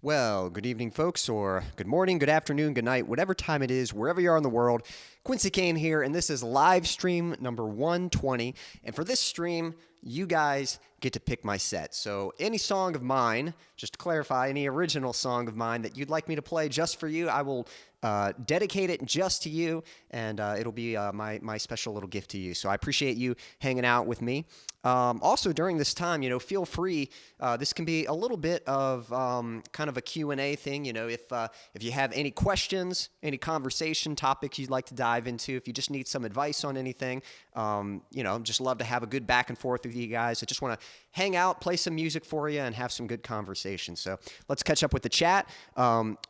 Well, good evening, folks, or good morning, good afternoon, good night, whatever time it is, wherever you are in the world. Quincy Kane here, and this is live stream number 120. And for this stream, you guys get to pick my set. So any song of mine, just to clarify, any original song of mine that you'd like me to play just for you, I will dedicate it just to you, and it'll be my special little gift to you. So I appreciate you hanging out with me. Also, during this time, feel free. This can be a little bit of kind of a Q&A thing. If you have any questions, any conversation topics you'd like to dive into, if you just need some advice on anything, just love to have a good back and forth with you guys. I just want to hang out, play some music for you, and have some good conversation. So let's catch up with the chat.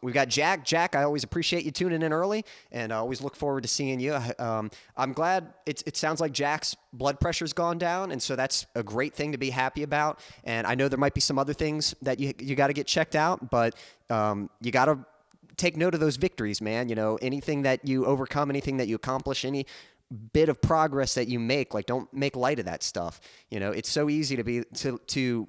We've got Jack. Jack, I always appreciate you tuning in early, and I always look forward to seeing you. I'm glad it sounds like Jack's blood pressure's gone down, and so that's a great thing to be happy about. And I know there might be some other things that you got to get checked out, but you got to take note of those victories, man. Anything that you overcome, anything that you accomplish, any bit of progress that you make, like, don't make light of that stuff. It's so easy to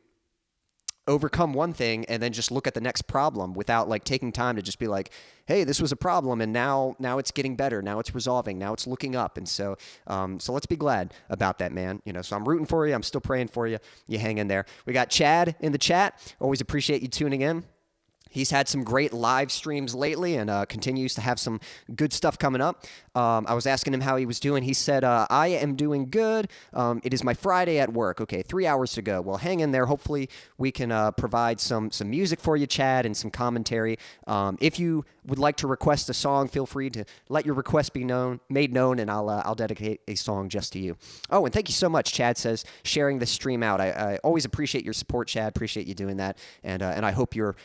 overcome one thing and then just look at the next problem without taking time to just be like, hey, this was a problem, and now it's getting better, now it's resolving, now it's looking up. And so let's be glad about that, man. So I'm rooting for you, I'm still praying for you. You hang in there. We got Chad in the chat. Always appreciate you tuning in. He's had some great live streams lately and continues to have some good stuff coming up. I was asking him how he was doing. He said, I am doing good. It is my Friday at work. Okay, 3 hours to go. Well, hang in there. Hopefully we can provide some music for you, Chad, and some commentary. If you would like to request a song, feel free to let your request be made known, and I'll dedicate a song just to you. Oh, and thank you so much, Chad says, sharing the stream out. I always appreciate your support, Chad. Appreciate you doing that, and I hope your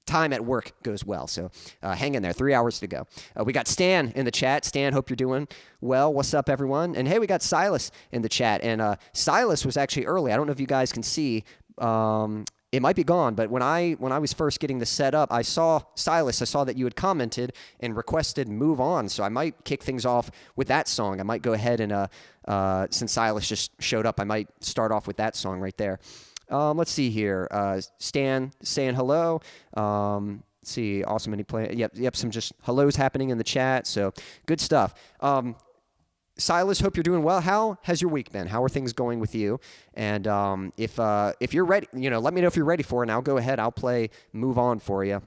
time at work goes well. So hang in there. 3 hours to go. We got Stan in the chat. Stan, hope you're doing well. What's up, everyone? And hey, we got Silas in the chat. And Silas was actually early. I don't know if you guys can see. It might be gone, but when I was first getting this set up, I saw Silas. I saw that you had commented and requested "Move On," so I might kick things off with that song. I might go ahead and since Silas just showed up, I might start off with that song right there. Let's see here. Stan saying hello. Let's see, awesome. Any play? Yep. Some just hellos happening in the chat. So good stuff. Silas, hope you're doing well. How has your week been? How are things going with you? And if you're ready, let me know if you're ready for it, and I'll go ahead. I'll play "Move On" for you.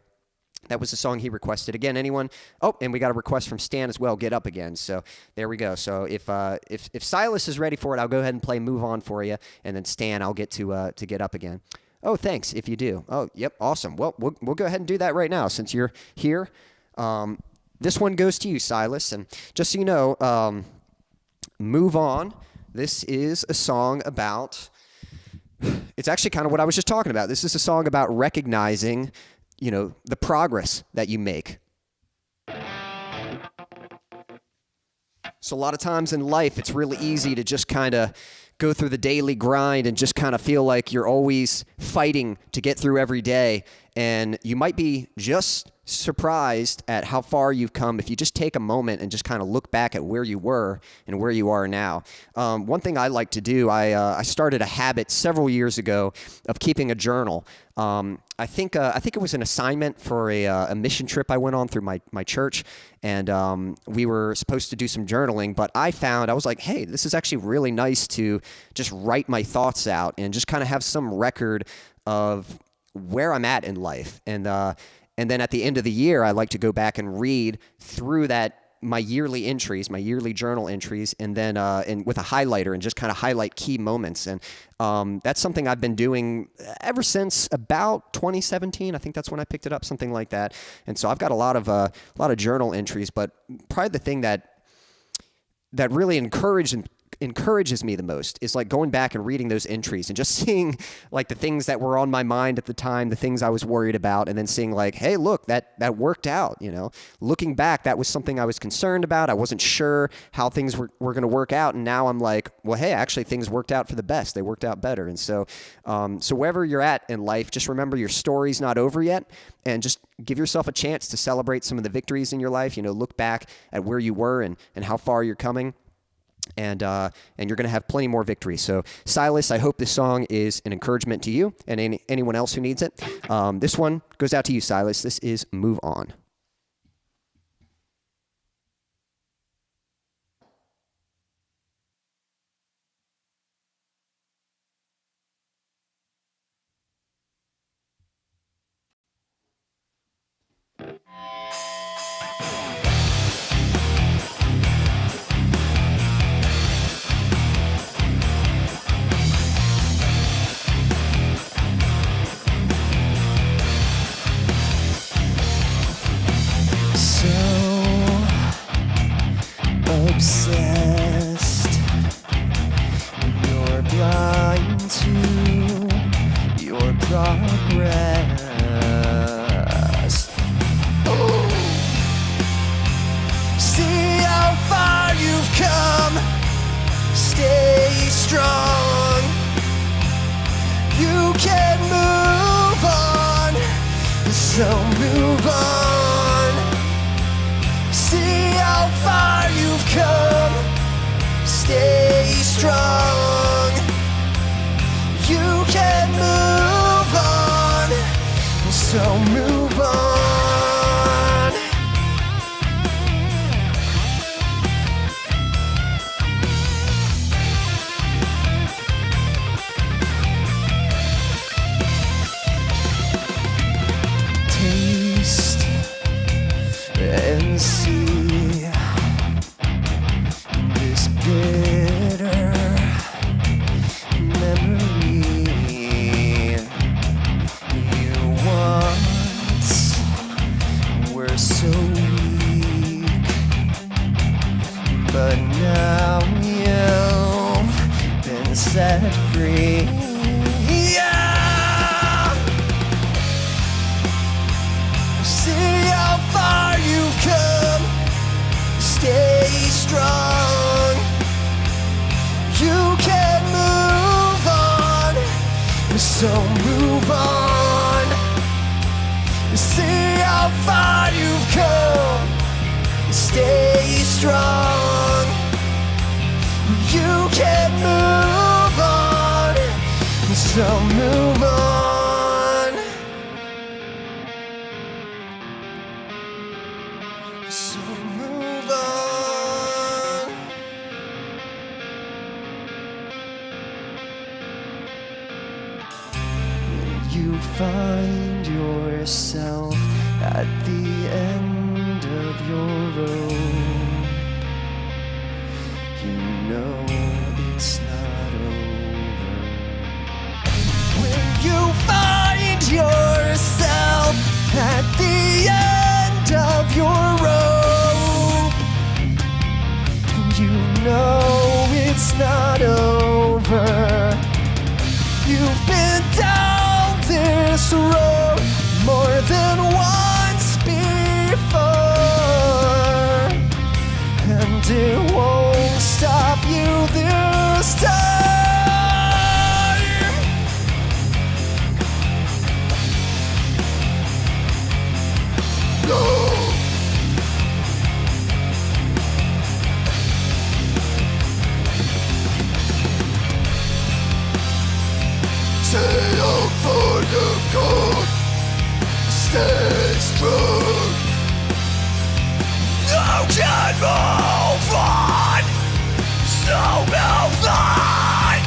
That was the song he requested. Again, anyone? Oh, and we got a request from Stan as well. Get up again. So there we go. So if Silas is ready for it, I'll go ahead and play "Move On" for you, and then Stan, I'll get to get up again. Oh, thanks. If you do. Oh, yep. Awesome. Well, we'll go ahead and do that right now since you're here. This one goes to you, Silas, and just so you know, "Move On." This is a song about. It's actually kind of what I was just talking about. This is a song about recognizing, the progress that you make. So a lot of times in life, it's really easy to just kind of go through the daily grind and just kind of feel like you're always fighting to get through every day. And you might be just surprised at how far you've come if you just take a moment and just kind of look back at where you were and where you are now. One thing I like to do, I started a habit several years ago of keeping a journal. I think it was an assignment for a mission trip I went on through my church, and we were supposed to do some journaling, but I was like, hey, this is actually really nice to just write my thoughts out and just kind of have some record of where I'm at in life. And then at the end of the year, I like to go back and read through my yearly entries, my yearly journal entries, and then and with a highlighter and just kind of highlight key moments. And that's something I've been doing ever since about 2017. I think that's when I picked it up, something like that. And so I've got a lot of journal entries, but probably the thing that really encourages me the most is like going back and reading those entries and just seeing like the things that were on my mind at the time, the things I was worried about, and then seeing like, hey, look, that worked out, you know. Looking back, that was something I was concerned about. I wasn't sure how things were going to work out, and now I'm like, well, hey, actually things worked out for the best. They worked out better. And so wherever you're at in life, just remember your story's not over yet, and just give yourself a chance to celebrate some of the victories in your life. You know, look back at where you were and how far you're coming. And you're going to have plenty more victories. So, Silas, I hope this song is an encouragement to you and anyone else who needs it. This one goes out to you, Silas. This is Move On. Obsessed, you're blind to your progress. Oh. See how far you've come. Stay strong. You can move on, so move on. See how far you've come. Stay strong. You can move on, so move on. Taste and see this bitter memory. You once were so weak, but now you've been set free. Yeah! See how far you've come. Stay strong. You can move on, so move on. See how far you've come. Stay strong. You can move on, so move on. So move on. You find yourself at the end of your road. You know it's not over. When you find yourself at the end of your road, you know it's not over. You've been down this road more than once before, and it won't stop you this time. Set up for the goal. Stay strong. You can move on. So move on.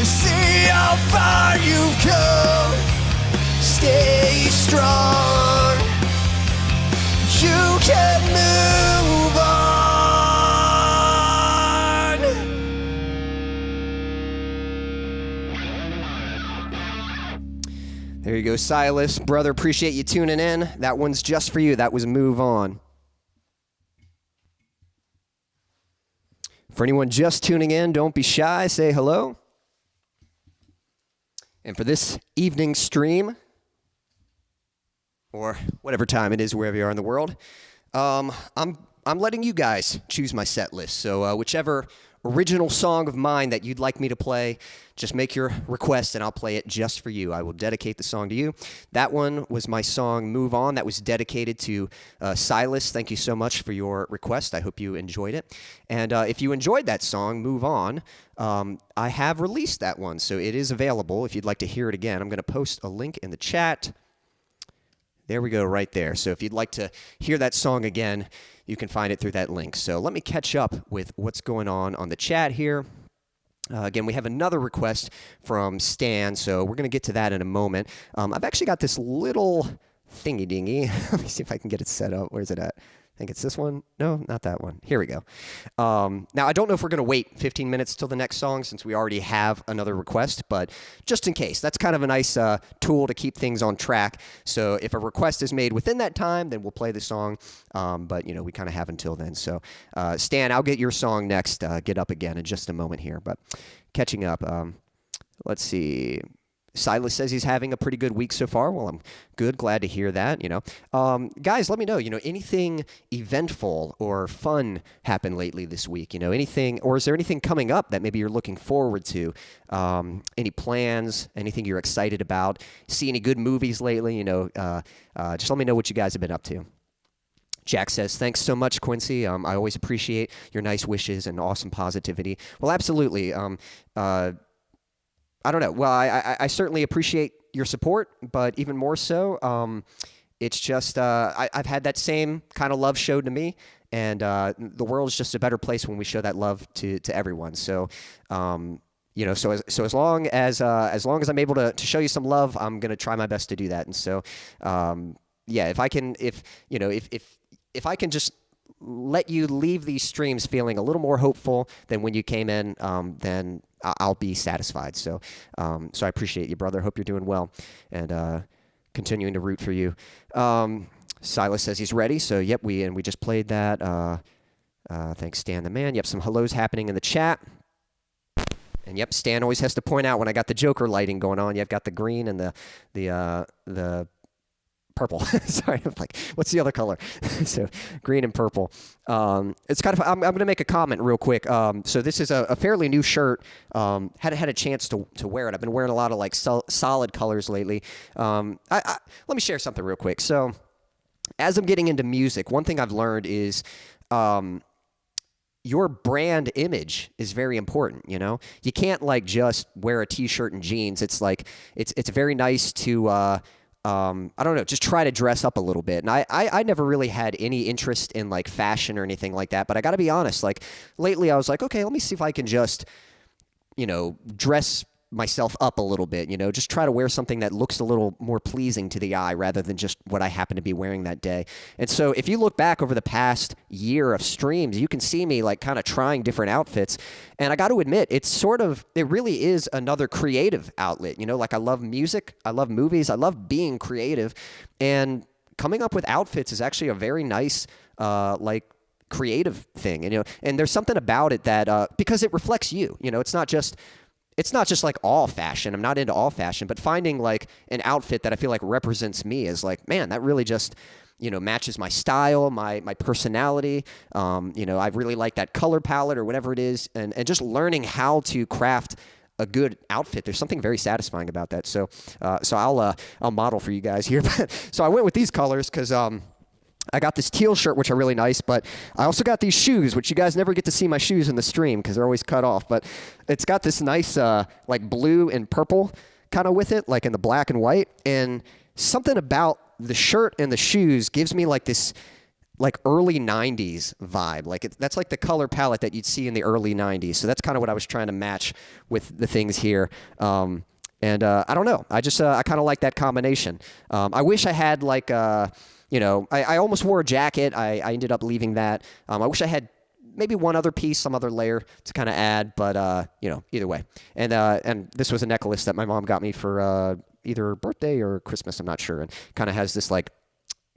See how far you've come. Stay strong. You can move on. There you go, Silas. Brother, appreciate you tuning in. That one's just for you. That was Move On. For anyone just tuning in, don't be shy. Say hello. And for this evening stream, or whatever time it is, wherever you are in the world, I'm letting you guys choose my set list. So whichever original song of mine that you'd like me to play, just make your request and I'll play it just for you. I will dedicate the song to you. That one was my song Move On. That was dedicated to Silas. Thank you so much for your request. I hope you enjoyed it. And if you enjoyed that song, Move On, I have released that one. So it is available if you'd like to hear it again. I'm going to post a link in the chat. There we go, right there. So if you'd like to hear that song again, you can find it through that link. So let me catch up with what's going on the chat here. Again, we have another request from Stan, so we're going to get to that in a moment. I've actually got this little thingy-dingy. Let me see if I can get it set up. Where's it at? I think it's this one. No, not that one. Here we go. Now, I don't know if we're going to wait 15 minutes till the next song since we already have another request, but just in case. That's kind of a nice tool to keep things on track. So if a request is made within that time, then we'll play the song. But, you know, we kind of have until then. So, Stan, I'll get your song next. Get up again in just a moment here. But catching up. Let's see. Silas says he's having a pretty good week so far. Well, I'm good. Glad to hear that, you know. Guys, let me know, you know, anything eventful or fun happened lately this week, you know, anything, or is there anything coming up that maybe you're looking forward to? Any plans, anything you're excited about? See any good movies lately, you know? Just let me know what you guys have been up to. Jack says, thanks so much, Quincy. I always appreciate your nice wishes and awesome positivity. Well, absolutely. I don't know. Well, I certainly appreciate your support, but even more so, it's just I've had that same kind of love showed to me, and the world is just a better place when we show that love to everyone. So, you know, so as long as I'm able to show you some love, I'm gonna try my best to do that. And so, yeah, if I can just let you leave these streams feeling a little more hopeful than when you came in, then I'll be satisfied. So I appreciate you, brother. Hope you're doing well and continuing to root for you. Silas says he's ready. So, yep, we just played that. Thanks, Stan the man. Yep, some hellos happening in the chat. And, yep, Stan always has to point out when I got the Joker lighting going on. You've got the green and the purple. Sorry, I'm like, what's the other color? So green and purple. It's kind of. I'm going to make a comment real quick. So this is a fairly new shirt. Had a chance to wear it. I've been wearing a lot of like solid colors lately. Let me share something real quick. So as I'm getting into music, one thing I've learned is your brand image is very important. You know, you can't like just wear a t-shirt and jeans. It's like it's very nice to. I don't know, just try to dress up a little bit. And I never really had any interest in like fashion or anything like that. But I got to be honest, like lately I was like, okay, let me see if I can just, you know, dress myself up a little bit, you know, just try to wear something that looks a little more pleasing to the eye rather than just what I happen to be wearing that day. And so if you look back over the past year of streams, you can see me like kind of trying different outfits. And I got to admit, it really is another creative outlet. You know, like I love music, I love movies, I love being creative. And coming up with outfits is actually a very nice, like, creative thing. And, you know, and there's something about it that, because it reflects you, you know, it's not just like all fashion. I'm not into all fashion, but finding like an outfit that I feel like represents me is like, man, that really just, you know, matches my style, my personality. You know, I really like that color palette or whatever it is. And just learning how to craft a good outfit. There's something very satisfying about that. So I'll model for you guys here. So I went with these colors because, I got this teal shirt, which are really nice, but I also got these shoes, which you guys never get to see my shoes in the stream because they're always cut off. But it's got this nice like blue and purple kind of with it, like in the black and white. And something about the shirt and the shoes gives me like this like early 90s vibe. Like that's like the color palette that you'd see in the early 90s. So that's kind of what I was trying to match with the things here. And I don't know. I just I kind of like that combination. I wish I had like you know, I almost wore a jacket. I ended up leaving that. I wish I had maybe one other piece, some other layer to kind of add, but you know, either way. And this was a necklace that my mom got me for either birthday or Christmas, I'm not sure. And kind of has this like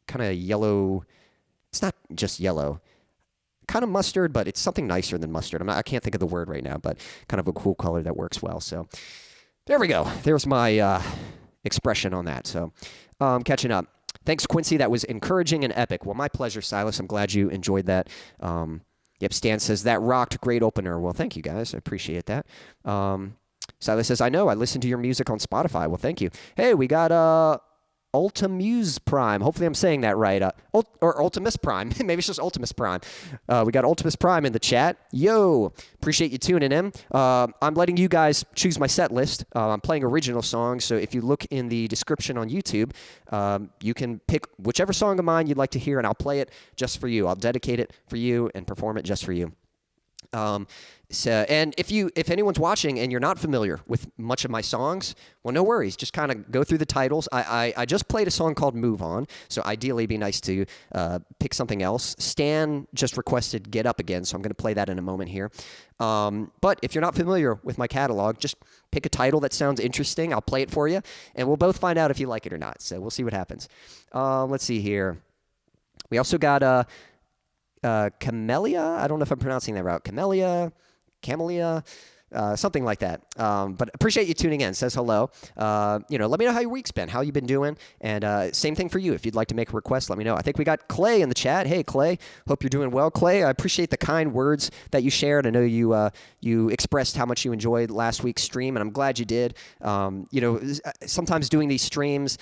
kind of yellow. It's not just yellow, kind of mustard, but it's something nicer than mustard. I can't think of the word right now, but kind of a cool color that works well. So there we go. There's my expression on that. So catching up. Thanks, Quincy. That was encouraging and epic. Well, my pleasure, Silas. I'm glad you enjoyed that. Yep, Stan says, that rocked. Great opener. Well, thank you, guys. I appreciate that. Silas says, I know. I listen to your music on Spotify. Well, thank you. Hey, we got Ultimuse Prime. Hopefully I'm saying that right. Or Ultimus Prime. Maybe it's just Ultimus Prime. We got Ultimus Prime in the chat. Yo, appreciate you tuning in. I'm letting you guys choose my set list. I'm playing original songs, so if you look in the description on YouTube, you can pick whichever song of mine you'd like to hear, and I'll play it just for you. I'll dedicate it for you and perform it just for you. And if anyone's watching and you're not familiar with much of my songs, well, no worries. Just kind of go through the titles. I just played a song called Move On, so ideally it'd be nice to pick something else. Stan just requested Get Up Again, so I'm going to play that in a moment here. But if you're not familiar with my catalog, just pick a title that sounds interesting. I'll play it for you, and we'll both find out if you like it or not. So we'll see what happens. Let's see here. We also got Camellia. I don't know if I'm pronouncing that right. Camellia, something like that. But appreciate you tuning in. Says hello. You know, let me know how your week's been, how you been doing, and same thing for you. If you'd like to make a request, let me know. I think we got Clay in the chat. Hey, Clay. Hope you're doing well, Clay. I appreciate the kind words that you shared. I know you expressed how much you enjoyed last week's stream, and I'm glad you did. You know, sometimes doing these streams.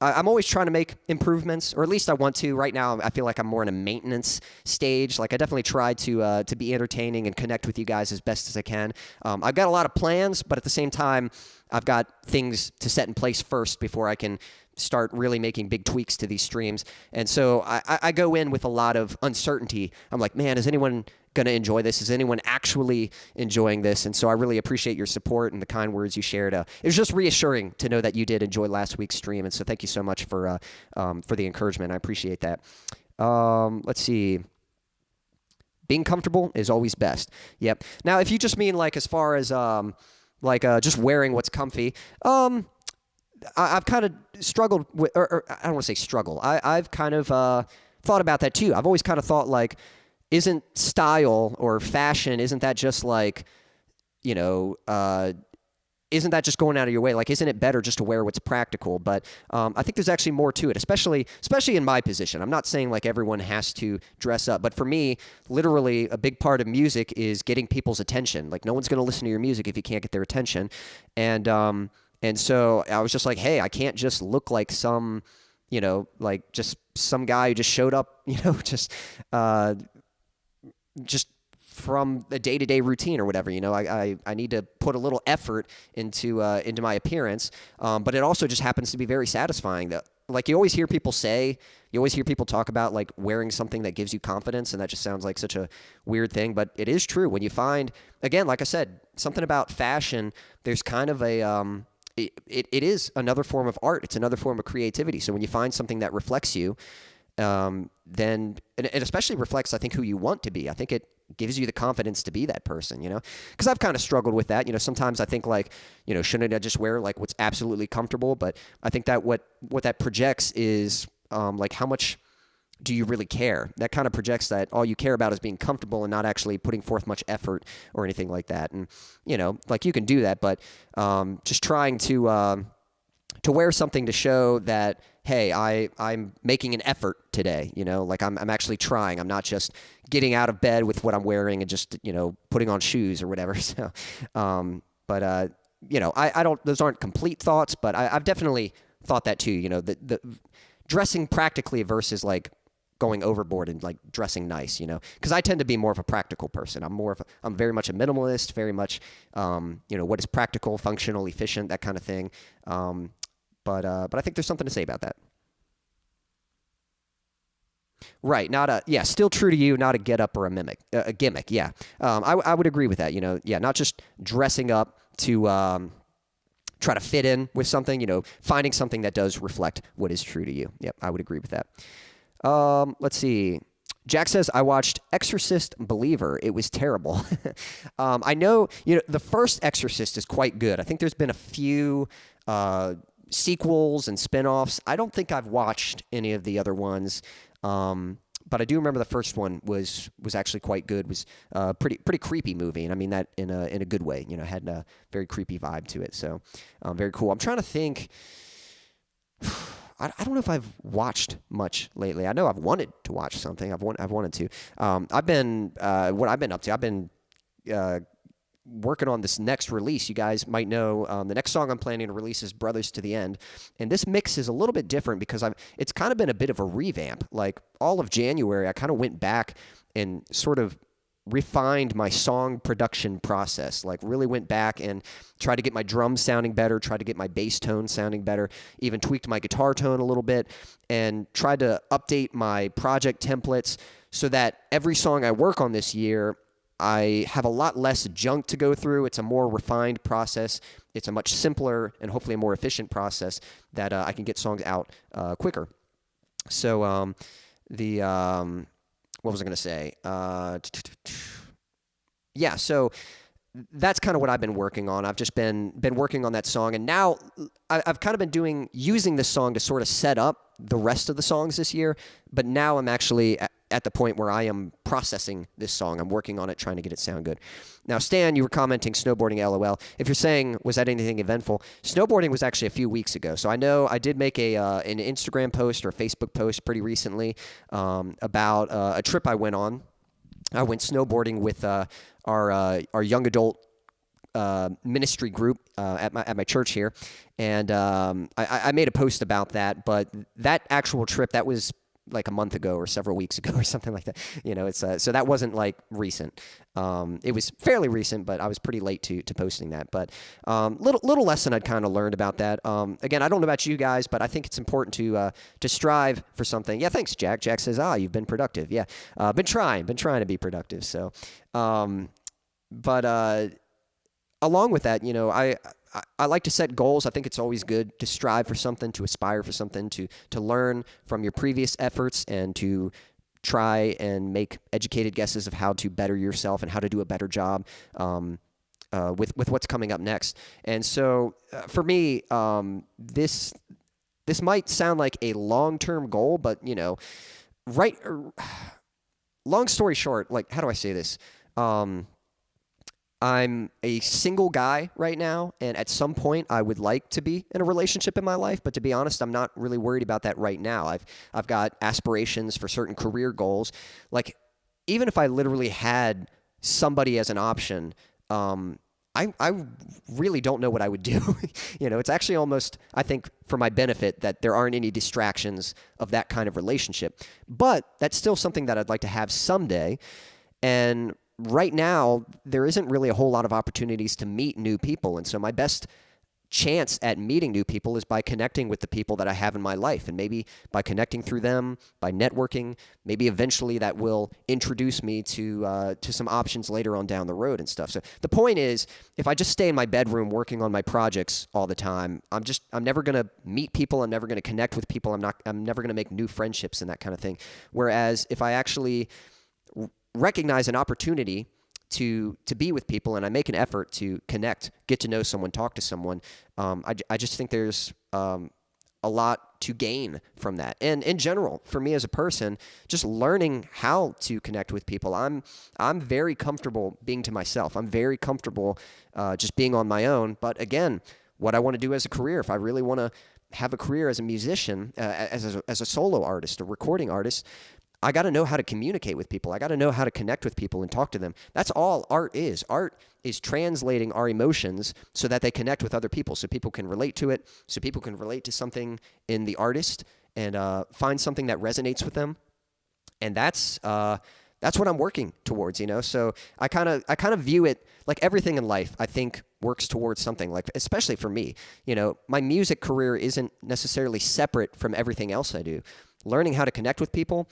I'm always trying to make improvements, or at least I want to. Right now, I feel like I'm more in a maintenance stage. Like I definitely try to be entertaining and connect with you guys as best as I can. I've got a lot of plans, but at the same time, I've got things to set in place first before I can start really making big tweaks to these streams. And so I go in with a lot of uncertainty. I'm like, man, is anyone going to enjoy this? Is anyone actually enjoying this? And so I really appreciate your support and the kind words you shared. It was just reassuring to know that you did enjoy last week's stream. And so thank you so much for the encouragement. I appreciate that. Let's see. Being comfortable is always best. Yep. Now, if you just mean like as far as just wearing what's comfy, I've kind of struggled with, or I don't want to say struggle. I've kind of thought about that too. I've always kind of thought like, isn't style or fashion, isn't that just like, you know, isn't that just going out of your way? Like, isn't it better just to wear what's practical? But I think there's actually more to it, especially in my position. I'm not saying like everyone has to dress up, but for me, literally a big part of music is getting people's attention. Like no one's going to listen to your music if you can't get their attention. And so I was just like, hey, I can't just look like some, you know, like just some guy who just showed up, you know, just from a day-to-day routine or whatever, you know, I need to put a little effort into my appearance, but it also just happens to be very satisfying. That like you always hear people talk about like wearing something that gives you confidence, and that just sounds like such a weird thing, but it is true. When you find, again, like I said, something about fashion, there's kind of a it is another form of art. It's another form of creativity. So when you find something that reflects you, then it especially reflects, I think, who you want to be. I think it gives you the confidence to be that person, you know, because I've kind of struggled with that. You know, sometimes I think like, you know, shouldn't I just wear like what's absolutely comfortable? But I think that what that projects is like how much do you really care? That kind of projects that all you care about is being comfortable and not actually putting forth much effort or anything like that. And, you know, like you can do that, but just trying to wear something to show that, hey, I'm making an effort today, you know, like I'm actually trying. I'm not just getting out of bed with what I'm wearing and just, you know, putting on shoes or whatever. So, you know, I don't, those aren't complete thoughts, but I've definitely thought that too, you know, dressing practically versus like going overboard and like dressing nice, because I tend to be more of a practical person. I'm very much a minimalist, very much, what is practical, functional, efficient, that kind of thing. But I think there's something to say about that. Right, still true to you, not a get up or a gimmick. Yeah, I would agree with that. Not just dressing up to try to fit in with something. Finding something that does reflect what is true to you. Yep, I would agree with that. Let's see. Jack says, I watched Exorcist Believer. It was terrible. I know, the first Exorcist is quite good. I think there's been a few sequels and spin-offs. I don't think I've watched any of the other ones. But I do remember the first one was actually quite good. Was pretty creepy movie, and I mean that in a good way. Had a very creepy vibe to it. So very cool. I'm trying to think. I don't know if I've watched much lately. I know I've wanted to watch something. I've wanted to. I've been what I've been up to. I've been working on this next release. You guys might know the next song I'm planning to release is Brothers to the End. And this mix is a little bit different because it's kind of been a bit of a revamp. Like all of January, I kind of went back and sort of refined my song production process, like really went back and tried to get my drums sounding better, tried to get my bass tone sounding better, even tweaked my guitar tone a little bit, and tried to update my project templates so that every song I work on this year, I have a lot less junk to go through. It's a more refined process. It's a much simpler and hopefully a more efficient process that I can get songs out quicker. So what was I going to say? Yeah, so that's kind of what I've been working on. I've just been working on that song, and now I've kind of been using this song to sort of set up the rest of the songs this year, but now I'm actually at the point where I am processing this song. I'm working on it, trying to get it sound good. Now, Stan, you were commenting snowboarding LOL. If you're saying, was that anything eventful? Snowboarding was actually a few weeks ago. So I know I did make an Instagram post or a Facebook post pretty recently about a trip I went on. I went snowboarding with our young adult ministry group at my church here, and I made a post about that. But that actual trip, that was like a month ago or several weeks ago or something like that. It's so that wasn't like recent. It was fairly recent, but I was pretty late to posting that. But little lesson I'd kind of learned about that. Again, I don't know about you guys, but I think it's important to strive for something. Yeah, thanks, Jack. Jack says, you've been productive. Yeah, been trying to be productive. So, but along with that, I like to set goals. I think it's always good to strive for something, to aspire for something, to learn from your previous efforts and to try and make educated guesses of how to better yourself and how to do a better job with what's coming up next. And so for me, this might sound like a long-term goal, but, long story short, like, how do I say this? I'm a single guy right now, and at some point I would like to be in a relationship in my life, but to be honest, I'm not really worried about that right now. I've got aspirations for certain career goals. Like, even if I literally had somebody as an option, I really don't know what I would do. It's actually almost, I think, for my benefit that there aren't any distractions of that kind of relationship. But that's still something that I'd like to have someday, and right now, there isn't really a whole lot of opportunities to meet new people. And so my best chance at meeting new people is by connecting with the people that I have in my life. And maybe by connecting through them, by networking, maybe eventually that will introduce me to some options later on down the road and stuff. So the point is, if I just stay in my bedroom working on my projects all the time, I'm never going to meet people. I'm never going to connect with people. I'm never going to make new friendships and that kind of thing. Whereas if I actually recognize an opportunity to be with people and I make an effort to connect, get to know someone, talk to someone, I just think there's a lot to gain from that. And in general, for me as a person, just learning how to connect with people. I'm very comfortable being to myself. I'm very comfortable just being on my own. But again, what I want to do as a career, if I really want to have a career as a musician, as a solo artist, a recording artist, I got to know how to communicate with people. I got to know how to connect with people and talk to them. That's all art is. Art is translating our emotions so that they connect with other people, so people can relate to it, so people can relate to something in the artist, and find something that resonates with them. And that's what I'm working towards, you know. So I kind of view it like everything in life, I think, works towards something. Like, especially for me, you know, my music career isn't necessarily separate from everything else I do. Learning how to connect with people,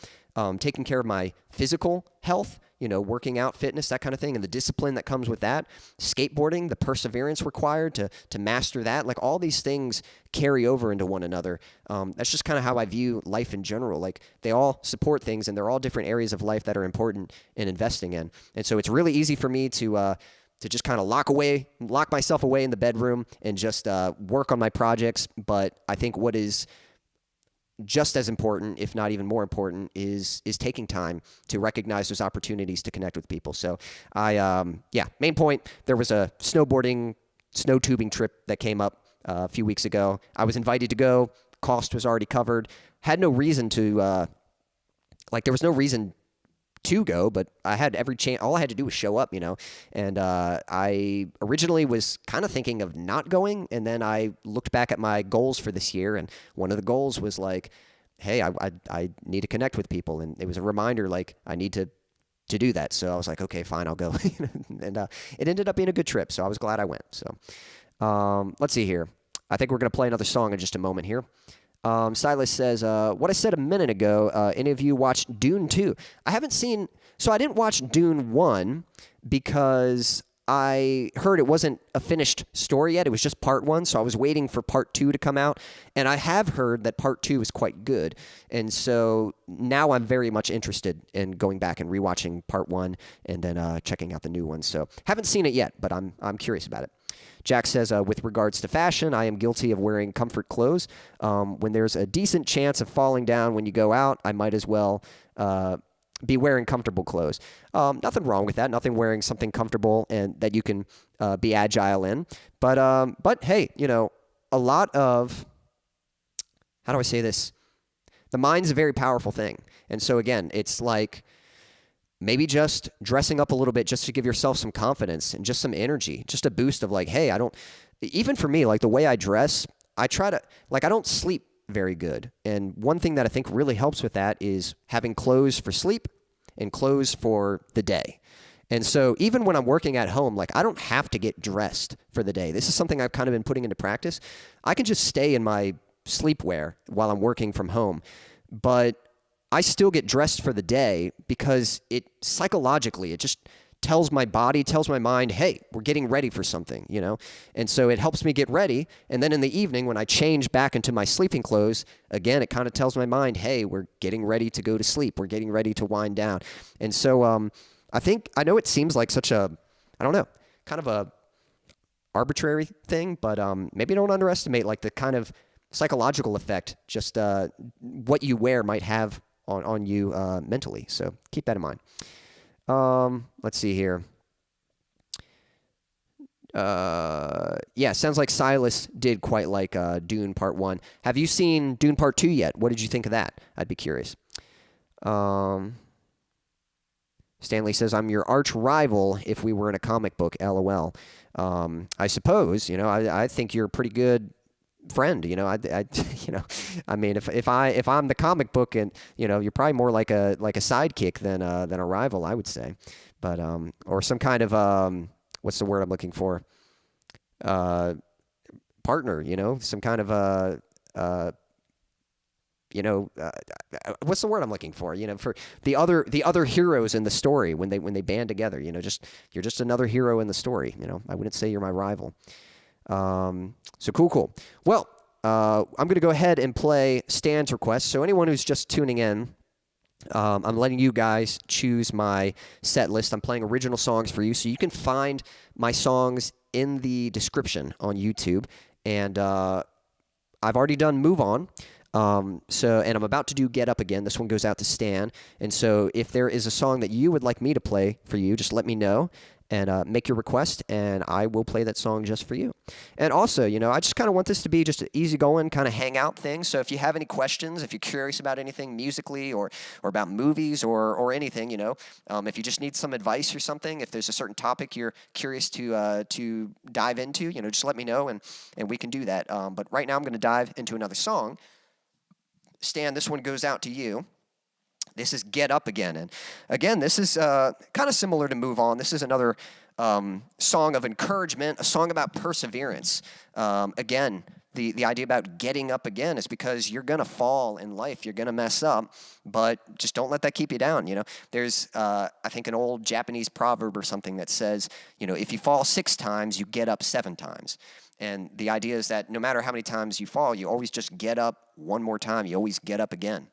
taking care of my physical health, you know, working out, fitness, that kind of thing, and the discipline that comes with that, skateboarding, the perseverance required to master that, like all these things carry over into one another. That's just kind of how I view life in general. Like, they all support things, and they're all different areas of life that are important in investing in. And so it's really easy for me to just kind of lock myself away in the bedroom and just work on my projects. But I think what is just as important, if not even more important, is taking time to recognize those opportunities to connect with people. So main point, there was a snow tubing trip that came up a few weeks ago. I was invited to go. Cost was already covered. Had no reason to, there was no reason to go, but I had every chance. All I had to do was show up, you know. And I originally was kind of thinking of not going, and then I looked back at my goals for this year, and one of the goals was like, hey, I need to connect with people, and it was a reminder, like, I need to do that. So I was like, okay, fine, I'll go. And it ended up being a good trip, so I was glad I went. So let's see here. I think we're going to play another song in just a moment here. Silas says, what I said a minute ago, any of you watched Dune 2? I haven't seen, so I didn't watch Dune 1 because I heard it wasn't a finished story yet. It was just part 1, so I was waiting for part 2 to come out, and I have heard that part 2 is quite good, and so now I'm very much interested in going back and rewatching part 1 and then checking out the new one. So haven't seen it yet, but I'm curious about it. Jack says, with regards to fashion, I am guilty of wearing comfort clothes. When there's a decent chance of falling down when you go out, I might as well be wearing comfortable clothes. Nothing wrong with that. Nothing wearing something comfortable and that you can be agile in. But hey, you know, a lot of, how do I say this? The mind's a very powerful thing. And so again, it's like, maybe just dressing up a little bit just to give yourself some confidence and just some energy, just a boost of like, hey, even for me, like the way I dress, I try to, like, I don't sleep very good. And one thing that I think really helps with that is having clothes for sleep and clothes for the day. And so even when I'm working at home, like, I don't have to get dressed for the day. This is something I've kind of been putting into practice. I can just stay in my sleepwear while I'm working from home. But I still get dressed for the day because it psychologically, it just tells my body, tells my mind, hey, we're getting ready for something, you know? And so it helps me get ready. And then in the evening, when I change back into my sleeping clothes, again, it kind of tells my mind, hey, we're getting ready to go to sleep. We're getting ready to wind down. And so I know it seems like such a, I don't know, kind of a arbitrary thing, but maybe don't underestimate like the kind of psychological effect just what you wear might have on you mentally. So keep that in mind. Let's see here. Sounds like Silas did quite like Dune Part 1. Have you seen Dune Part 2 yet? What did you think of that? I'd be curious. Stanley says, I'm your arch rival if we were in a comic book, LOL. I suppose, you know, I think you're a pretty good friend, you know. I mean, if I'm the comic book, and you know, you're probably more like a sidekick than a rival, I would say. But or some kind of what's the word I'm looking for? Partner, you know, some kind of what's the word I'm looking for? You know, for the other heroes in the story when they band together, you know, you're just another hero in the story. You know, I wouldn't say you're my rival. So cool. Well, I'm going to go ahead and play Stan's request. So anyone who's just tuning in, I'm letting you guys choose my set list. I'm playing original songs for you, so you can find my songs in the description on YouTube. And I've already done Move On. And I'm about to do Get Up Again. This one goes out to Stan. And so if there is a song that you would like me to play for you, just let me know and make your request, and I will play that song just for you. And also, you know, I just kind of want this to be just an easygoing kind of hangout thing. So if you have any questions, if you're curious about anything musically or about movies or anything, you know, if you just need some advice or something, if there's a certain topic you're curious to dive into, you know, just let me know and we can do that. But right now I'm going to dive into another song. Stan, this one goes out to you. This is Get Up Again. And again, this is kind of similar to Move On. This is another song of encouragement, a song about perseverance. Again, the idea about getting up again is because you're going to fall in life. You're going to mess up, but just don't let that keep you down. You know, there's, I think, an old Japanese proverb or something that says, you know, if you fall 6 times, you get up 7 times. And the idea is that no matter how many times you fall, you always just get up one more time. You always get up again.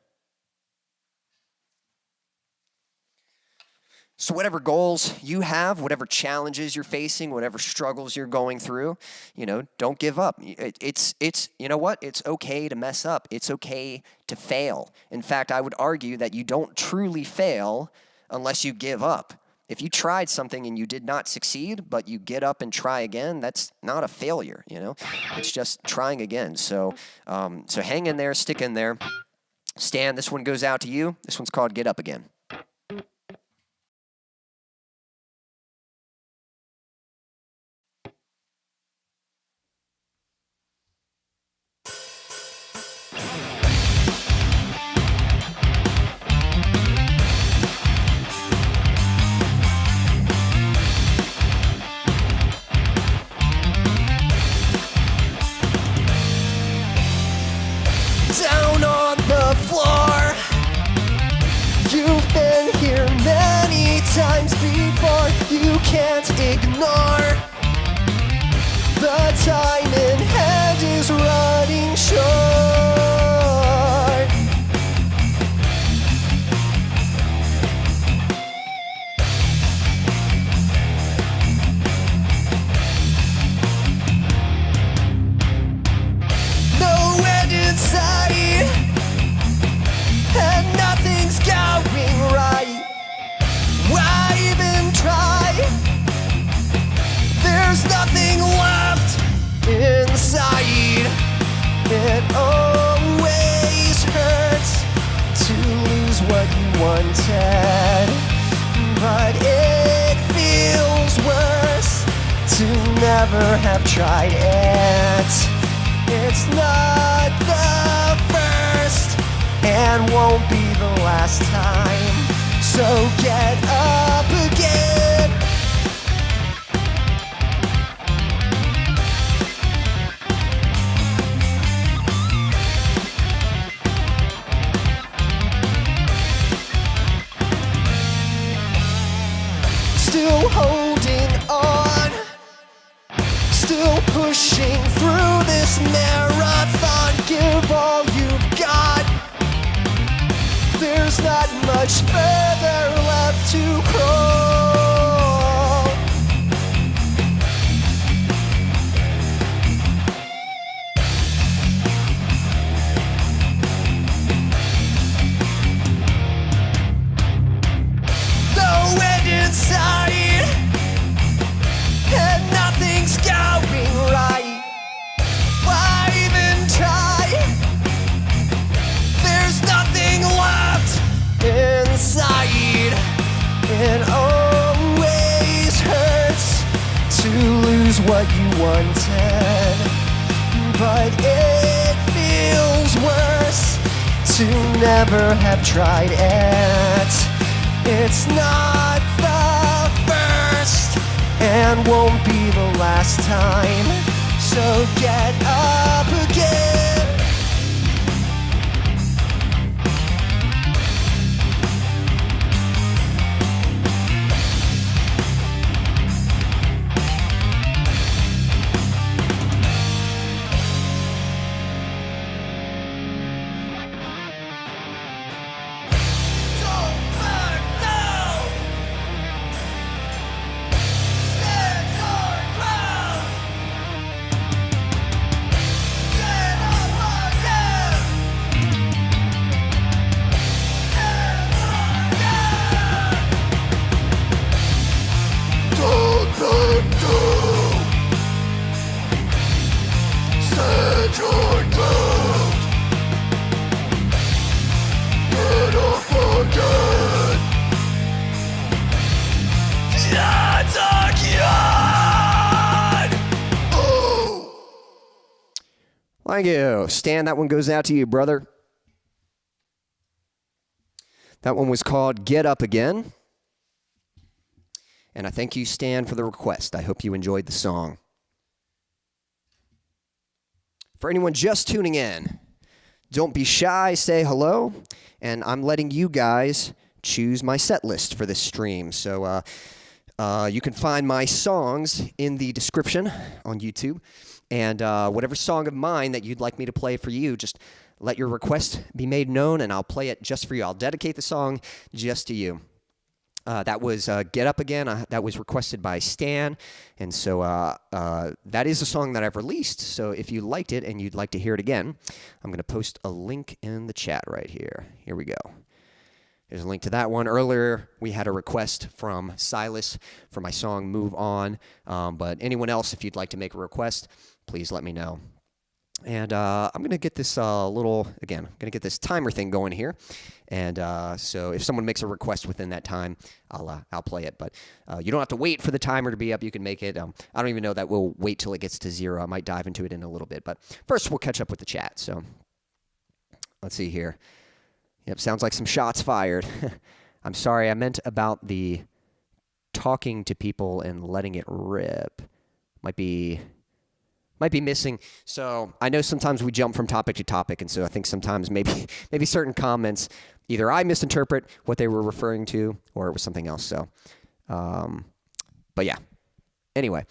So whatever goals you have, whatever challenges you're facing, whatever struggles you're going through, you know, don't give up. It's you know what? It's okay to mess up. It's okay to fail. In fact, I would argue that you don't truly fail unless you give up. If you tried something and you did not succeed, but you get up and try again, that's not a failure, you know? It's just trying again. So so hang in there, stick in there. Stan, this one goes out to you. This one's called Get Up Again. Down on the floor. You've been here many times before. You can't ignore the time in hand is running short. No end in sight, and nothing's going right. Why even try? There's nothing left inside. It always hurts to lose what you wanted, but it feels worse to never have tried it. It's not the first and won't be the last time. So get up again. Still holding on, still pushing through this marathon. Give all you've got. There's not much further left to crawl. No end in sight, and nothing's going right. Why even try? There's nothing left inside. It always hurts to lose what you wanted, but it feels worse to never have tried it. It's not the first and won't be the last time. So get up again. Don't back down. Stand your ground. Get up again. Don't back down. Stand your ground. Get up again. That's again. Oh. Thank you. Stan, that one goes out to you, brother. That one was called Get Up Again. And I thank you, Stan, for the request. I hope you enjoyed the song. For anyone just tuning in, don't be shy, say hello, and I'm letting you guys choose my set list for this stream. So you can find my songs in the description on YouTube, and whatever song of mine that you'd like me to play for you, just let your request be made known, and I'll play it just for you. I'll dedicate the song just to you. That was Get Up Again. That was requested by Stan. And so that is a song that I've released. So if you liked it and you'd like to hear it again, I'm going to post a link in the chat right here. Here we go. There's a link to that one. Earlier, we had a request from Silas for my song Move On. But anyone else, if you'd like to make a request, please let me know. And I'm going to get this I'm going to get this timer thing going here. And so if someone makes a request within that time, I'll play it. But you don't have to wait for the timer to be up. You can make it. I don't even know that we'll wait till it gets to 0. I might dive into it in a little bit. But first, we'll catch up with the chat. So let's see here. Yep, sounds like some shots fired. I'm sorry, I meant about the talking to people and letting it rip. Might be missing. So I know sometimes we jump from topic to topic, and so I think sometimes maybe certain comments, either I misinterpret what they were referring to or it was something else. So, but yeah. Anyway,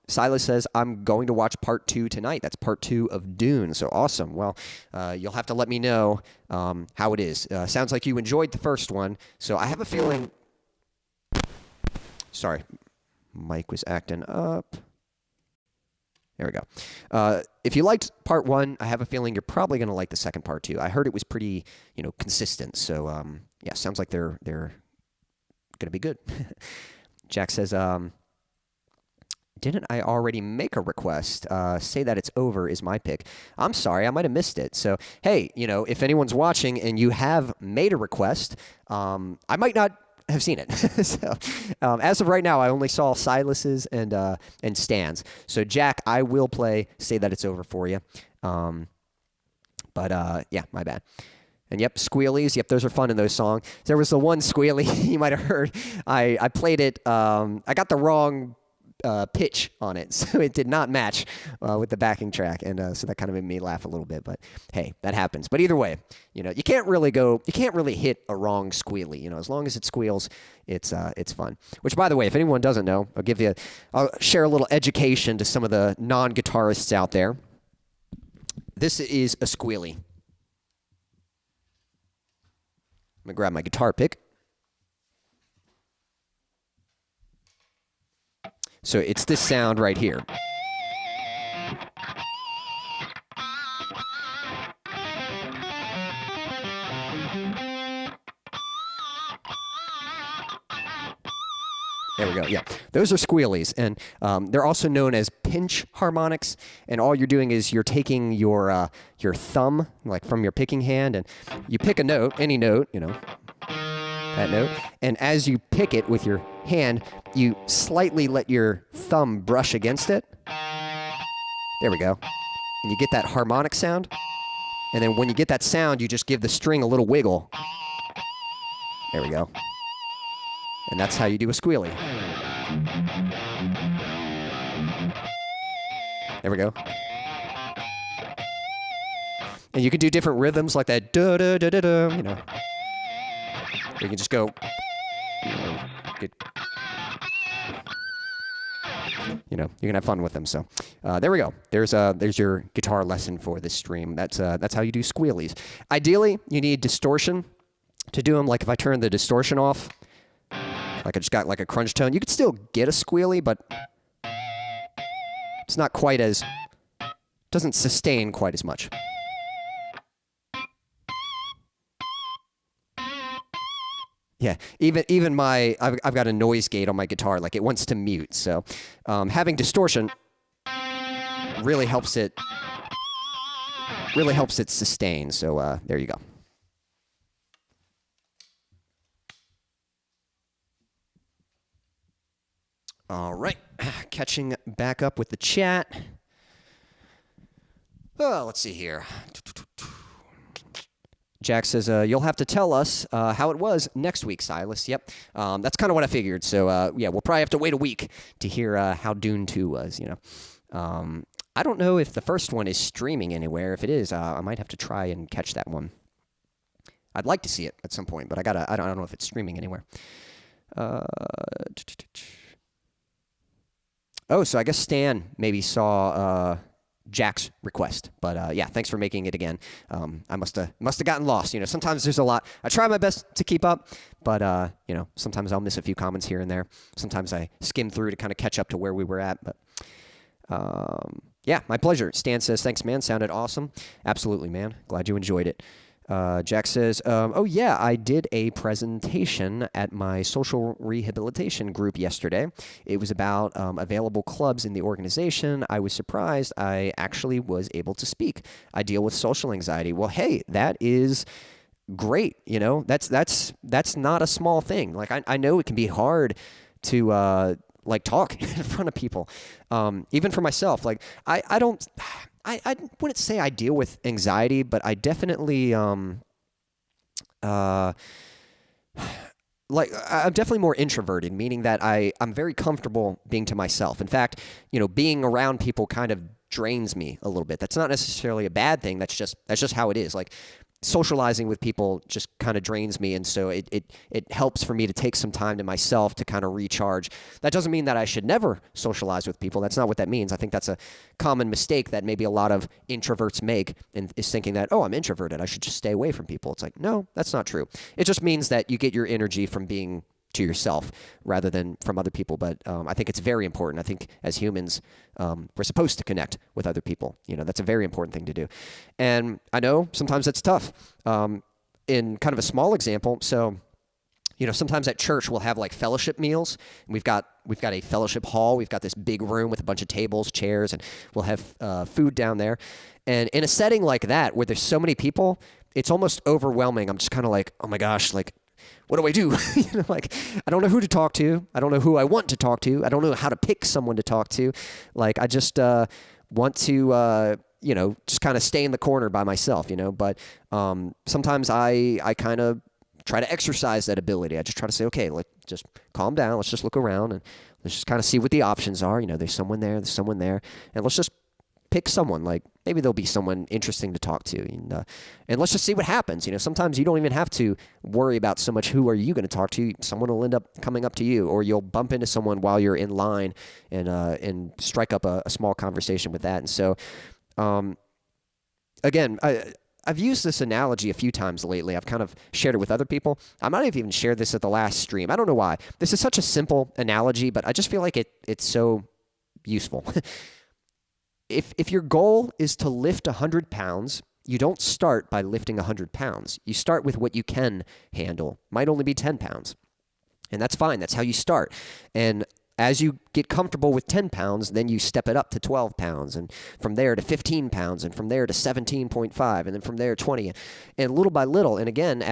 Silas says, I'm going to watch part 2 tonight. That's part 2 of Dune. So awesome. Well, you'll have to let me know how it is. Sounds like you enjoyed the first one. So I have a feeling... Sorry. Mike was acting up. There we go. If you liked part 1, I have a feeling you're probably going to like the second part too. I heard it was pretty, consistent. So yeah, sounds like they're going to be good. Jack says, didn't I already make a request? Say that it's over is my pick. I'm sorry, I might have missed it. So hey, if anyone's watching and you have made a request, I might not have seen it. So as of right now, I only saw Silas's and Stan's. So Jack, I will play Say That It's Over for you. But yeah, my bad. And yep, squealies. Yep, those are fun in those songs. There was the one squealie you might have heard. I played it. I got the wrong pitch on it, so it did not match with the backing track, and so that kind of made me laugh a little bit. But hey, that happens. But either way, you can't really hit a wrong squealy. As long as it squeals, it's fun. Which, by the way, if anyone doesn't know, I'll share a little education to some of the non-guitarists out there. This is a squealy. I'm gonna grab my guitar pick. So it's this sound right here. There we go. Yeah, those are squealies, and they're also known as pinch harmonics. And all you're doing is you're taking your thumb, like from your picking hand, and you pick a note, any note, that note, and as you pick it with your hand, you slightly let your thumb brush against it. There we go. And you get that harmonic sound. And then when you get that sound, you just give the string a little wiggle. There we go. And that's how you do a squealy. There we go. And you can do different rhythms like that, da-da-da-da-da, You can just go, you can have fun with them. So there we go. There's your guitar lesson for this stream. That's how you do squealies. Ideally, you need distortion to do them. Like if I turn the distortion off, like I just got like a crunch tone, you could still get a squealy, but it's not quite as, doesn't sustain quite as much. Yeah, even I've got a noise gate on my guitar, like it wants to mute. So having distortion really helps it sustain. So there you go. All right, catching back up with the chat. Oh, let's see here. Jack says, you'll have to tell us how it was next week, Silas. Yep. That's kind of what I figured. So, yeah, we'll probably have to wait a week to hear how Dune 2 was, I don't know if the first one is streaming anywhere. If it is, I might have to try and catch that one. I'd like to see it at some point, but I don't know if it's streaming anywhere. Oh, so I guess Stan maybe saw Jack's request, but yeah, thanks for making it again. I must have gotten lost. Sometimes there's a lot. I try my best to keep up, but sometimes I'll miss a few comments here and there. Sometimes I skim through to kind of catch up to where we were at, but yeah, my pleasure. Stan says, thanks, man. Sounded awesome. Absolutely, man. Glad you enjoyed it. Jack says, oh yeah, I did a presentation at my social rehabilitation group yesterday. It was about available clubs in the organization. I was surprised I actually was able to speak. I deal with social anxiety. Well, hey, that is great. That's not a small thing. Like, I know it can be hard to talk in front of people. Even for myself, like I wouldn't say I deal with anxiety, but I definitely I'm definitely more introverted, meaning that I'm very comfortable being to myself. In fact, being around people kind of drains me a little bit. That's not necessarily a bad thing. That's just how it is. Like, socializing with people just kind of drains me, and so it helps for me to take some time to myself to kind of recharge. That doesn't mean that I should never socialize with people. That's not what that means. I think that's a common mistake that maybe a lot of introverts make, and is thinking that, oh, I'm introverted, I should just stay away from people. It's like, no, that's not true. It just means that you get your energy from being to yourself rather than from other people. But I think it's very important. I think as humans, we're supposed to connect with other people. That's a very important thing to do. And I know sometimes that's tough. In kind of a small example, so sometimes at church we'll have like fellowship meals. We've got a fellowship hall. We've got this big room with a bunch of tables, chairs, and we'll have food down there. And in a setting like that where there's so many people, it's almost overwhelming. I'm just kind of like, oh my gosh, like, what do I do? I don't know who to talk to. I don't know who I want to talk to. I don't know how to pick someone to talk to. Like, I just want to, just kind of stay in the corner by myself, But sometimes I kind of try to exercise that ability. I just try to say, okay, let's just calm down. Let's just look around and let's just kind of see what the options are. There's someone there, and let's just pick someone. Like, maybe there'll be someone interesting to talk to, and let's just see what happens. Sometimes you don't even have to worry about so much who are you going to talk to. Someone will end up coming up to you, or you'll bump into someone while you're in line and strike up a small conversation with that. And so, again, I've used this analogy a few times lately. I've kind of shared it with other people. I might have even shared this at the last stream. I don't know why. This is such a simple analogy, but I just feel like it's so useful. If your goal is to lift 100 pounds, you don't start by lifting 100 pounds. You start with what you can handle. Might only be 10 pounds. And that's fine. That's how you start. And as you get comfortable with 10 pounds, then you step it up to 12 pounds, and from there to 15 pounds, and from there to 17.5, and then from there 20. And little by little, and again,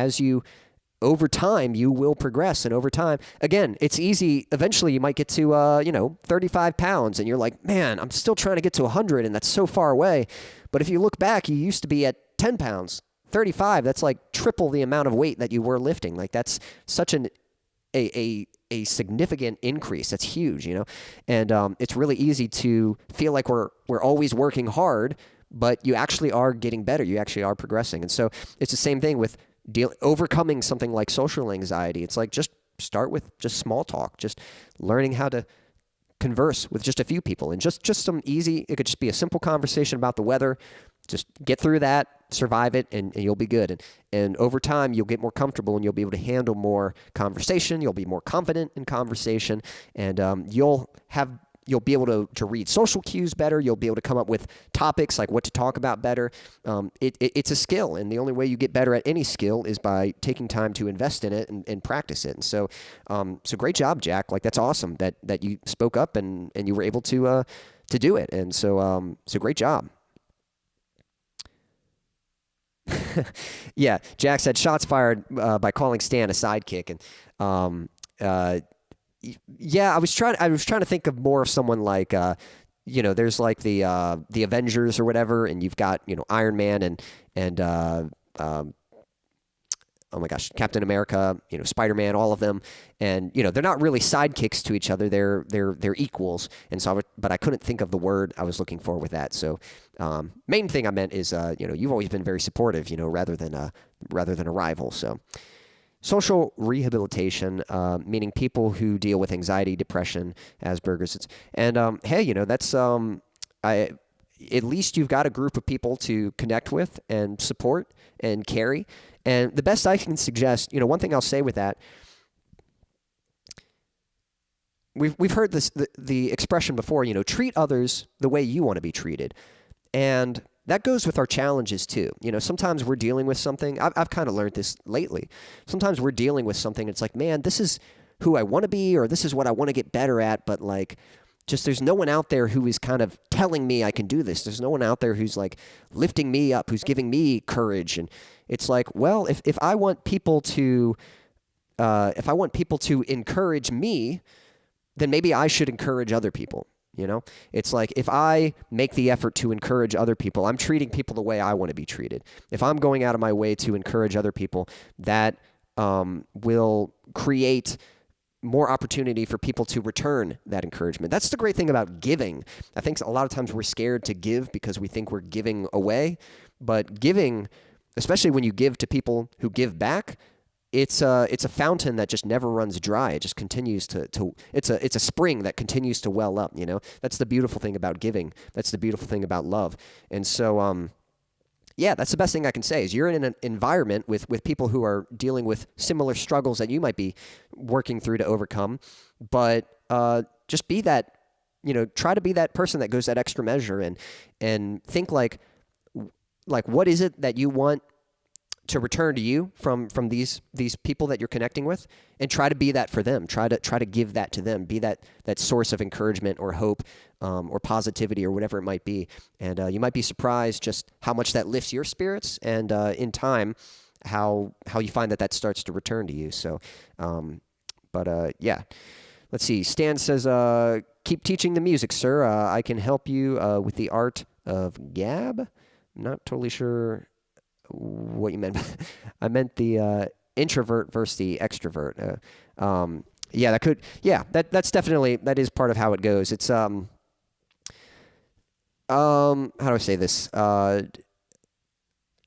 over time, you will progress. And over time, again, it's easy. Eventually, you might get to, 35 pounds. And you're like, man, I'm still trying to get to 100. And that's so far away. But if you look back, you used to be at 10 pounds. 35, that's like triple the amount of weight that you were lifting. Like, that's such a significant increase. That's huge, And it's really easy to feel like we're always working hard, but you actually are getting better. You actually are progressing. And so it's the same thing with overcoming something like social anxiety. It's like, just start with just small talk, just learning how to converse with just a few people, and just some easy, it could just be a simple conversation about the weather. Just get through that, survive it, and you'll be good. And over time, you'll get more comfortable, and you'll be able to handle more conversation. You'll be more confident in conversation, and you'll be able to read social cues better. You'll be able to come up with topics like what to talk about better. It's a skill, and the only way you get better at any skill is by taking time to invest in it and practice it. And so great job, Jack. Like, that's awesome that you spoke up and you were able to do it. And so great job. Yeah, Jack said shots fired by calling Stan a sidekick, and yeah, I was trying to think of more of someone like there's like the Avengers or whatever, and you've got Iron Man and oh my gosh, Captain America, Spider-Man, all of them, and they're not really sidekicks to each other. They're equals, and so but I couldn't think of the word I was looking for with that. So main thing I meant is you've always been very supportive, rather than a rival. So social rehabilitation, meaning people who deal with anxiety, depression, Asperger's, and hey, that's at least you've got a group of people to connect with and support and carry. And the best I can suggest, one thing I'll say with that, we've heard this the expression before, treat others the way you want to be treated. And that goes with our challenges too. Sometimes we're dealing with something. I've kind of learned this lately. Sometimes we're dealing with something. It's like, man, this is who I want to be, or this is what I want to get better at. But like, just there's no one out there who is kind of telling me I can do this. There's no one out there who's like lifting me up, who's giving me courage. And it's like, well, if I want people to encourage me, then maybe I should encourage other people. It's like if I make the effort to encourage other people, I'm treating people the way I want to be treated. If I'm going out of my way to encourage other people, that will create more opportunity for people to return that encouragement. That's the great thing about giving. I think a lot of times we're scared to give because we think we're giving away, but giving, especially when you give to people who give back, it's a fountain that just never runs dry. It just continues to it's a spring that continues to well up, That's the beautiful thing about giving. That's the beautiful thing about love. And so yeah, that's the best thing I can say is you're in an environment with people who are dealing with similar struggles that you might be working through to overcome. But just be that, try to be that person that goes that extra measure and think like what is it that you want to return to you from these people that you're connecting with, and try to be that for them. Try to give that to them. Be that source of encouragement or hope or positivity or whatever it might be. And you might be surprised just how much that lifts your spirits, and in time, how you find that starts to return to you. So, yeah. Let's see. Stan says, keep teaching the music, sir. I can help you with the art of gab. I'm not totally sure what you meant. I meant the introvert versus the extrovert. Yeah, that could. Yeah, that's definitely, that is part of how it goes. It's how do I say this?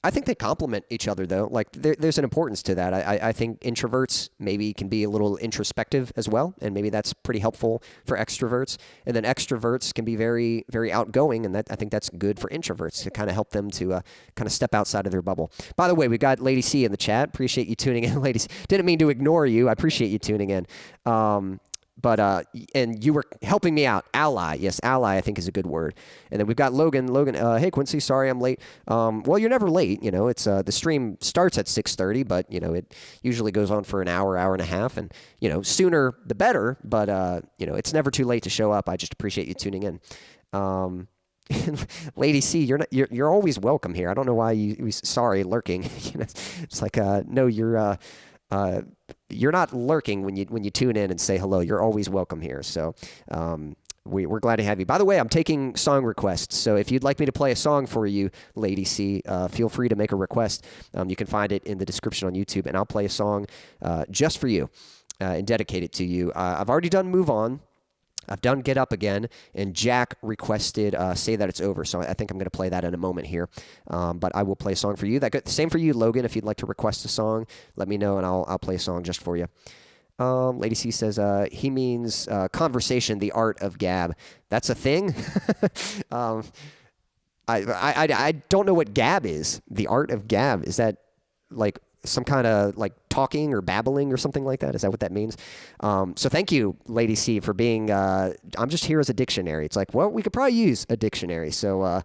I think they complement each other, though. Like, there's an importance to that. I think introverts maybe can be a little introspective as well, and maybe that's pretty helpful for extroverts. And then extroverts can be very, very outgoing, and I think that's good for introverts to kind of help them to kind of step outside of their bubble. By the way, we got Lady C in the chat. Appreciate you tuning in, ladies. Didn't mean to ignore you. I appreciate you tuning in. But and you were helping me out. Ally. Yes, ally, I think, is a good word. And then we've got Logan. Logan, hey, Quincy, sorry I'm late. Well, you're never late. It's the stream starts at 6:30, but, it usually goes on for an hour, hour and a half. And, sooner the better. But, it's never too late to show up. I just appreciate you tuning in. Lady C, you're always welcome here. I don't know why you sorry, lurking. It's like, no, you're not lurking when you tune in and say hello. You're always welcome here. So we're glad to have you. By the way, I'm taking song requests. So if you'd like me to play a song for you, Lady C, feel free to make a request. You can find it in the description on YouTube, and I'll play a song just for you and dedicate it to you. I've already done Move On. I've done Get Up Again, and Jack requested Say That It's Over, so I think I'm going to play that in a moment here. But I will play a song for you. Same for you, Logan. If you'd like to request a song, let me know, and I'll play a song just for you. Lady C says he means conversation, the art of gab. That's a thing? I don't know what gab is. The art of gab. Is that like some kind of like talking or babbling or something like that? Is that what that means? So thank you, Lady C, for being, I'm just here as a dictionary. It's like, well, we could probably use a dictionary. So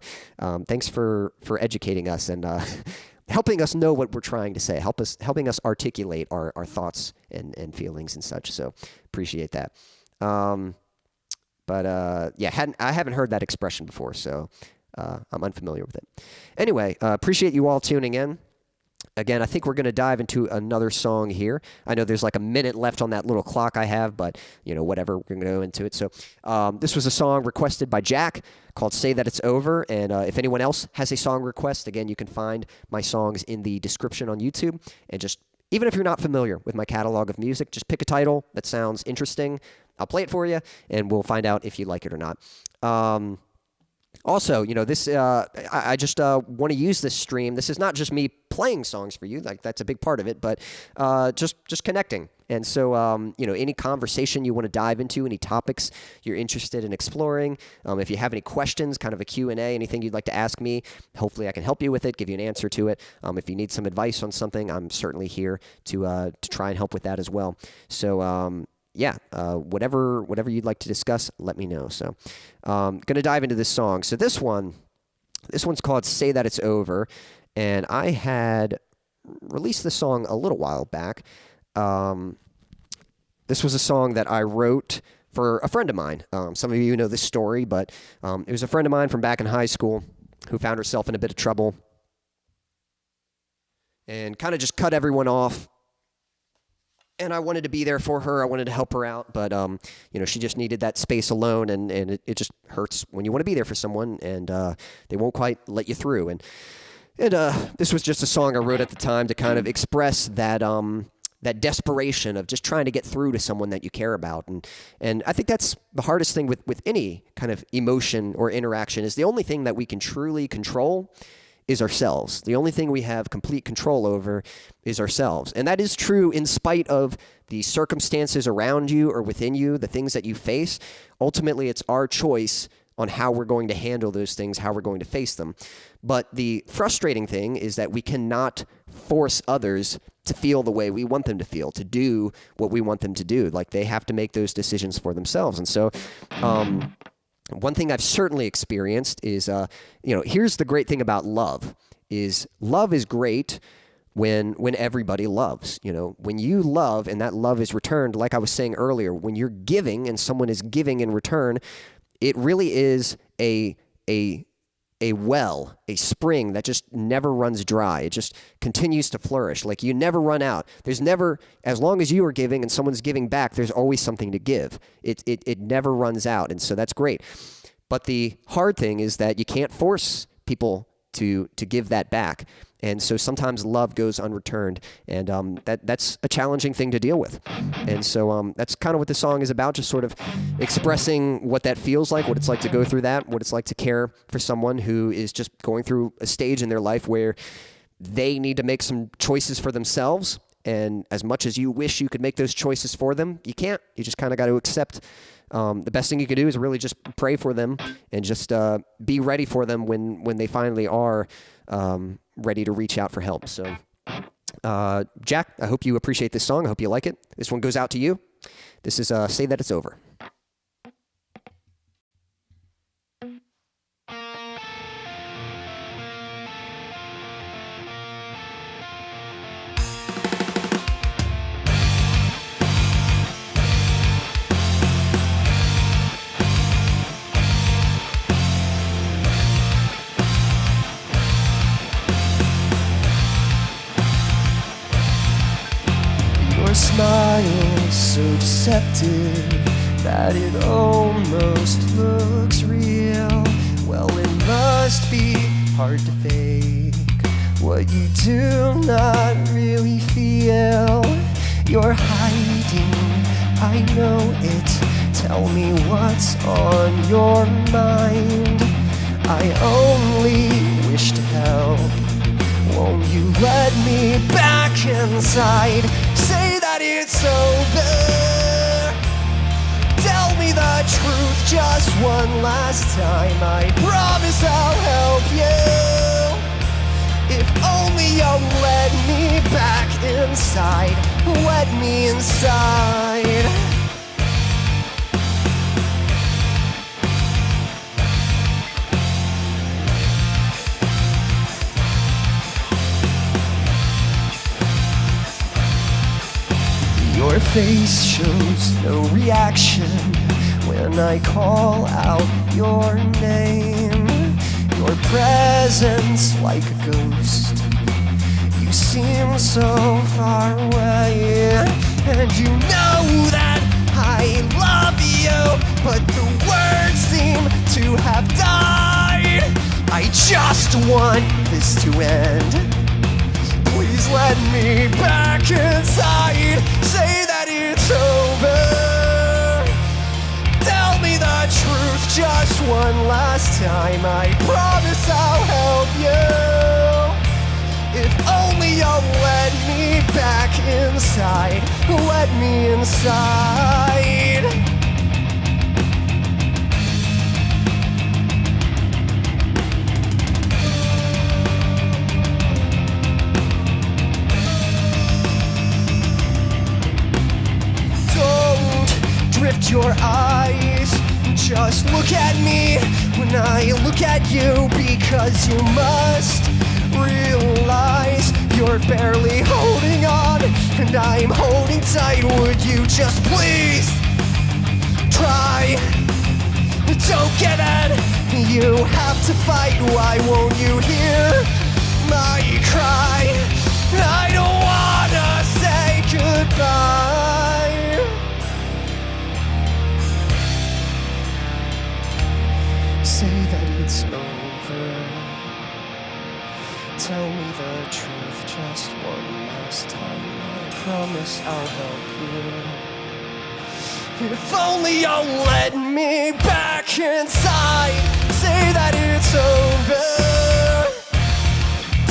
thanks for educating us and helping us know what we're trying to say, helping us articulate our thoughts and feelings and such. So appreciate that. Yeah, I haven't heard that expression before, so I'm unfamiliar with it. Anyway, appreciate you all tuning in. Again, I think we're going to dive into another song here. I know there's like a minute left on that little clock I have, but, whatever, we're going to go into it. So this was a song requested by Jack called Say That It's Over. And if anyone else has a song request, again, you can find my songs in the description on YouTube and just even if you're not familiar with my catalog of music, just pick a title that sounds interesting. I'll play it for you, and we'll find out if you like it or not. Also, this I just want to use this stream. This is not just me playing songs for you, like that's a big part of it, but just connecting. And so, any conversation you want to dive into, any topics you're interested in exploring, if you have any questions, kind of a Q&A, anything you'd like to ask me, hopefully I can help you with it, give you an answer to it. If you need some advice on something, I'm certainly here to try and help with that as well. So, whatever you'd like to discuss, let me know. So, going to dive into this song. So this one's called Say That It's Over, and I had released the song a little while back. This was a song that I wrote for a friend of mine. Some of you know this story, but it was a friend of mine from back in high school who found herself in a bit of trouble and kind of just cut everyone off. And I wanted to be there for her. I wanted to help her out, but she just needed that space alone, and it just hurts when you want to be there for someone, and they won't quite let you through. And this was just a song I wrote at the time to kind of express that desperation of just trying to get through to someone that you care about. And I think that's the hardest thing with any kind of emotion or interaction, is the only thing that we can truly control is ourselves. The only thing we have complete control over is ourselves. And that is true in spite of the circumstances around you or within you, the things that you face. Ultimately, it's our choice on how we're going to handle those things, how we're going to face them. But the frustrating thing is that we cannot force others to feel the way we want them to feel, to do what we want them to do. Like, they have to make those decisions for themselves. And so, one thing I've certainly experienced is, here's the great thing about love is great when everybody loves. When you love and that love is returned, like I was saying earlier, when you're giving and someone is giving in return, it really is a well, a spring that just never runs dry. It just continues to flourish. Like, you never run out. There's never, as long as you are giving and someone's giving back, there's always something to give. It never runs out, and so that's great. But the hard thing is that you can't force people to give that back. And so sometimes love goes unreturned, and that's a challenging thing to deal with. And so that's kind of what the song is about, just sort of expressing what that feels like, what it's like to go through that, what it's like to care for someone who is just going through a stage in their life where they need to make some choices for themselves. And as much as you wish you could make those choices for them, you can't. You just kind of got to accept. The best thing you can do is really just pray for them and just be ready for them when they finally are ready to reach out for help. So, Jack, I hope you appreciate this song. I hope you like it. This one goes out to you. This is Say That It's Over. Your smile so deceptive that it almost looks real. Well, it must be hard to fake what you do not really feel. You're hiding, I know it. Tell me what's on your mind. I only wish to help. Won't you let me back inside? Say that it's over. Tell me the truth just one last time. I promise I'll help you. If only you'll let me back inside. Let me inside. Your face shows no reaction when I call out your name. Your presence like a ghost. You seem so far away, and you know that I love you, but the words seem to have died. I just want this to end. please let me back inside. Say that it's over. Tell me the truth just one last time. I promise I'll help you. If only you'll let me back inside. Let me inside. Drift your eyes, just look at me when I look at you, because you must realize you're barely holding on and I'm holding tight. Would you just please try? Don't get it, you have to fight. Why won't you hear my cry? I don't wanna say goodbye. Say that it's over. Tell me the truth just one last time. I promise I'll help you. If only you'll let me back inside. Say that it's over.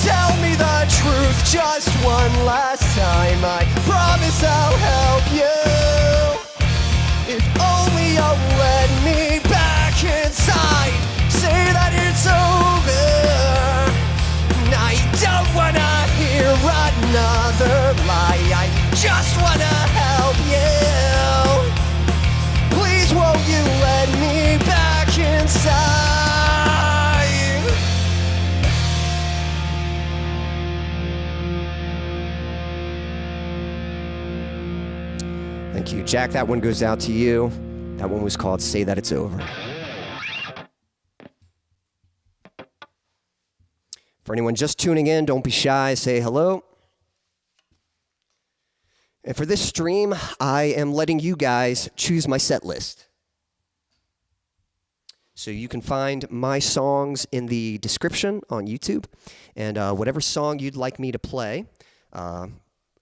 Tell me the truth just one last time. I promise I'll help you. If only you'll let me back inside. Say that it's over. I don't wanna hear another lie. I just wanna help you. Please won't you let me back inside? Thank you, Jack. That one goes out to you. That one was called Say That It's Over. For anyone just tuning in, don't be shy, say hello. And for this stream, I am letting you guys choose my set list. So you can find my songs in the description on YouTube, and whatever song you'd like me to play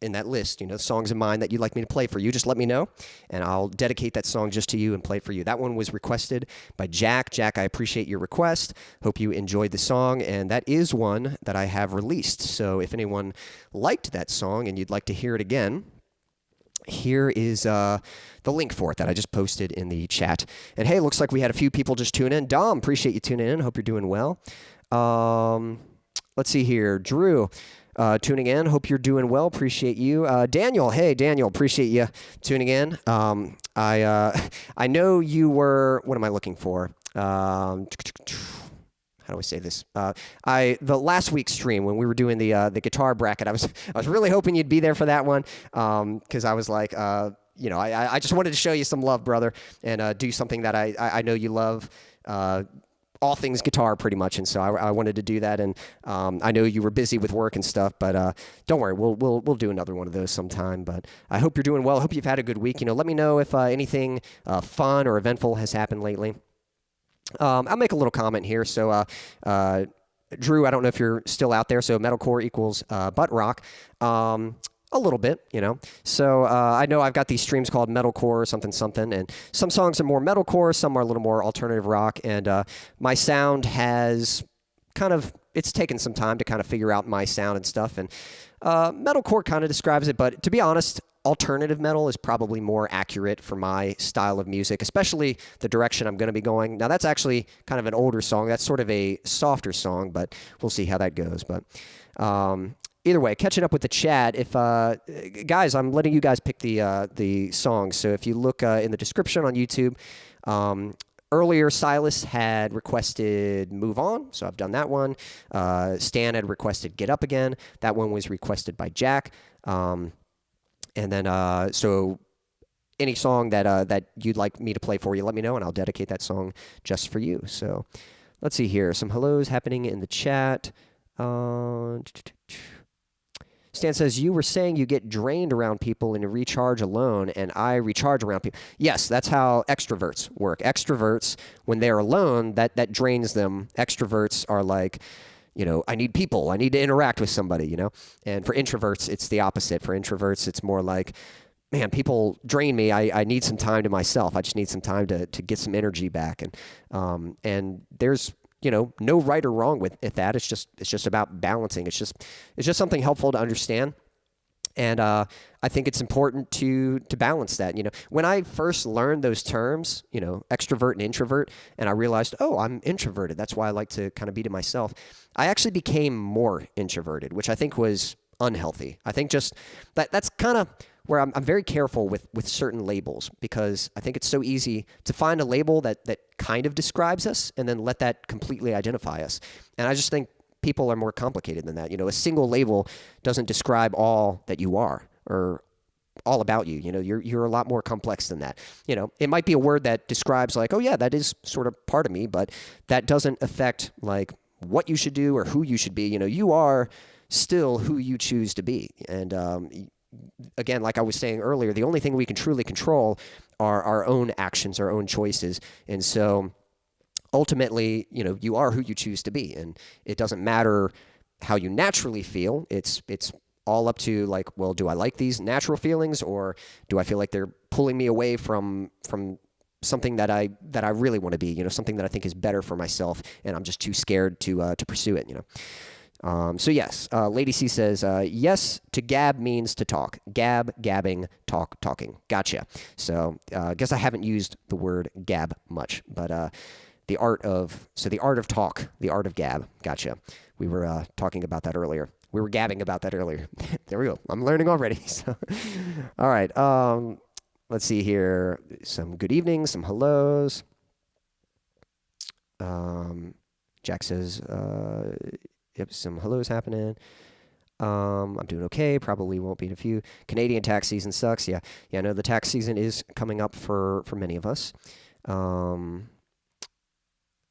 in that list, you know, songs of mine that you'd like me to play for you, just let me know, and I'll dedicate that song just to you and play it for you. That one was requested by Jack. Jack, I appreciate your request. Hope you enjoyed the song, and that is one that I have released. So if anyone liked that song and you'd like to hear it again, here is the link for it that I just posted in the chat. And hey, looks like we had a few people just tune in. Dom, appreciate you tuning in. Hope you're doing well. Let's see here. Drew, tuning in. Hope you're doing well. Appreciate you. Daniel, hey, Daniel, appreciate you tuning in. I know you were, what am I looking for? How do I say this? The last week's stream when we were doing the guitar bracket, I was really hoping you'd be there for that one, because I was like, you know, I just wanted to show you some love, brother, and do something that I know you love. All things guitar, pretty much, and so I wanted to do that. And I know you were busy with work and stuff, but don't worry, we'll do another one of those sometime. But I hope you're doing well. I hope you've had a good week. You know, let me know if anything fun or eventful has happened lately. I'll make a little comment here. So, Drew, I don't know if you're still out there. So, metalcore equals butt rock. A little bit, you know. So I know I've got these streams called Metalcore something something, and some songs are more metalcore, some are a little more alternative rock, and my sound has kind of, it's taken some time to kind of figure out my sound and stuff, and metalcore kind of describes it, but to be honest, alternative metal is probably more accurate for my style of music, especially the direction I'm going to be going. Now, that's actually kind of an older song. That's sort of a softer song, but we'll see how that goes. But either way, catching up with the chat, if guys, I'm letting you guys pick the songs. So if you look in the description on YouTube, earlier Silas had requested Move On, so I've done that one. Stan had requested Get Up Again. That one was requested by Jack. And then, so any song that you'd like me to play for you, let me know, and I'll dedicate that song just for you. So let's see here. Some hellos happening in the chat. Stan says, you were saying you get drained around people and you recharge alone, and I recharge around people. Yes, that's how extroverts work. Extroverts, when they're alone, that drains them. Extroverts are like, I need people. I need to interact with somebody, And for introverts, it's the opposite. For introverts, it's more like, man, people drain me. I need some time to myself. I just need some time to get some energy back. And there's, no right or wrong with that. It's just about balancing. It's just something helpful to understand. And I think it's important to balance that. When I first learned those terms, extrovert and introvert, and I realized, oh, I'm introverted. That's why I like to kind of be to myself. I actually became more introverted, which I think was unhealthy. I think just that's kind of where I'm very careful with certain labels, because I think it's so easy to find a label that kind of describes us and then let that completely identify us. And I just think people are more complicated than that. A single label doesn't describe all that you are or all about you. You're a lot more complex than that. It might be a word that describes like, oh yeah, that is sort of part of me, but that doesn't affect like what you should do or who you should be. You are still who you choose to be. And again, like I was saying earlier, the only thing we can truly control are our own actions, our own choices. And so ultimately, you are who you choose to be, and it doesn't matter how you naturally feel. It's all up to like, well, do I like these natural feelings, or do I feel like they're pulling me away from something that I really want to be, something that I think is better for myself, and I'm just too scared to pursue it, So yes, Lady C says, yes to gab means to talk. Gab, gabbing, talk, talking. Gotcha. So I guess I haven't used the word gab much, but the art of talk, the art of gab. Gotcha. We were talking about that earlier. We were gabbing about that earlier. There we go. I'm learning already. So, all right. Let's see here. Some good evenings, some hellos. Jack says, yep, some hellos happening. I'm doing okay. Probably won't be in a few. Canadian tax season sucks. Yeah. I know the tax season is coming up for many of us.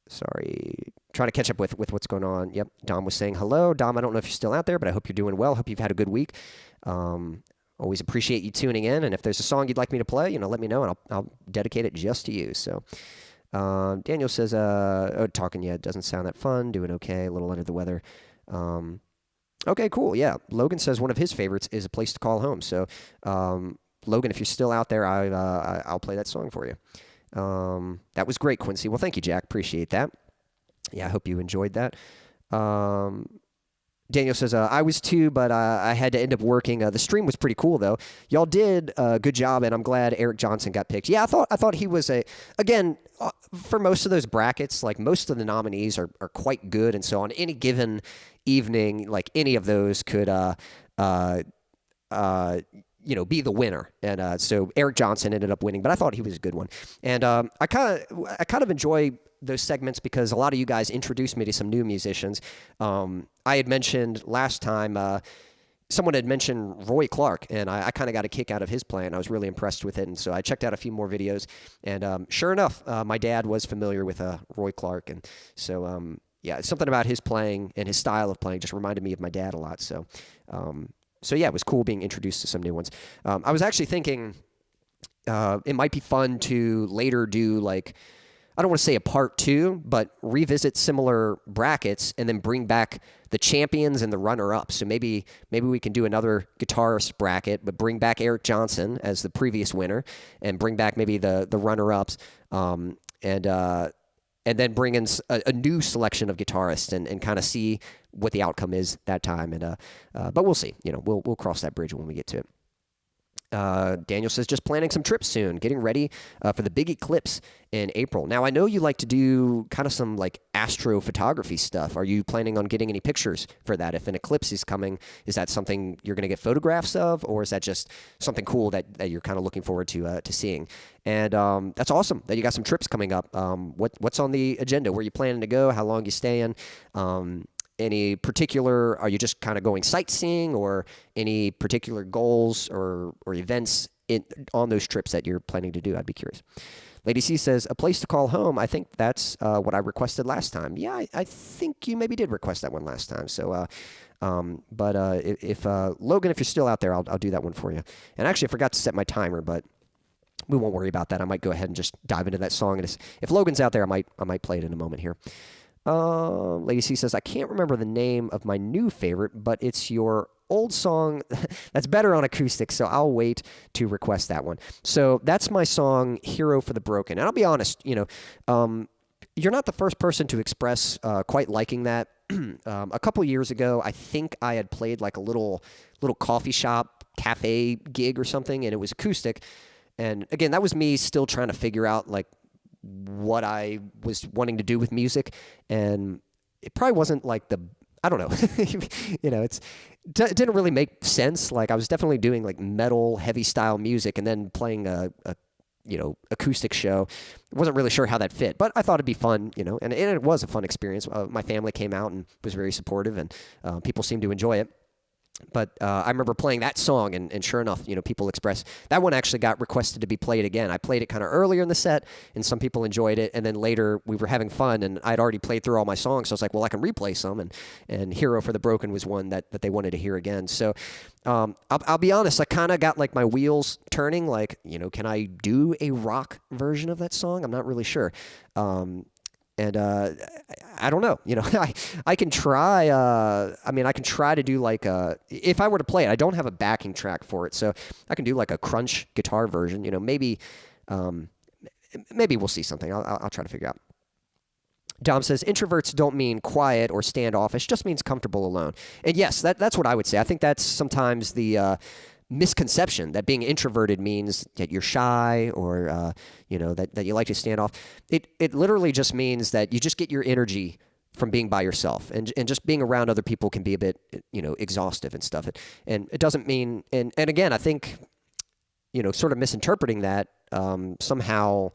Sorry, trying to catch up with what's going on. Yep, Dom was saying hello. Dom, I don't know if you're still out there, but I hope you're doing well. Hope you've had a good week. Always appreciate you tuning in. And if there's a song you'd like me to play, let me know, and I'll dedicate it just to you. So, Daniel says, talking yet doesn't sound that fun. Doing okay, a little under the weather. Okay, cool. Yeah, Logan says one of his favorites is A Place to Call Home. So, Logan, if you're still out there, I'll play that song for you. That was great, Quincy. Well, thank you, Jack. Appreciate that. Yeah, I hope you enjoyed that. Daniel says, I was too, but I had to end up working. The stream was pretty cool, though. Y'all did a good job, and I'm glad Eric Johnson got picked. Yeah, I thought he was again, for most of those brackets, like most of the nominees are quite good, and so on any given evening, like any of those could be the winner. And so Eric Johnson ended up winning, but I thought he was a good one. And I kind of enjoy those segments because a lot of you guys introduced me to some new musicians. I had mentioned last time, someone had mentioned Roy Clark, and I kind of got a kick out of his playing. I was really impressed with it, and so I checked out a few more videos. And sure enough, my dad was familiar with Roy Clark, and so yeah, something about his playing and his style of playing just reminded me of my dad a lot. So yeah, it was cool being introduced to some new ones. I was actually thinking it might be fun to later do, like, I don't want to say a part 2, but revisit similar brackets and then bring back the champions and the runner-ups. So maybe we can do another guitarist bracket, but bring back Eric Johnson as the previous winner and bring back maybe the runner-ups and then bring in a new selection of guitarists and kind of see what the outcome is that time. And but we'll see. We'll cross that bridge when we get to it. Daniel says, just planning some trips soon, getting ready for the big eclipse in April. Now, I know you like to do kind of some like astrophotography stuff. Are you planning on getting any pictures for that? If an eclipse is coming, is that something you're going to get photographs of, or is that just something cool that you're kind of looking forward to seeing? And that's awesome that you got some trips coming up. What's on the agenda? Where are you planning to go? How long you staying? Any particular, are you just kind of going sightseeing, or any particular goals or events on those trips that you're planning to do? I'd be curious. Lady C says, A Place to Call Home. I think that's what I requested last time. Yeah, I think you maybe did request that one last time. So, but if Logan, if you're still out there, I'll do that one for you. And actually, I forgot to set my timer, but we won't worry about that. I might go ahead and just dive into that song. And if Logan's out there, I might play it in a moment here. Lady C says, I can't remember the name of my new favorite, but it's your old song that's better on acoustic, so I'll wait to request that one. So that's my song, Hero for the Broken. And I'll be honest, you're not the first person to express quite liking that. A couple years ago, I think I had played like a little coffee shop, cafe gig or something, and it was acoustic. And again, that was me still trying to figure out like what I was wanting to do with music, and it probably wasn't like I don't know, it didn't really make sense. Like I was definitely doing like metal, heavy style music, and then playing a acoustic show. I wasn't really sure how that fit, but I thought it'd be fun, and it was a fun experience. My family came out and was very supportive, and people seemed to enjoy it. But I remember playing that song, and sure enough, people express that one actually got requested to be played again. I played it kind of earlier in the set, and some people enjoyed it. And then later, we were having fun, and I'd already played through all my songs, so I was like, well, I can replay some. And Hero for the Broken was one that they wanted to hear again. So I'll be honest, I kind of got like my wheels turning. Like, can I do a rock version of that song? I'm not really sure. And I don't know. I can try. I can try to do like if I were to play it, I don't have a backing track for it, so I can do like a crunch guitar version. Maybe we'll see something. I'll try to figure out. Dom says, introverts don't mean quiet or standoffish, just means comfortable alone. And yes, that's what I would say. I think that's sometimes the misconception that being introverted means that you're shy or that you like to stand off. It literally just means that you just get your energy from being by yourself, and just being around other people can be a bit exhaustive and stuff. And it doesn't mean, and again, I think sort of misinterpreting that somehow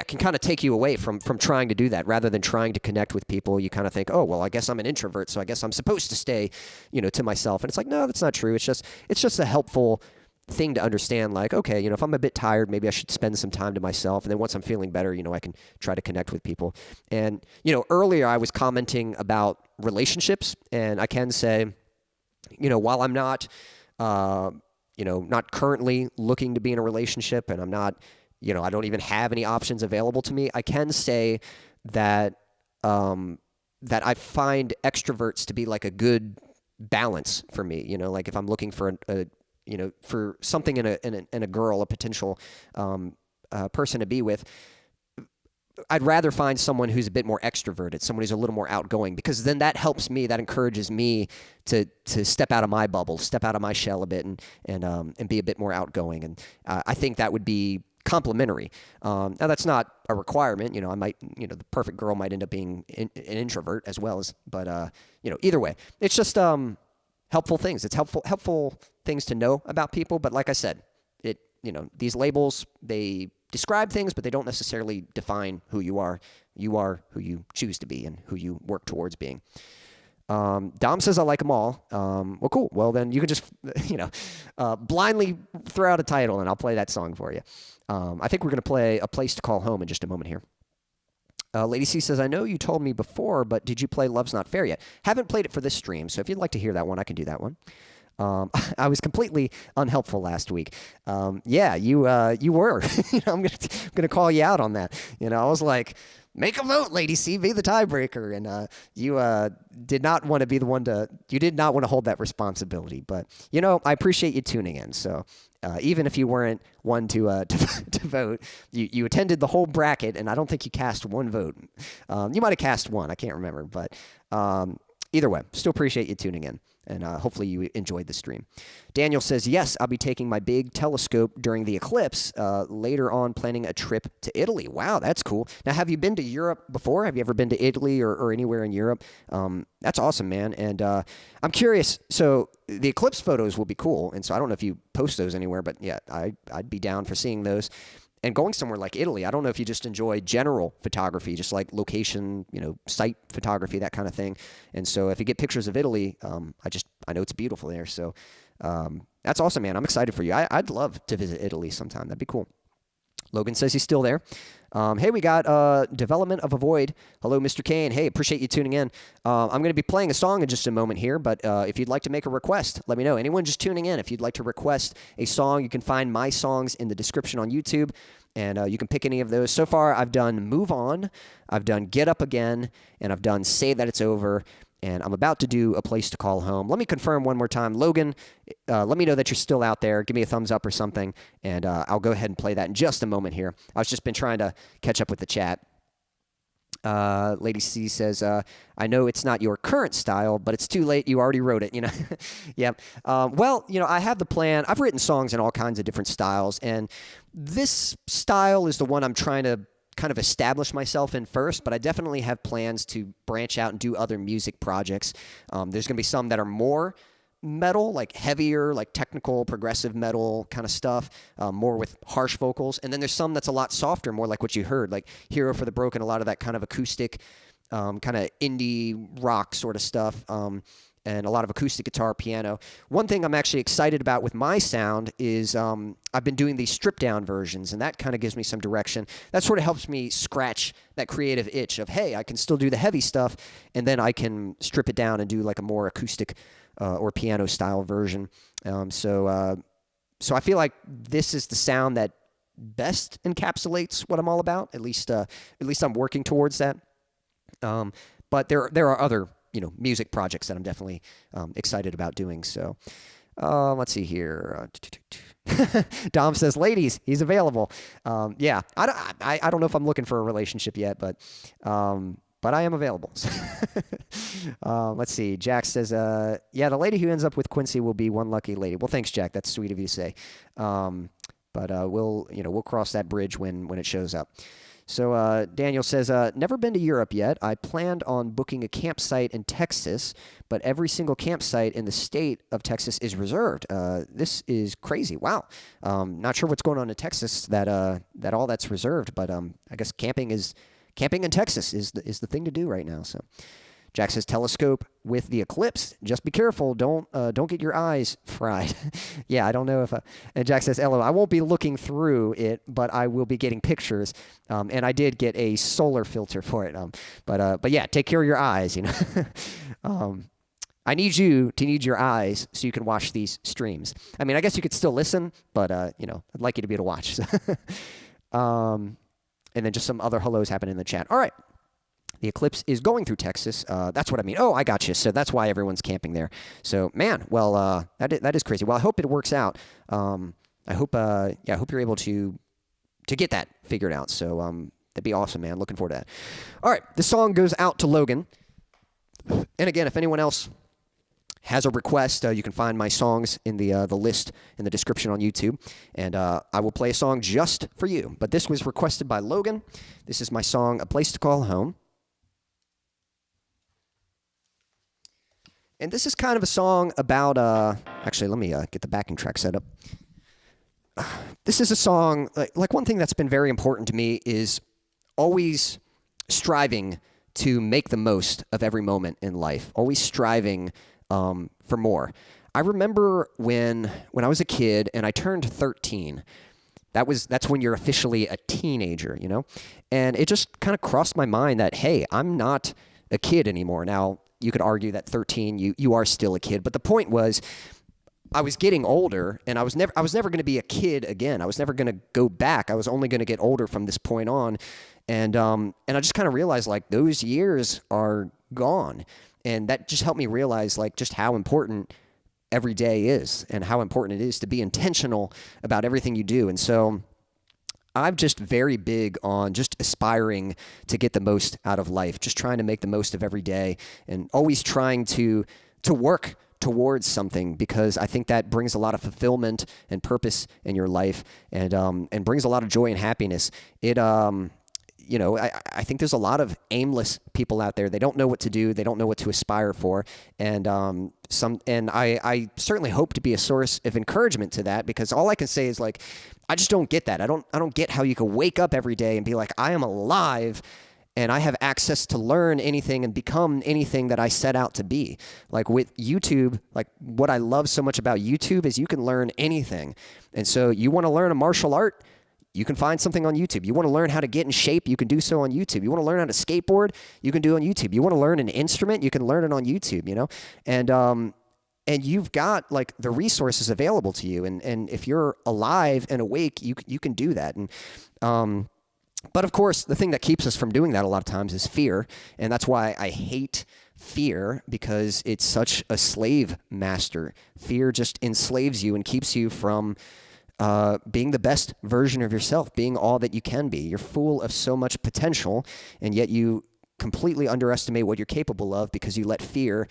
can kind of take you away from trying to do that. Rather than trying to connect with people, you kind of think, oh, well, I guess I'm an introvert, so I guess I'm supposed to stay, to myself. And it's like, no, that's not true. It's just a helpful thing to understand. Like, okay, if I'm a bit tired, maybe I should spend some time to myself. And then once I'm feeling better, I can try to connect with people. And, earlier I was commenting about relationships, and I can say, while I'm not, not currently looking to be in a relationship, and I'm not, I don't even have any options available to me, I can say that that I find extroverts to be like a good balance for me. Like if I'm looking for for something in a girl, a potential person to be with, I'd rather find someone who's a bit more extroverted, someone who's a little more outgoing, because then that helps me, that encourages me to step out of my bubble, step out of my shell a bit, and be a bit more outgoing. And I think that would be complementary. Now that's not a requirement. I might, the perfect girl might end up being an introvert as well as, but either way, it's just helpful things. It's helpful things to know about people. But like I said, these labels, they describe things, but they don't necessarily define who you are. You are who you choose to be and who you work towards being. Dom says, I like them all. Well, cool. Well, then you can just, blindly throw out a title and I'll play that song for you. I think we're going to play A Place to Call Home in just a moment here. Lady C says, I know you told me before, but did you play Love's Not Fair yet? Haven't played it for this stream, so if you'd like to hear that one, I can do that one. I was completely unhelpful last week. You were. I'm gonna call you out on that. I was like, make a vote, Lady C, be the tiebreaker, and you did not want to be the one you did not want to hold that responsibility. But I appreciate you tuning in. So even if you weren't one to vote, you attended the whole bracket, and I don't think you cast one vote. You might have cast one, I can't remember, but either way, still appreciate you tuning in. And hopefully you enjoyed the stream. Daniel says, yes, I'll be taking my big telescope during the eclipse. Later on, planning a trip to Italy. Wow, that's cool. Now, have you been to Europe before? Have you ever been to Italy or anywhere in Europe? That's awesome, man. And I'm curious. So the eclipse photos will be cool. And so I don't know if you post those anywhere, but yeah, I'd be down for seeing those. And going somewhere like Italy, I don't know if you just enjoy general photography, just like location, site photography, that kind of thing. And so if you get pictures of Italy, I know it's beautiful there. So that's awesome, man. I'm excited for you. I'd love to visit Italy sometime. That'd be cool. Logan says he's still there. Hey, we got Development of a Void. Hello, Mr. Kane. Hey, appreciate you tuning in. I'm going to be playing a song in just a moment here, but if you'd like to make a request, let me know. Anyone just tuning in, if you'd like to request a song, you can find my songs in the description on YouTube. And you can pick any of those. So far, I've done Move On, I've done Get Up Again, and I've done Say That It's Over. And I'm about to do A Place to Call Home. Let me confirm one more time. Logan, let me know that you're still out there. Give me a thumbs up or something, and I'll go ahead and play that in just a moment here. I've just been trying to catch up with the chat. Lady C says, I know it's not your current style, but it's too late. You already wrote it, you know. Yeah. Well, you know, I have the plan. I've written songs in all kinds of different styles, and this style is the one I'm trying to kind of establish myself in first, but I definitely have plans to branch out and do other music projects. There's going to be some that are more metal, like heavier, like technical, progressive metal kind of stuff, more with harsh vocals. And then there's some that's a lot softer, more like what you heard, like Hero for the Broken, a lot of that kind of acoustic, kind of indie rock sort of stuff, and a lot of acoustic guitar, piano. One thing I'm actually excited about with my sound is I've been doing these stripped-down versions, and that kind of gives me some direction. That sort of helps me scratch that creative itch of, hey, I can still do the heavy stuff, and then I can strip it down and do like a more acoustic or piano-style version. So I feel like this is the sound that best encapsulates what I'm all about. At least I'm working towards that. But there are other, you know, music projects that I'm definitely excited about doing. So let's see here. Dom says, ladies, he's available. Yeah, I don't know if I'm looking for a relationship yet, but I am available. Let's see. Jack says, yeah, the lady who ends up with Quincy will be one lucky lady. Well, thanks, Jack. That's sweet of you to say. But we'll cross that bridge when it shows up. So Daniel says, never been to Europe yet. I planned on booking a campsite in Texas, but every single campsite in the state of Texas is reserved. This is crazy. Wow. Not sure what's going on in Texas that all that's reserved, but I guess camping in Texas is the thing to do right now. So Jack says, telescope with the eclipse. Just be careful. Don't get your eyes fried. Yeah, I don't know if... and Jack says, LO, I won't be looking through it, but I will be getting pictures. And I did get a solar filter for it. But yeah, take care of your eyes, you know. I need you to need your eyes so you can watch these streams. I mean, I guess you could still listen, but, you know, I'd like you to be able to watch. And then just some other hellos happen in the chat. All right. The eclipse is going through Texas. That's what I mean. Oh, I got you. So that's why everyone's camping there. So, man, well, that is crazy. Well, I hope it works out. I hope you're able to get that figured out. So that'd be awesome, man. Looking forward to that. All right, this song goes out to Logan. And again, if anyone else has a request, you can find my songs in the list in the description on YouTube, and I will play a song just for you. But this was requested by Logan. This is my song, A Place to Call Home. And this is kind of a song about, actually, let me get the backing track set up. This is a song, like one thing that's been very important to me is always striving to make the most of every moment in life, always striving for more. I remember when I was a kid and I turned 13, that's when you're officially a teenager, you know? And it just kind of crossed my mind that, hey, I'm not a kid anymore. Now, you could argue that 13, you are still a kid. But the point was, I was getting older, and I was never going to be a kid again. I was never going to go back. I was only going to get older from this point on. And I just kind of realized, like, those years are gone. And that just helped me realize, like, just how important every day is and how important it is to be intentional about everything you do. And so I'm just very big on just aspiring to get the most out of life, just trying to make the most of every day and always trying to work towards something, because I think that brings a lot of fulfillment and purpose in your life, and brings a lot of joy and happiness. It you know, I think there's a lot of aimless people out there. They don't know what to do. They don't know what to aspire for. And I certainly hope to be a source of encouragement to that, because all I can say is, like, I just don't get that. I don't get how you can wake up every day and be like, I am alive and I have access to learn anything and become anything that I set out to be. Like with YouTube, like what I love so much about YouTube is you can learn anything. And so you want to learn a martial art, you can find something on YouTube. You want to learn how to get in shape, you can do so on YouTube. You want to learn how to skateboard, you can do it on YouTube. You want to learn an instrument, you can learn it on YouTube, you know? And and you've got like the resources available to you. And if you're alive and awake, you can do that. And, but of course, the thing that keeps us from doing that a lot of times is fear. And that's why I hate fear, because it's such a slave master. Fear just enslaves you and keeps you from being the best version of yourself, being all that you can be. You're full of so much potential, and yet you completely underestimate what you're capable of because you let fear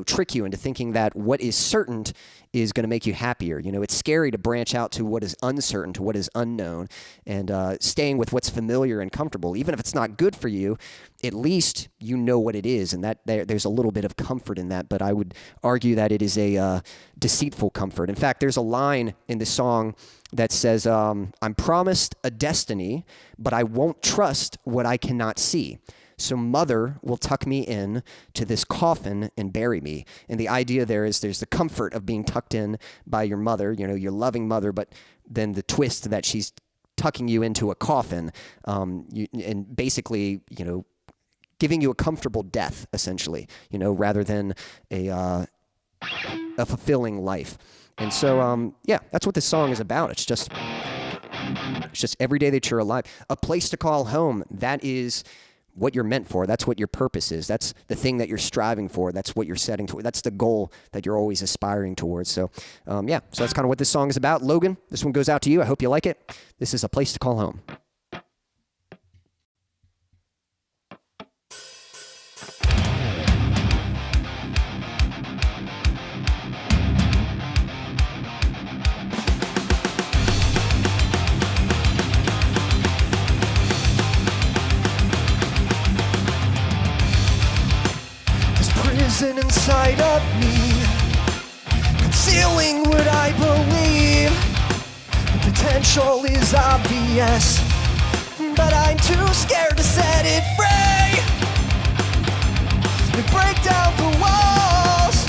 trick you into thinking that what is certain is going to make you happier. It's scary to branch out to what is uncertain, to what is unknown, and staying with what's familiar and comfortable. Even if it's not good for you, at least you know what it is, and that there's a little bit of comfort in that, but I would argue that it is a deceitful comfort. In fact, there's a line in the song that says, I'm promised a destiny, but I won't trust what I cannot see. So mother will tuck me in to this coffin and bury me. And the idea there is there's the comfort of being tucked in by your mother, your loving mother, but then the twist that she's tucking you into a coffin, and basically, giving you a comfortable death, essentially, rather than a fulfilling life. And so, that's what this song is about. It's just every day that you're alive. A place to call home, that is what you're meant for. That's what your purpose is. That's the thing that you're striving for. That's what you're setting toward. That's the goal that you're always aspiring towards. So, so that's kind of what this song is about. Logan, this one goes out to you. I hope you like it. This is A Place to Call Home. Prison inside of me, concealing what I believe. The potential is obvious, but I'm too scared to set it free. We break down the walls,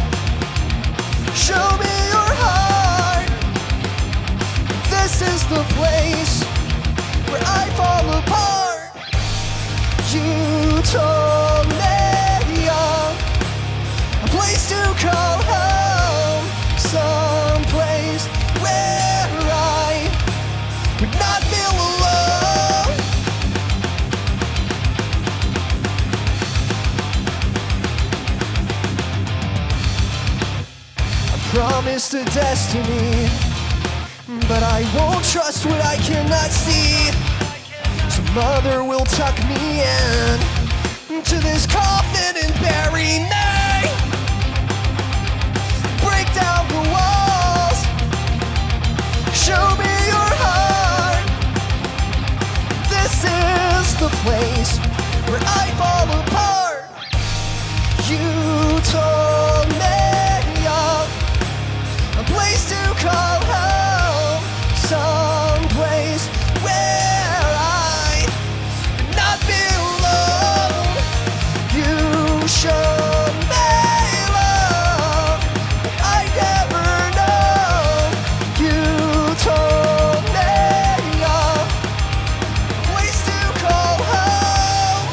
show me your heart. This is the place where I fall apart. You told me a place to call home, someplace where I would not feel alone. I'm promised a destiny, but I won't trust what I cannot see. So mother will tuck me in to this coffin and bury me. Break down the walls, show me your heart. This is the place where I fall apart. You told me of a place to call home, someplace where I would not be alone. You showed me love I never know. You told me a place to call home.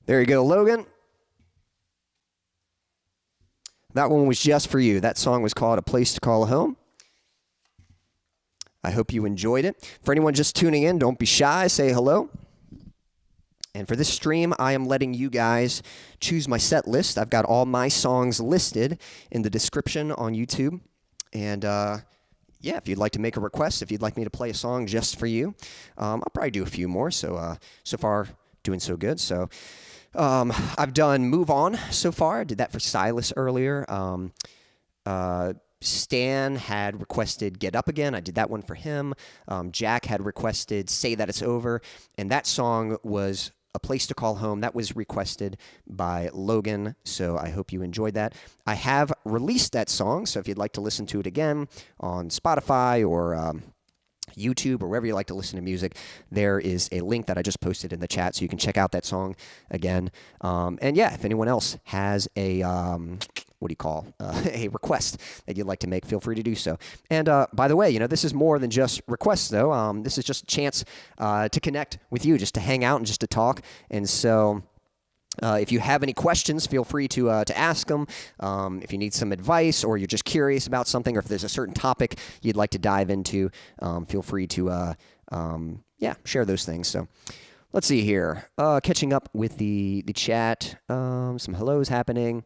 There you go, Logan. That one was just for you. That song was called A Place to Call Home. I hope you enjoyed it. For anyone just tuning in, don't be shy. Say hello. And for this stream, I am letting you guys choose my set list. I've got all my songs listed in the description on YouTube. And yeah, if you'd like to make a request, if you'd like me to play a song just for you, I'll probably do a few more. So far, doing so good. So I've done Move On so far. I did that for Silas earlier. Stan had requested Get Up Again. I did that one for him. Jack had requested Say That It's Over. And that song was A Place to Call Home. That was requested by Logan, so I hope you enjoyed that. I have released that song, so if you'd like to listen to it again on Spotify or YouTube or wherever you like to listen to music, there is a link that I just posted in the chat, so you can check out that song again. And yeah, if anyone else has a a request that you'd like to make, feel free to do so. And by the way, this is more than just requests, though. This is just a chance to connect with you, just to hang out and just to talk. And so if you have any questions, feel free to ask them. If you need some advice or you're just curious about something, or if there's a certain topic you'd like to dive into, feel free to share those things. So let's see here. Catching up with the chat. Some hellos happening.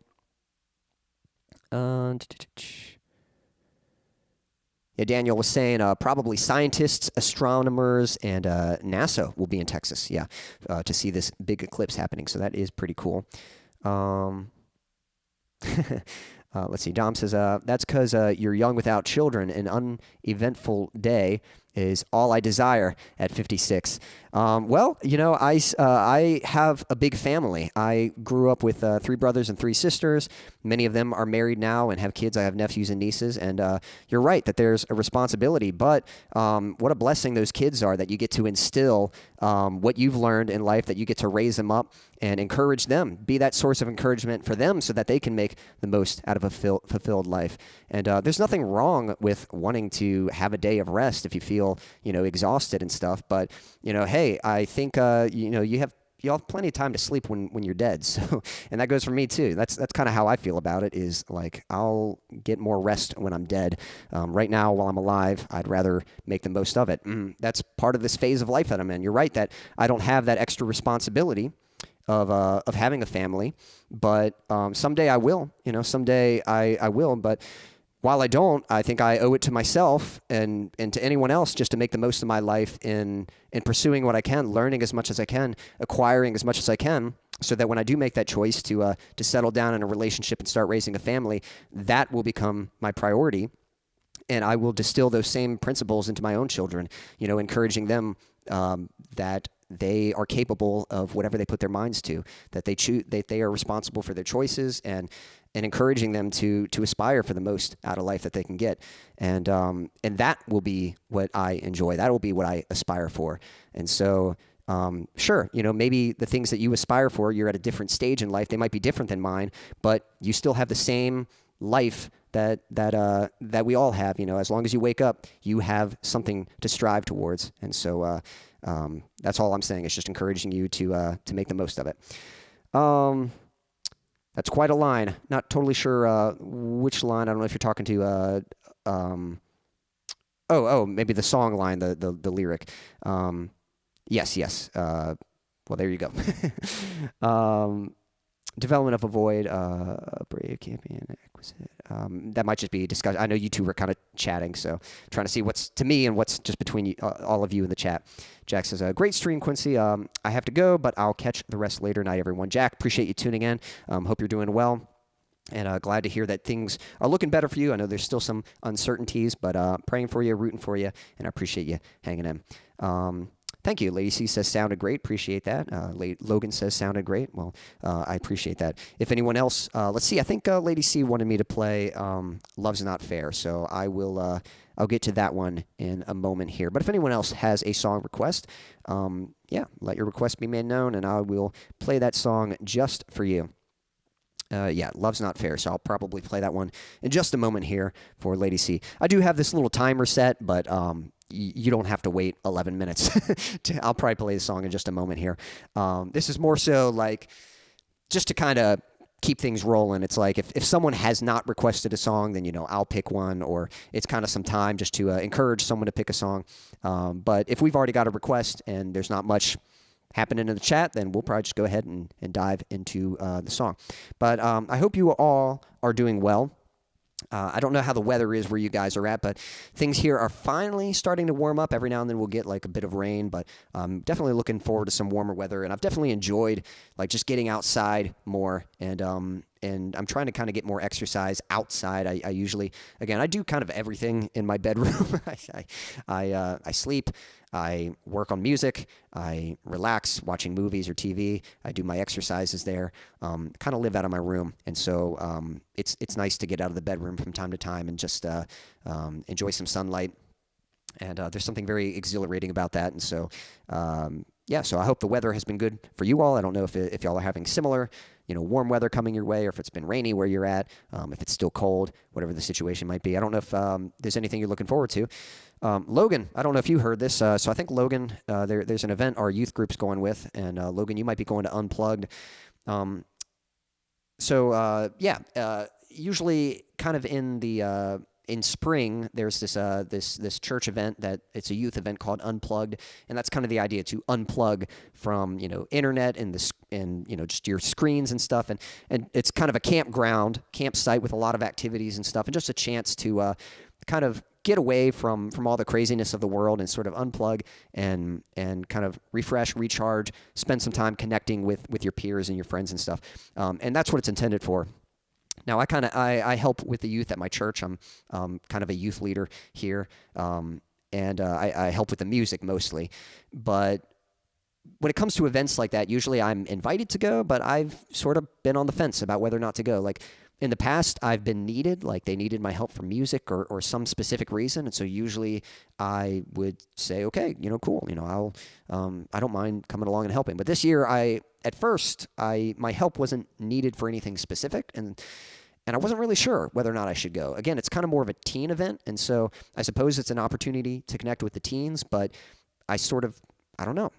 Yeah, Daniel was saying probably scientists, astronomers, and NASA will be in Texas, to see this big eclipse happening. So that is pretty cool. Let's see. Dom says, that's because you're young without children. An uneventful day is all I desire at 56. Well, I have a big family. I grew up with 3 brothers and 3 sisters. Many of them are married now and have kids. I have nephews and nieces. And you're right that there's a responsibility. But what a blessing those kids are, that you get to instill what you've learned in life, that you get to raise them up and encourage them. Be that source of encouragement for them so that they can make the most out of a fulfilled life. And there's nothing wrong with wanting to have a day of rest if you feel exhausted and stuff. But hey, I think you have plenty of time to sleep when you're dead. So, and that goes for me too. That's kind of how I feel about it, is like I'll get more rest when I'm dead. Right now, while I'm alive, I'd rather make the most of it. That's part of this phase of life that I'm in. You're right that I don't have that extra responsibility of having a family, but someday I will. Someday I will. But while I don't, I think I owe it to myself and to anyone else just to make the most of my life in pursuing what I can, learning as much as I can, acquiring as much as I can, so that when I do make that choice to settle down in a relationship and start raising a family, that will become my priority. And I will distill those same principles into my own children, encouraging them that they are capable of whatever they put their minds to, that they are responsible for their choices, and encouraging them to aspire for the most out of life that they can get. And that will be what I enjoy. That will be what I aspire for. And so, sure, maybe the things that you aspire for, you're at a different stage in life. They might be different than mine, but you still have the same life that we all have. As long as you wake up, you have something to strive towards. And so, that's all I'm saying. It's just encouraging you to make the most of it. That's quite a line. Not totally sure which line. I don't know if you're talking to. Maybe the song line, the lyric. Yes. Well, there you go. Development of a void, brave champion, exquisite. That might just be discussion. I know you two were kind of chatting, so trying to see what's to me and what's just between you, all of you in the chat. Jack says, great stream, Quincy. I have to go, but I'll catch the rest later. Night, everyone. Jack, appreciate you tuning in. Hope you're doing well. And glad to hear that things are looking better for you. I know there's still some uncertainties, but praying for you, rooting for you, and I appreciate you hanging in. Thank you. Lady C says, sounded great. Appreciate that. Logan says, sounded great. Well, I appreciate that. If anyone else, let's see. I think Lady C wanted me to play Love's Not Fair, so I will. I'll get to that one in a moment here. But if anyone else has a song request, let your request be made known, and I will play that song just for you. Love's Not Fair, so I'll probably play that one in just a moment here for Lady C. I do have this little timer set, but you don't have to wait 11 minutes. I'll probably play the song in just a moment here. This is more so like just to kind of keep things rolling, it's like if someone has not requested a song, then, I'll pick one, or it's kind of some time just to encourage someone to pick a song. But if we've already got a request and there's not much happening in the chat, then we'll probably just go ahead and dive into the song. But I hope you all are doing well. I don't know how the weather is where you guys are at, but things here are finally starting to warm up. Every now and then we'll get like a bit of rain, but I'm definitely looking forward to some warmer weather. And I've definitely enjoyed like just getting outside more, and I'm trying to kind of get more exercise outside. I usually, again, I do kind of everything in my bedroom. I sleep. I work on music, I relax watching movies or TV, I do my exercises there, kind of live out of my room, and so it's nice to get out of the bedroom from time to time and just enjoy some sunlight, and there's something very exhilarating about that, and so so I hope the weather has been good for you all. I don't know if y'all are having similar, warm weather coming your way, or if it's been rainy where you're at, if it's still cold, whatever the situation might be. I don't know if there's anything you're looking forward to. Logan, I don't know if you heard this. So I think Logan, there's an event our youth group's going with, and Logan, you might be going to Unplugged. Usually kind of in the in spring, there's this church event that it's a youth event called Unplugged, and that's kind of the idea, to unplug from internet and just your screens and stuff, and it's kind of a campsite with a lot of activities and stuff, and just a chance to kind of get away from all the craziness of the world and sort of unplug and kind of refresh, recharge, spend some time connecting with your peers and your friends and stuff, and that's what it's intended for. Now, I help with the youth at my church. I'm kind of a youth leader here, and I help with the music mostly. But when it comes to events like that, usually I'm invited to go, but I've sort of been on the fence about whether or not to go. Like, in the past, I've been needed, like they needed my help for music or some specific reason, and so usually I would say, okay, cool, I'll I don't mind coming along and helping. But this year, at first my help wasn't needed for anything specific, and I wasn't really sure whether or not I should go. Again, it's kind of more of a teen event, and so I suppose it's an opportunity to connect with the teens, but I don't know.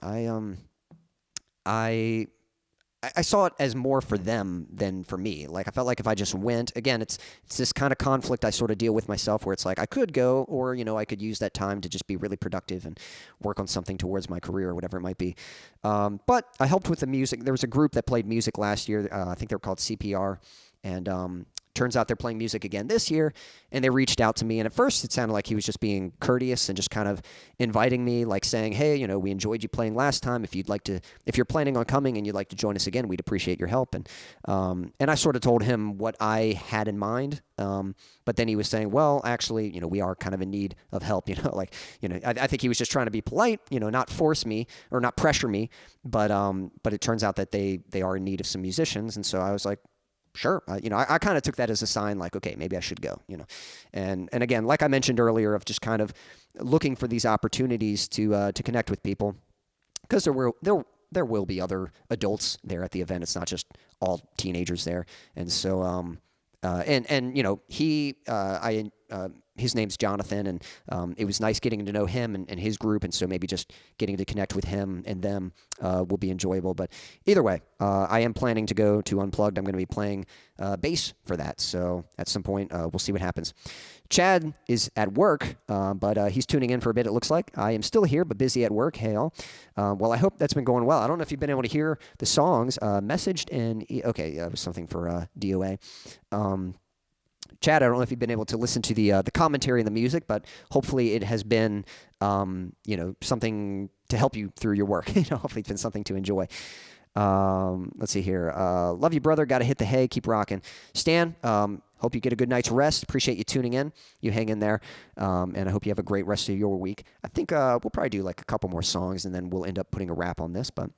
I saw it as more for them than for me. Like, I felt like if I just went, again, it's this kind of conflict I sort of deal with myself, where it's like I could go, or I could use that time to just be really productive and work on something towards my career or whatever it might be. But I helped with the music. There was a group that played music last year. I think they were called CPR, and turns out they're playing music again this year, and they reached out to me, and at first it sounded like he was just being courteous and just kind of inviting me, like saying, hey, we enjoyed you playing last time. If you're planning on coming and you'd like to join us again, we'd appreciate your help. And I sort of told him what I had in mind, but then he was saying, well, actually, we are kind of in need of help, I think he was just trying to be polite, not force me or not pressure me, but it turns out that they are in need of some musicians, and so I was like, sure. I kind of took that as a sign, like, okay, maybe I should go, and again, like I mentioned earlier, of just kind of looking for these opportunities to connect with people, because there will be other adults there at the event. It's not just all teenagers there. And so, his name's Jonathan, and it was nice getting to know him and his group, and so maybe just getting to connect with him and them will be enjoyable. But either way, I am planning to go to Unplugged. I'm going to be playing bass for that, so at some point we'll see what happens. Chad is at work, but he's tuning in for a bit, it looks like. I am still here, but busy at work. Hey, all. Well, I hope that's been going well. I don't know if you've been able to hear the songs messaged in... Okay, it was something for DOA. Chad, I don't know if you've been able to listen to the commentary and the music, but hopefully it has been, something to help you through your work. Hopefully it's been something to enjoy. Let's see here. Love you, brother. Got to hit the hay. Keep rocking. Stan, hope you get a good night's rest. Appreciate you tuning in. You hang in there. And I hope you have a great rest of your week. I think we'll probably do like a couple more songs, and then we'll end up putting a wrap on this, but...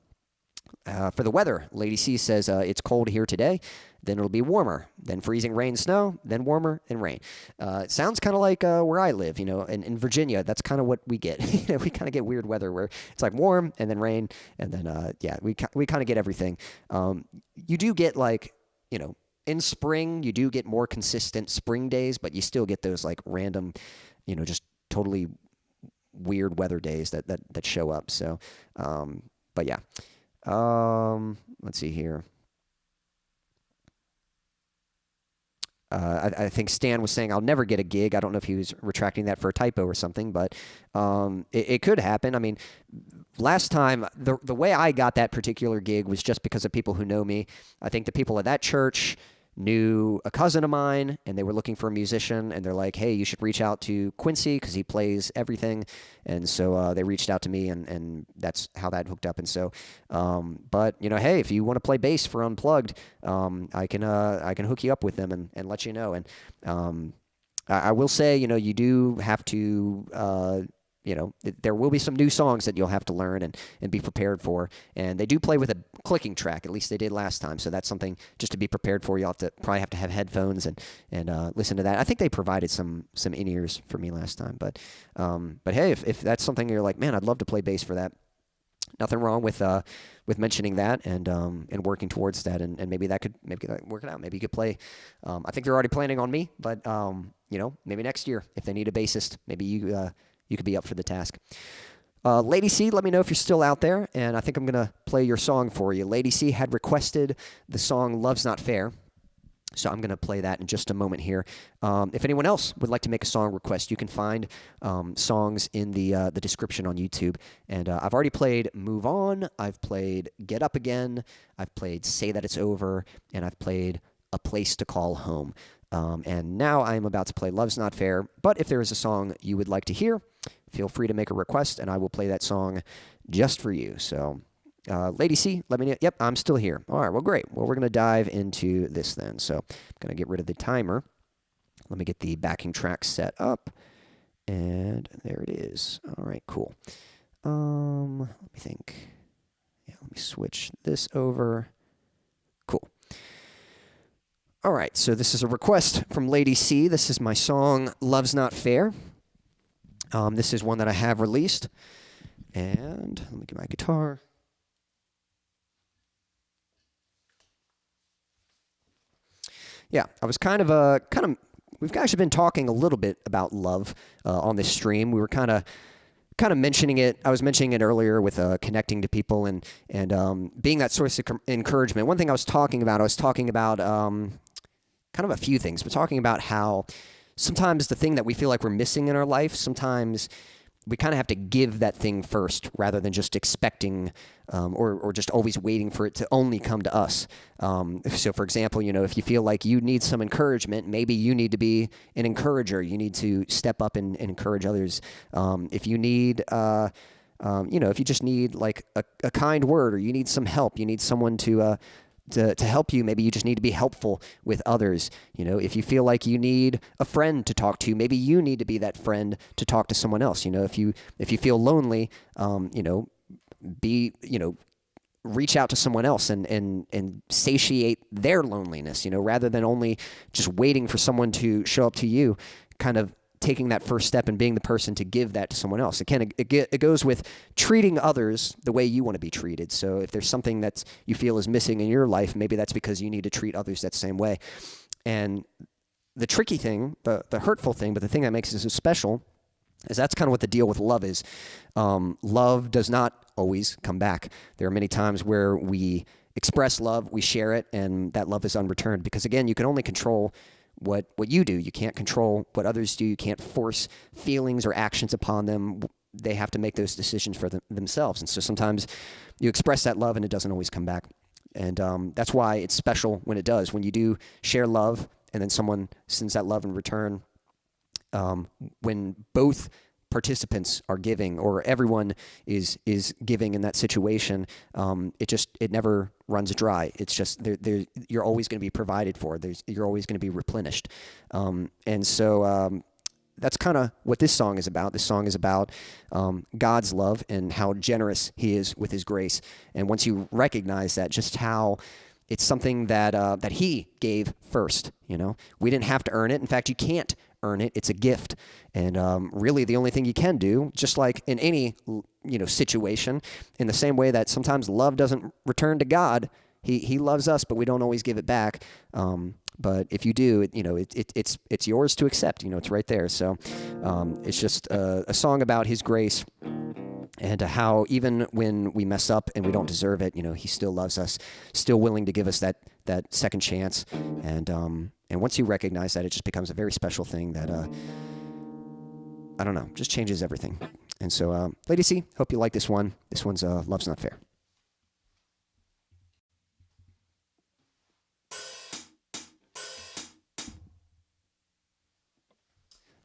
for the weather, Lady C says it's cold here today, then it'll be warmer, then freezing rain, snow, then warmer and rain. It sounds kind of like where I live, in Virginia. That's kind of what we get. We kind of get weird weather where it's like warm and then rain, and then we kind of get everything. You do get like, in spring, you do get more consistent spring days, but you still get those like random, just totally weird weather days that show up. So, but yeah. Let's see here. I think Stan was saying I'll never get a gig. I don't know if he was retracting that for a typo or something, but it could happen. I mean, last time, the way I got that particular gig was just because of people who know me. I think the people at that church knew a cousin of mine, and they were looking for a musician, and they're like, hey, you should reach out to Quincy because he plays everything. And so they reached out to me, and that's how that hooked up. And so, but, you know, hey, if you want to play bass for Unplugged, I can hook you up with them and let you know. And I will say, you know, you do have to... you know, there will be some new songs that you'll have to learn and be prepared for. And they do play with a clicking track. At least they did last time. So that's something just to be prepared for. You'll probably have to have headphones and listen to that. I think they provided some in-ears for me last time. But hey, if that's something you're like, man, I'd love to play bass for that. Nothing wrong with mentioning that and working towards that. And maybe that could work it out. Maybe you could play. I think they're already planning on me. But, you know, maybe next year if they need a bassist, maybe you could be up for the task. Lady C, let me know if you're still out there, and I think I'm going to play your song for you. Lady C had requested the song Love's Not Fair, so I'm going to play that in just a moment here. If anyone else would like to make a song request, you can find songs in the description on YouTube. And I've already played Move On, I've played Get Up Again, I've played Say That It's Over, and I've played A Place to Call Home. And now I am about to play Love's Not Fair, but if there is a song you would like to hear, feel free to make a request, and I will play that song just for you. So, Lady C, let me know. Yep, I'm still here. All right, well, great. Well, we're going to dive into this then. So, I'm going to get rid of the timer. Let me get the backing track set up, and there it is. All right, cool. Let me think. Yeah, let me switch this over. Cool. All right, so this is a request from Lady C. This is my song, Love's Not Fair. This is one that I have released. And let me get my guitar. Yeah, I was we've actually been talking a little bit about love on this stream. We were kind of mentioning it. I was mentioning it earlier with connecting to people and being that source of encouragement. One thing I was talking about kind of a few things. We're talking about how sometimes the thing that we feel like we're missing in our life, sometimes we kind of have to give that thing first rather than just expecting or just always waiting for it to only come to us. So, for example, you know, if you feel like you need some encouragement, maybe you need to be an encourager. You need to step up and encourage others. If you need... you know, if you just need like a kind word, or you need some help, you need someone to help you, maybe you just need to be helpful with others. You know, if you feel like you need a friend to talk to, maybe you need to be that friend to talk to someone else. You know, if you feel lonely, you know, reach out to someone else and satiate their loneliness, you know, rather than only just waiting for someone to show up to you, kind of taking that first step and being the person to give that to someone else. Again, it goes with treating others the way you want to be treated. So if there's something that you feel is missing in your life, maybe that's because you need to treat others that same way. And the tricky thing, the hurtful thing, but the thing that makes it so special is that's kind of what the deal with love is. Love does not always come back. There are many times where we express love, we share it, and that love is unreturned. Because again, you can only control what you do. You can't control what others do. You can't force feelings or actions upon them. They have to make those decisions for themselves. And so sometimes you express that love and it doesn't always come back. And that's why it's special when it does. When you do share love and then someone sends that love in return, when both participants are giving, or everyone is giving in that situation, it never runs dry. It's just you're always going to be provided for. You're always going to be replenished. And so that's kind of what this song is about. This song is about God's love and how generous He is with His grace. And once you recognize that, just how it's something that He gave first. You know, we didn't have to earn it. In fact, you can't earn it. It's a gift. And really the only thing you can do, just like in any situation, in the same way that sometimes love doesn't return to God, He loves us, but we don't always give it back. But if you do, it's yours to accept. It's right there. So it's just a song about His grace, and how even when we mess up and we don't deserve it, He still loves us, still willing to give us that second chance. And And once you recognize that, it just becomes a very special thing that, I don't know, just changes everything. And so, Lady C, hope you like this one. This one's Love's Not Fair.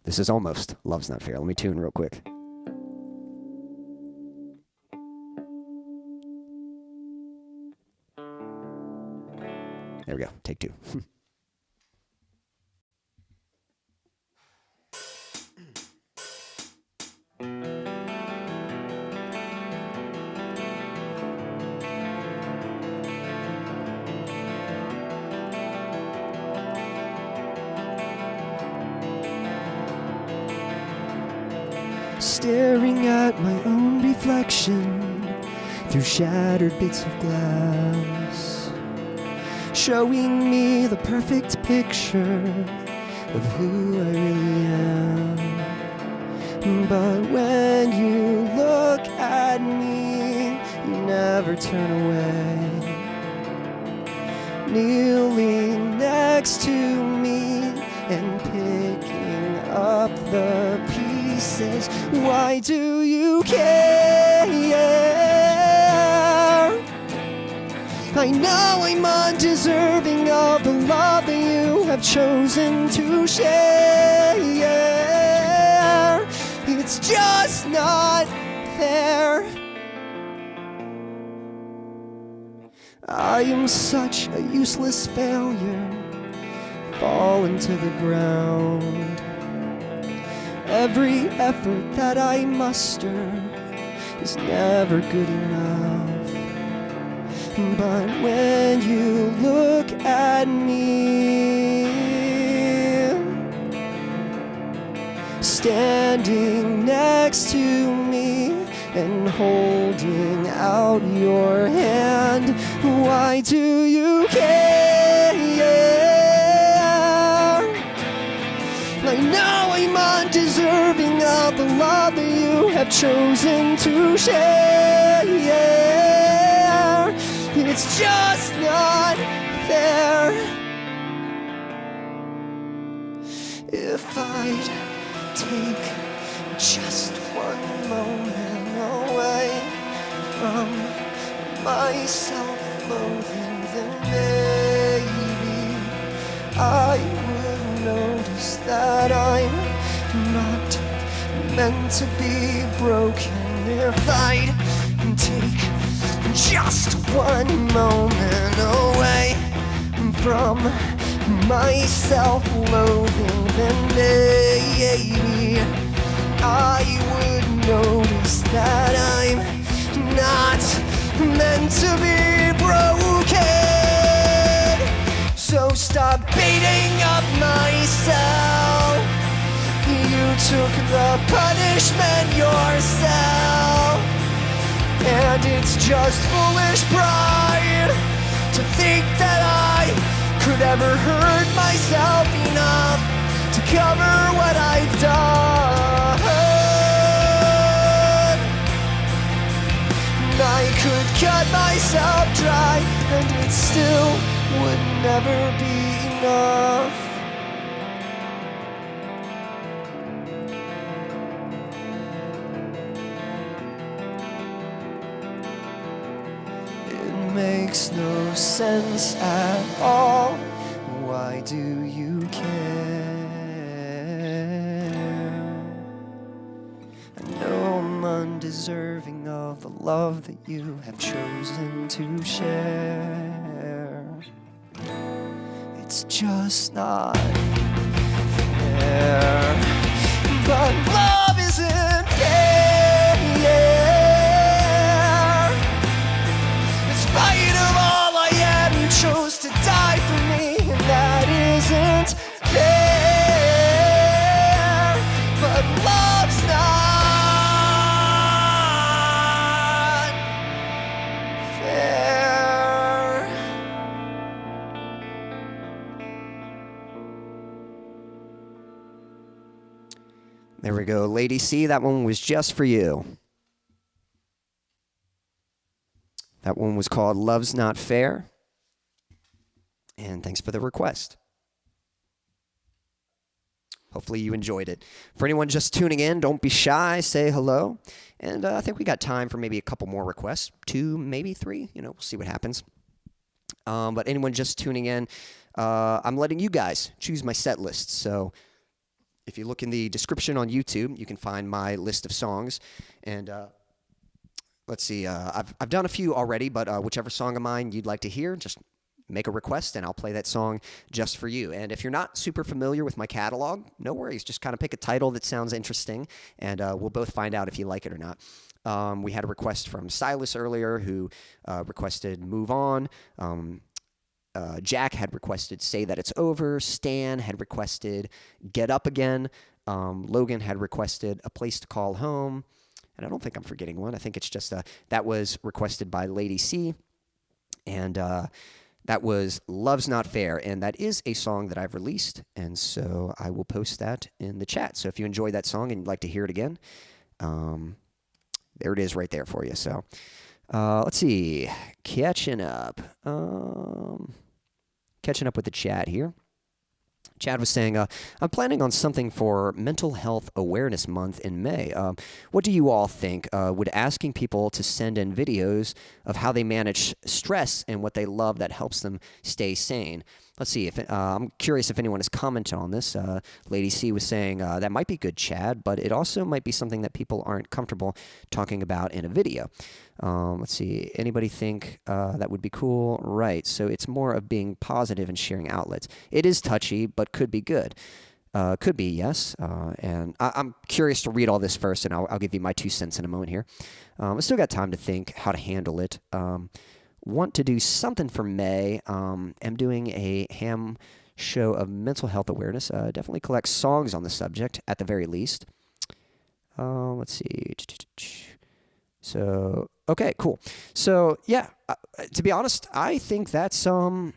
This is almost Love's Not Fair. Let me tune real quick. There we go. Take two. Staring at my own reflection through shattered bits of glass, showing me the perfect picture of who I really am. But when you look at me, you never turn away. Kneeling next to me and picking up the pieces. Why do you care? I know I'm undeserving of the love that you have chosen to share. It's just not fair. I am such a useless failure, fallen to the ground. Every effort that I muster is never good enough. But when you look at me, standing next to me and holding out your hand, why do you care? I know I'm undeserving of the love that you have chosen to share. It's just not fair. If I'd take just one moment away from my self-loathing, then maybe I would notice that I'm not meant to be broken. If I'd take just one moment away from my self-loathing, then maybe I would notice that I'm not meant to be broken. So stop beating up myself. You took the punishment yourself. And it's just foolish pride to think that I could ever hurt myself enough to cover what I've done. I could cut myself dry, and it still would never be enough. Makes no sense at all. Why do you care? I know I'm undeserving of the love that you have chosen to share. It's just not fair. But love isn't fair. In spite of all I am, you chose to die for me, and that isn't fair. But love's not fair. There we go, Lady C. That one was just for you. That one was called Love's Not Fair. And thanks for the request. hopefully you enjoyed it. For anyone just tuning in, don't be shy, say hello. And I think we got time for maybe a couple more requests, 2, maybe 3, we'll see what happens. But anyone just tuning in, I'm letting you guys choose my set list. So if you look in the description on YouTube, you can find my list of songs. And let's see, I've done a few already, but whichever song of mine you'd like to hear, just make a request and I'll play that song just for you. And if you're not super familiar with my catalog, no worries. Just kind of pick a title that sounds interesting, and we'll both find out if you like it or not. We had a request from Silas earlier who requested Move On. Jack had requested Say That It's Over. Stan had requested Get Up Again. Logan had requested A Place to Call Home. And I don't think I'm forgetting one. I think it's just that was requested by Lady C. And that was Love's Not Fair. And that is a song that I've released. And so I will post that in the chat. So if you enjoyed that song and you'd like to hear it again, there it is right there for you. So let's see. Catching up with the chat here. Chad was saying, I'm planning on something for Mental Health Awareness Month in May. What do you all think? Would asking people to send in videos of how they manage stress and what they love that helps them stay sane? Let's see. If I'm curious if anyone has commented on this. Lady C was saying, that might be good, Chad, but it also might be something that people aren't comfortable talking about in a video. Let's see. Anybody think that would be cool? Right. So it's more of being positive and sharing outlets. It is touchy, but could be good. Could be, yes. And I'm curious to read all this first, and I'll give you my 2 cents in a moment here. I still got time to think how to handle it. Want to do something for May. Am doing a ham show of mental health awareness. Definitely collect songs on the subject at the very least. Let's see. So, okay, cool. So, yeah, to be honest, I think that's, let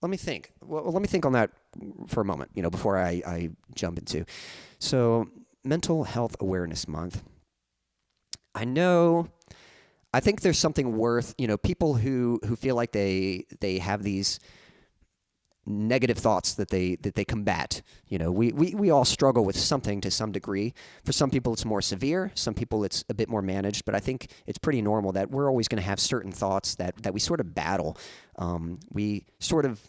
me think. Well, let me think on that for a moment, before I jump into. So, Mental Health Awareness Month. I think there's something worth, people who feel like they have these negative thoughts that they combat. We all struggle with something to some degree. For some people it's more severe, some people it's a bit more managed, but I think it's pretty normal that we're always going to have certain thoughts that we sort of battle. We sort of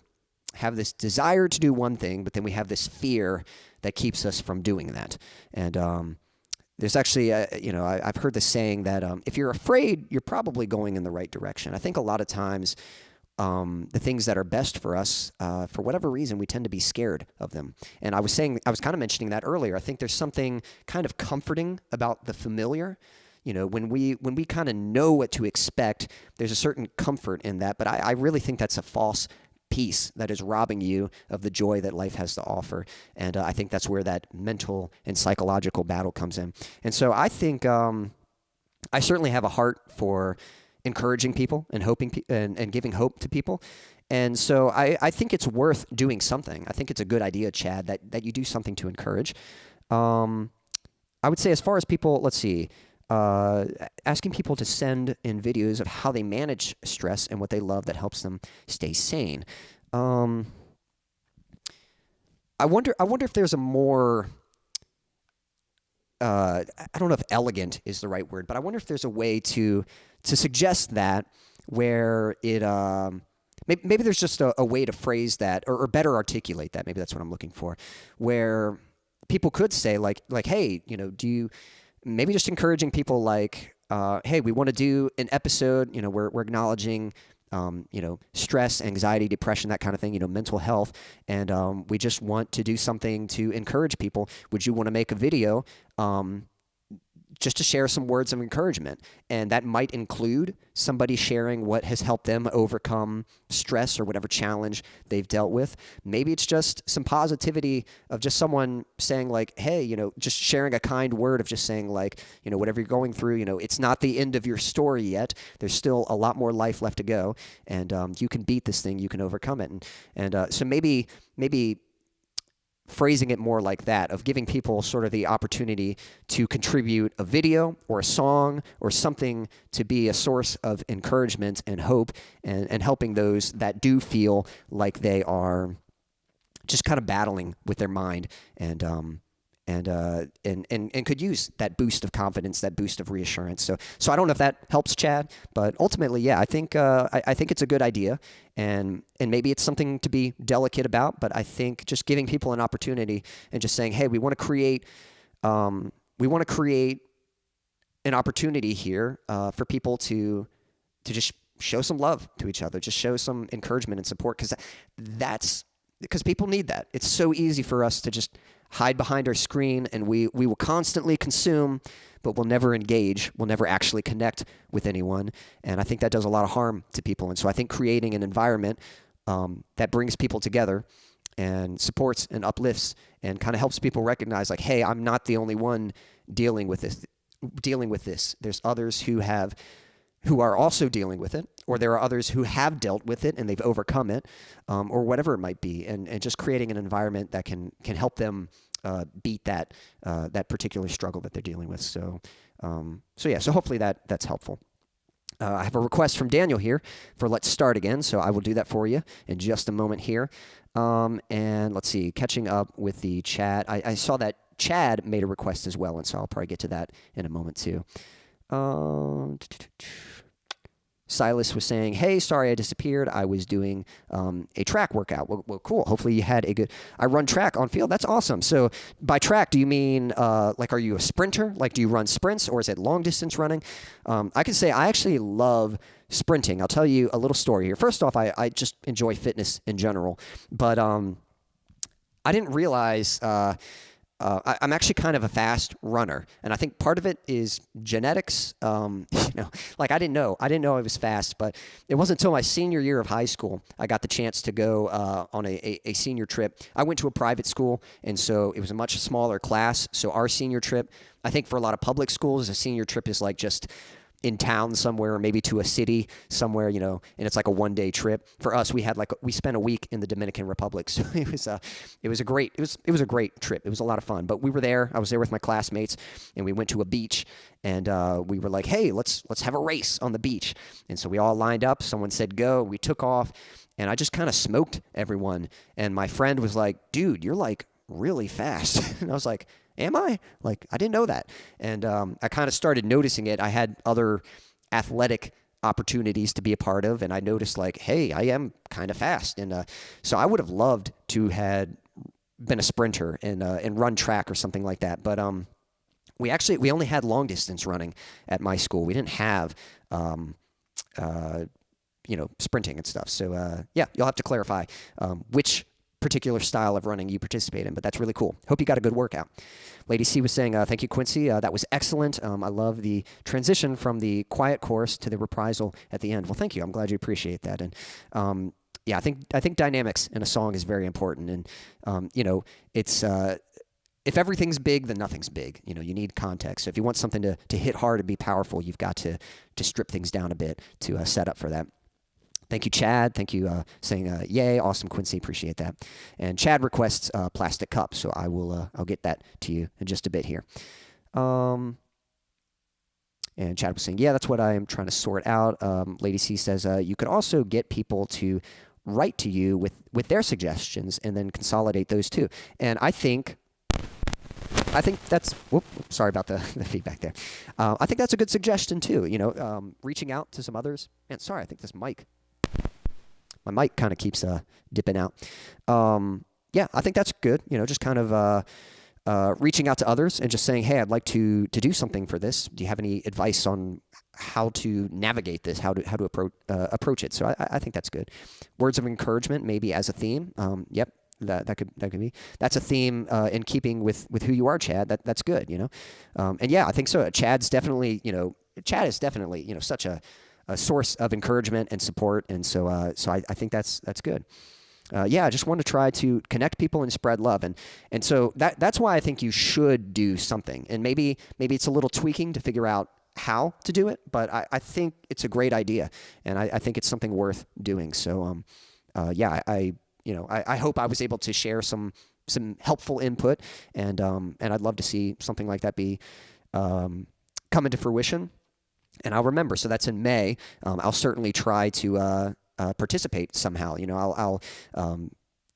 have this desire to do one thing, but then we have this fear that keeps us from doing that. And there's actually, I've heard the saying that if you're afraid, you're probably going in the right direction. I think a lot of times the things that are best for us, for whatever reason, we tend to be scared of them. And I was kind of mentioning that earlier. I think there's something kind of comforting about the familiar. When we kind of know what to expect, there's a certain comfort in that. But I really think that's a false peace that is robbing you of the joy that life has to offer. And I think that's where that mental and psychological battle comes in. And so I think I certainly have a heart for encouraging people and hoping and giving hope to people. And so I think it's worth doing something. I think it's a good idea, Chad, that you do something to encourage. I would say as far as people, let's see, asking people to send in videos of how they manage stress and what they love that helps them stay sane. I wonder if there's a more, I don't know if elegant is the right word, but I wonder if there's a way to suggest that where it, maybe there's just a way to phrase that or better articulate that. Maybe that's what I'm looking for, where people could say like, hey, maybe just encouraging people like, hey, we want to do an episode, we're acknowledging, stress, anxiety, depression, that kind of thing, mental health. And we just want to do something to encourage people. Would you want to make a video just to share some words of encouragement? And that might include somebody sharing what has helped them overcome stress or whatever challenge they've dealt with. Maybe it's just some positivity of just someone saying like, hey, just sharing a kind word of just saying like, whatever you're going through, it's not the end of your story yet. There's still a lot more life left to go. And you can beat this thing. You can overcome it. And so maybe phrasing it more like that, of giving people sort of the opportunity to contribute a video or a song or something to be a source of encouragement and hope and helping those that do feel like they are just kind of battling with their mind and could use that boost of confidence, that boost of reassurance. So I don't know if that helps, Chad, but ultimately, yeah, I think it's a good idea, and maybe it's something to be delicate about. But I think just giving people an opportunity and just saying, hey, we want to create an opportunity here for people to just show some love to each other, just show some encouragement and support, because people need that. It's so easy for us to just hide behind our screen, and we will constantly consume, but we'll never engage. We'll never actually connect with anyone, and I think that does a lot of harm to people. And so I think creating an environment that brings people together and supports and uplifts and kind of helps people recognize, like, hey, I'm not the only one dealing with this. There's others who are also dealing with it, or there are others who have dealt with it and they've overcome it, or whatever it might be, and just creating an environment that can help them beat that particular struggle that they're dealing with. So hopefully that's helpful. I have a request from Daniel here for Let's Start Again, so I will do that for you in just a moment here. And let's see, catching up with the chat. I saw that Chad made a request as well, and so I'll probably get to that in a moment too. Silas was saying, hey, sorry I disappeared. I was doing a track workout. Well, cool. Hopefully you had a good... I run track on field. That's awesome. So by track, do you mean, are you a sprinter? Like, do you run sprints, or is it long-distance running? I can say I actually love sprinting. I'll tell you a little story here. First off, I just enjoy fitness in general. But I didn't realize... I'm actually kind of a fast runner, and I think part of it is genetics. I didn't know I was fast, but it wasn't until my senior year of high school I got the chance to go on a senior trip. I went to a private school, and so it was a much smaller class. So our senior trip, I think for a lot of public schools, a senior trip is like just in town somewhere, or maybe to a city somewhere, and it's like a one-day trip. For us, we spent a week in the Dominican Republic, so it was a great trip. It was a lot of fun. But we were there. I was there with my classmates, and we went to a beach, and we were like, hey, let's have a race on the beach. And so we all lined up. Someone said go. We took off, and I just kind of smoked everyone. And my friend was like, dude, you're like really fast. And I was like, am I? Like, I didn't know that. And I kind of started noticing it. I had other athletic opportunities to be a part of, and I noticed, like, hey, I am kind of fast. And so I would have loved to had been a sprinter and run track or something like that. But we only had long distance running at my school. We didn't have sprinting and stuff. So you'll have to clarify which particular style of running you participate in, but that's really cool. Hope you got a good workout. Lady C was saying, thank you, Quincy. That was excellent. I love the transition from the quiet chorus to the reprisal at the end. Well, thank you. I'm glad you appreciate that. And I think dynamics in a song is very important. And it's if everything's big, then nothing's big. You need context. So if you want something to hit hard and be powerful, you've got to strip things down a bit to set up for that. Thank you, Chad. Thank you, saying yay, awesome, Quincy. Appreciate that. And Chad requests plastic cups, so I'll get that to you in just a bit here. And Chad was saying, yeah, that's what I am trying to sort out. Lady C says you could also get people to write to you with their suggestions and then consolidate those too. And I think that's. Sorry about the feedback there. I think that's a good suggestion too. Reaching out to some others. And sorry, I think my mic kind of keeps dipping out. I think that's good. Just kind of reaching out to others and just saying, hey, I'd like to do something for this. Do you have any advice on how to navigate this, how to approach it? So I think that's good. Words of encouragement, maybe as a theme. Yep. That could be. That's a theme in keeping with who you are, Chad. That's good, and yeah, I think so. Chad is definitely such a source of encouragement and support, and so I think that's good. I just want to try to connect people and spread love, and so that's why I think you should do something, and maybe it's a little tweaking to figure out how to do it, but I think it's a great idea, and I think it's something worth doing. So I hope I was able to share some helpful input, and I'd love to see something like that be come into fruition. And I'll remember. So that's in May. I'll certainly try to participate somehow.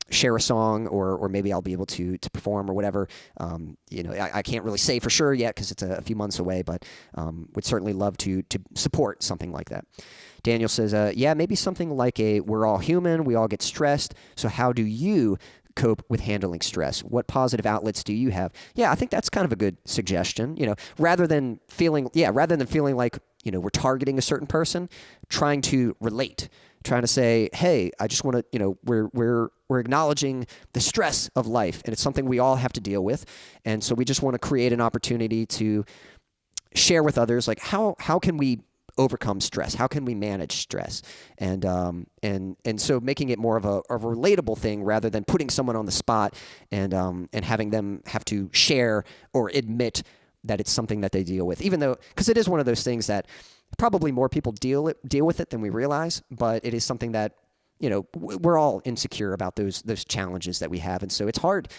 share a song, or maybe I'll be able to perform or whatever. I can't really say for sure yet because it's a few months away, but would certainly love to support something like that. Daniel says, yeah, maybe something like we're all human, we all get stressed, so how do you cope with handling stress? What positive outlets do you have? Yeah, I think that's kind of a good suggestion. Rather than feeling like, we're targeting a certain person, trying to relate, trying to say, hey, I just want to, we're acknowledging the stress of life, and it's something we all have to deal with. And so we just want to create an opportunity to share with others, like, how can we overcome stress? How can we manage stress? And so making it more of a relatable thing rather than putting someone on the spot and having them have to share or admit that it's something that they deal with, even though, because it is one of those things that probably more people deal with it than we realize, but it is something that, we're all insecure about those challenges that we have. And so it's hard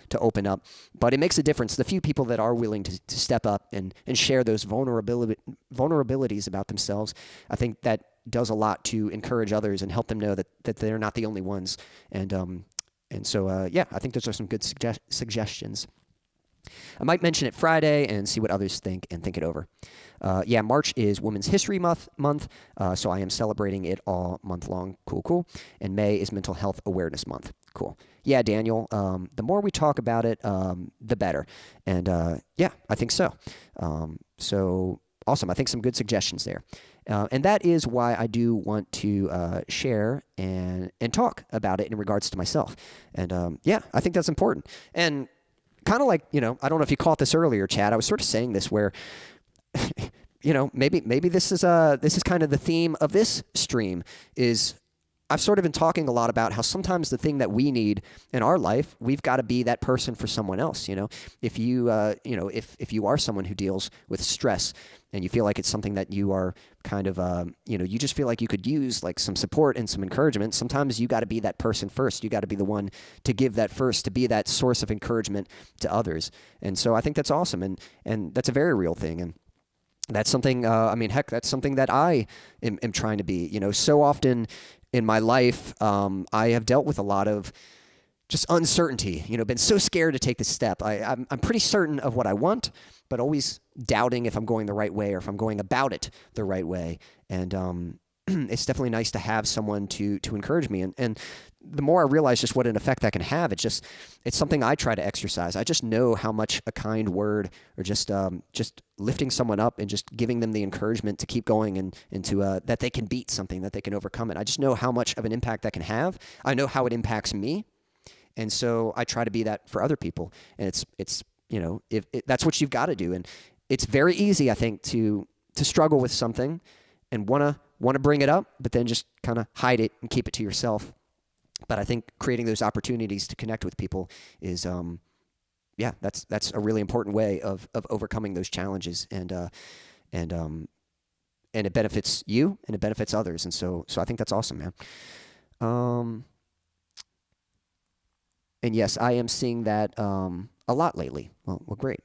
to open up, but it makes a difference. The few people that are willing to step up and share those vulnerabilities about themselves, I think that does a lot to encourage others and help them know that they're not the only ones. And so I think those are some good suggestions. I might mention it Friday and see what others think and think it over. March is Women's History Month, so I am celebrating it all month long. Cool. And May is Mental Health Awareness Month. Cool. Yeah, Daniel, the more we talk about it, the better. And I think so. So awesome. I think some good suggestions there. And that is why I do want to share and talk about it in regards to myself. And I think that's important. And kind of like, I don't know if you caught this earlier, Chad. I was sort of saying this where, maybe this is kind of the theme of this stream is I've sort of been talking a lot about how sometimes the thing that we need in our life, we've got to be that person for someone else. If you, if you are someone who deals with stress and you feel like it's something that you are kind of, you just feel like you could use like some support and some encouragement. Sometimes you got to be that person first. You got to be the one to give that first, to be that source of encouragement to others. And so I think that's awesome. And that's a very real thing. And that's something, that's something that I am trying to be. So often in my life, I have dealt with a lot of just uncertainty, been so scared to take this step. I'm pretty certain of what I want, but always doubting if I'm going the right way or if I'm going about it the right way. And it's definitely nice to have someone to encourage me. And the more I realize just what an effect that can have, it's something I try to exercise. I just know how much a kind word or just lifting someone up and just giving them the encouragement to keep going and to that they can beat something, that they can overcome it. I just know how much of an impact that can have. I know how it impacts me. And so I try to be that for other people. And it's that's what you've got to do. And it's very easy, I think, to struggle with something and want to bring it up, but then just kind of hide it and keep it to yourself. But I think creating those opportunities to connect with people is, that's a really important way of overcoming those challenges, and it benefits you and it benefits others, and so I think that's awesome, man. And yes, I am seeing that a lot lately. Well, great.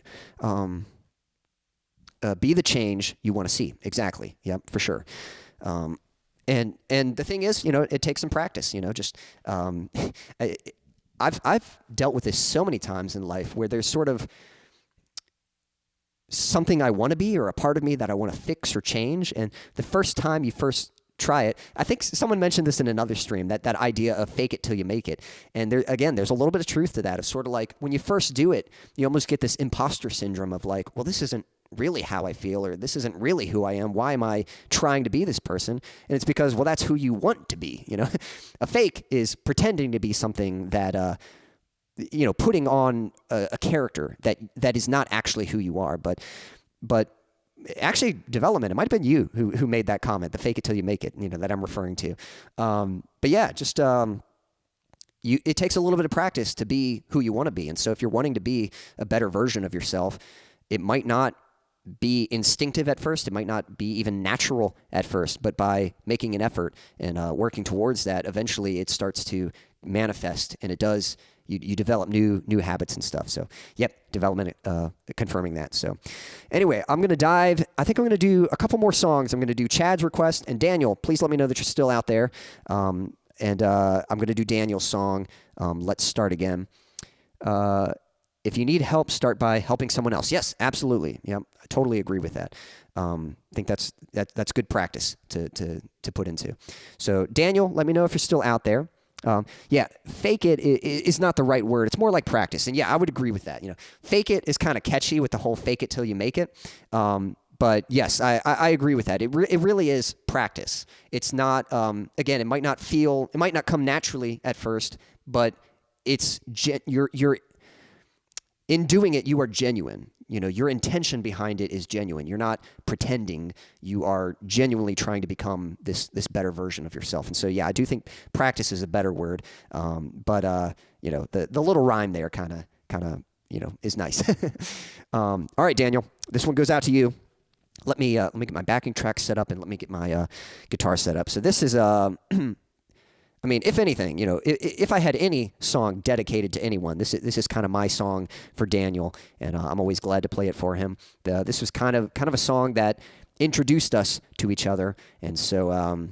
Be the change you want to see. Exactly. Yep, for sure. And the thing is, it takes some practice, I've dealt with this so many times in life where there's sort of something I want to be or a part of me that I want to fix or change. And the first time you first try it, I think someone mentioned this in another stream, that idea of fake it till you make it. And there's a little bit of truth to that. It's sort of like when you first do it, you almost get this imposter syndrome of like, well, this isn't really how I feel, or this isn't really who I am. Why am I trying to be this person? And it's because, well, that's who you want to be. A fake is pretending to be something that, putting on a character that is not actually who you are. But actually, development. It might have been you who made that comment, the fake it till you make it. That I'm referring to. But yeah, just it takes a little bit of practice to be who you want to be. And so if you're wanting to be a better version of yourself, it might not be instinctive at first. It might not be even natural at first, but by making an effort and working towards that, eventually it starts to manifest, and it does. You develop new habits and stuff. So, yep, development confirming that. So, anyway, I think I'm going to do a couple more songs. I'm going to do Chad's request, and Daniel, please let me know that you're still out there. And I'm going to do Daniel's song, Let's Start Again. If you need help, start by helping someone else. Yes, absolutely. Yeah, I totally agree with that. I think that's good practice to put into. So Daniel, let me know if you're still out there. Fake it is not the right word. It's more like practice. And yeah, I would agree with that. Fake it is kind of catchy with the whole fake it till you make it. But yes, I agree with that. It really is practice. It's not, again, it might not come naturally at first, but you're in doing it, you are genuine. Your intention behind it is genuine. You're not pretending. You are genuinely trying to become this better version of yourself. And so, yeah, I do think practice is a better word. But the little rhyme there kind of is nice. All right, Daniel, this one goes out to you. Let me get my backing track set up and let me get my guitar set up. So this is I mean, if anything, if I had any song dedicated to anyone, this is kind of my song for Daniel, and I'm always glad to play it for him. This was kind of a song that introduced us to each other, and so I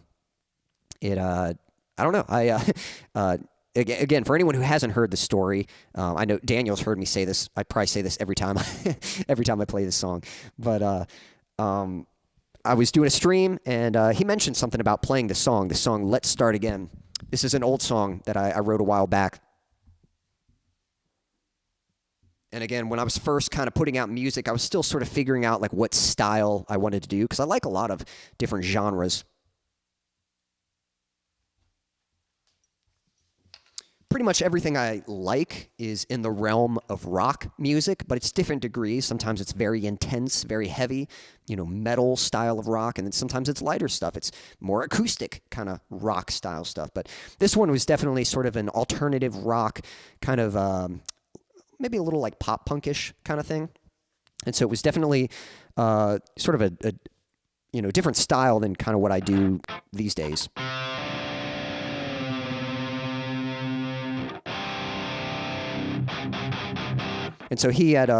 don't know. Again, for anyone who hasn't heard the story, I know Daniel's heard me say this. I probably say this every time I play this song, but I was doing a stream, and he mentioned something about playing the song Let's Start Again. This is an old song that I wrote a while back. And again, when I was first kind of putting out music, I was still sort of figuring out like what style I wanted to do, because I like a lot of different genres. Pretty much everything I like is in the realm of rock music, but it's different degrees. Sometimes it's very intense, very heavy, metal style of rock, and then sometimes it's lighter stuff. It's more acoustic kind of rock style stuff. But this one was definitely sort of an alternative rock kind of maybe a little like pop punkish kind of thing. And so it was definitely sort of a different style than kind of what I do these days. And so he had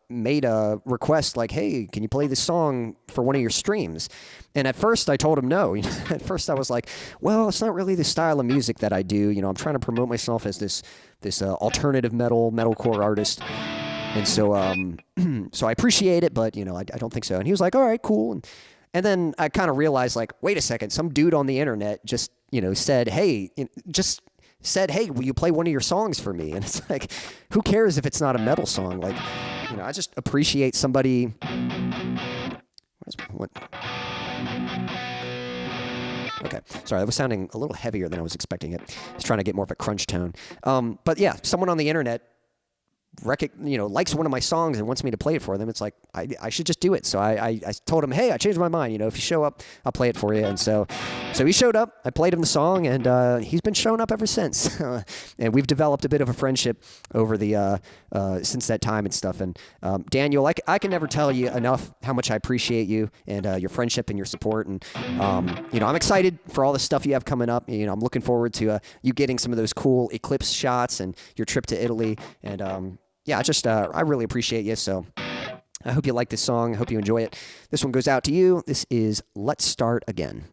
made a request like, hey, can you play this song for one of your streams? And at first I told him no. At first I was like, well, it's not really the style of music that I do. I'm trying to promote myself as this alternative metalcore artist. And so so I appreciate it, but, I don't think so. And he was like, all right, cool. And then I kind of realized, like, wait a second, some dude on the internet just, said, hey, will you play one of your songs for me? And it's like, who cares if it's not a metal song? Like, I just appreciate somebody. What? Okay, sorry, that was sounding a little heavier than I was expecting it. I was trying to get more of a crunch tone. But yeah, someone on the internet likes one of my songs and wants me to play it for them. It's like, I should just do it. So I told him, hey, I changed my mind. If you show up, I'll play it for you. And so he showed up. I played him the song, and he's been showing up ever since. And we've developed a bit of a friendship over the since that time and stuff. And Daniel, I can never tell you enough how much I appreciate you and your friendship and your support. And I'm excited for all the stuff you have coming up. I'm looking forward to you getting some of those cool eclipse shots and your trip to Italy. And yeah, I really appreciate you. So I hope you like this song. I hope you enjoy it. This one goes out to you. This is Let's Start Again.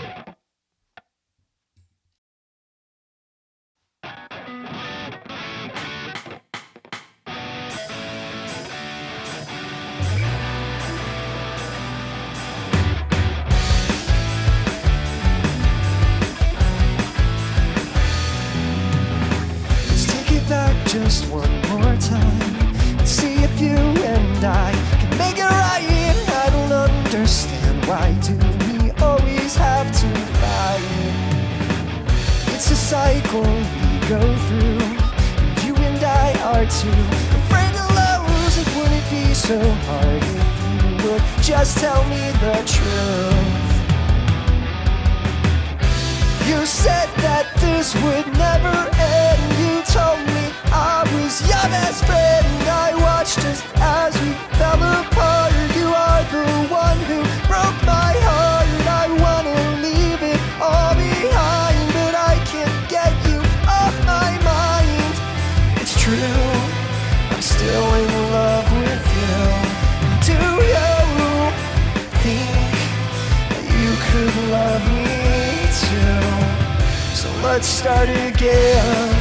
Let's take it back just one more time. See if you and I can make it right. I don't understand, why do we always have to fight? It's a cycle we go through, and you and I are too afraid to lose. It wouldn't be so hard if you would just tell me the truth. You said that this would never end. You told me I was your best friend. I watched us as we fell apart. You are the one who broke my heart. I wanna leave it all behind, but I can't get you off my mind. It's true, I'm still in love with you. Do you think that you could love me too? So let's start again.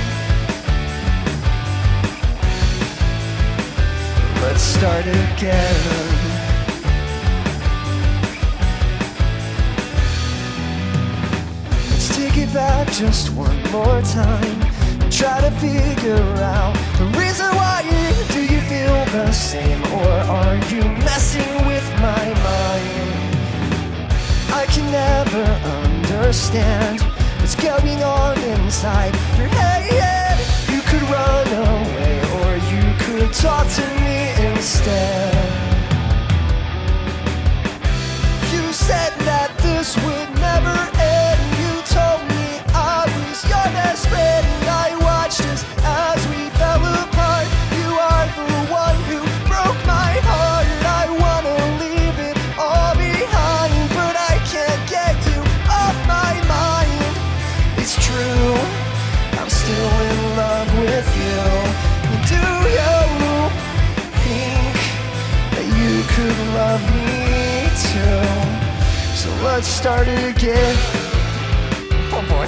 Let's start again. Let's take it back just one more time. Try to figure out the reason why. Do you feel the same, or are you messing with my mind? I can never understand what's going on inside your head. You could run away, or you could talk to me instead. You said that this would never end. You told me I was your best friend. I watched as we fell apart. You are the one who broke my heart. I wanna leave it all behind, but I can't get you off my mind. It's true, I'm still in love with you. Do you think that you could love me too? So let's start again. Oh boy.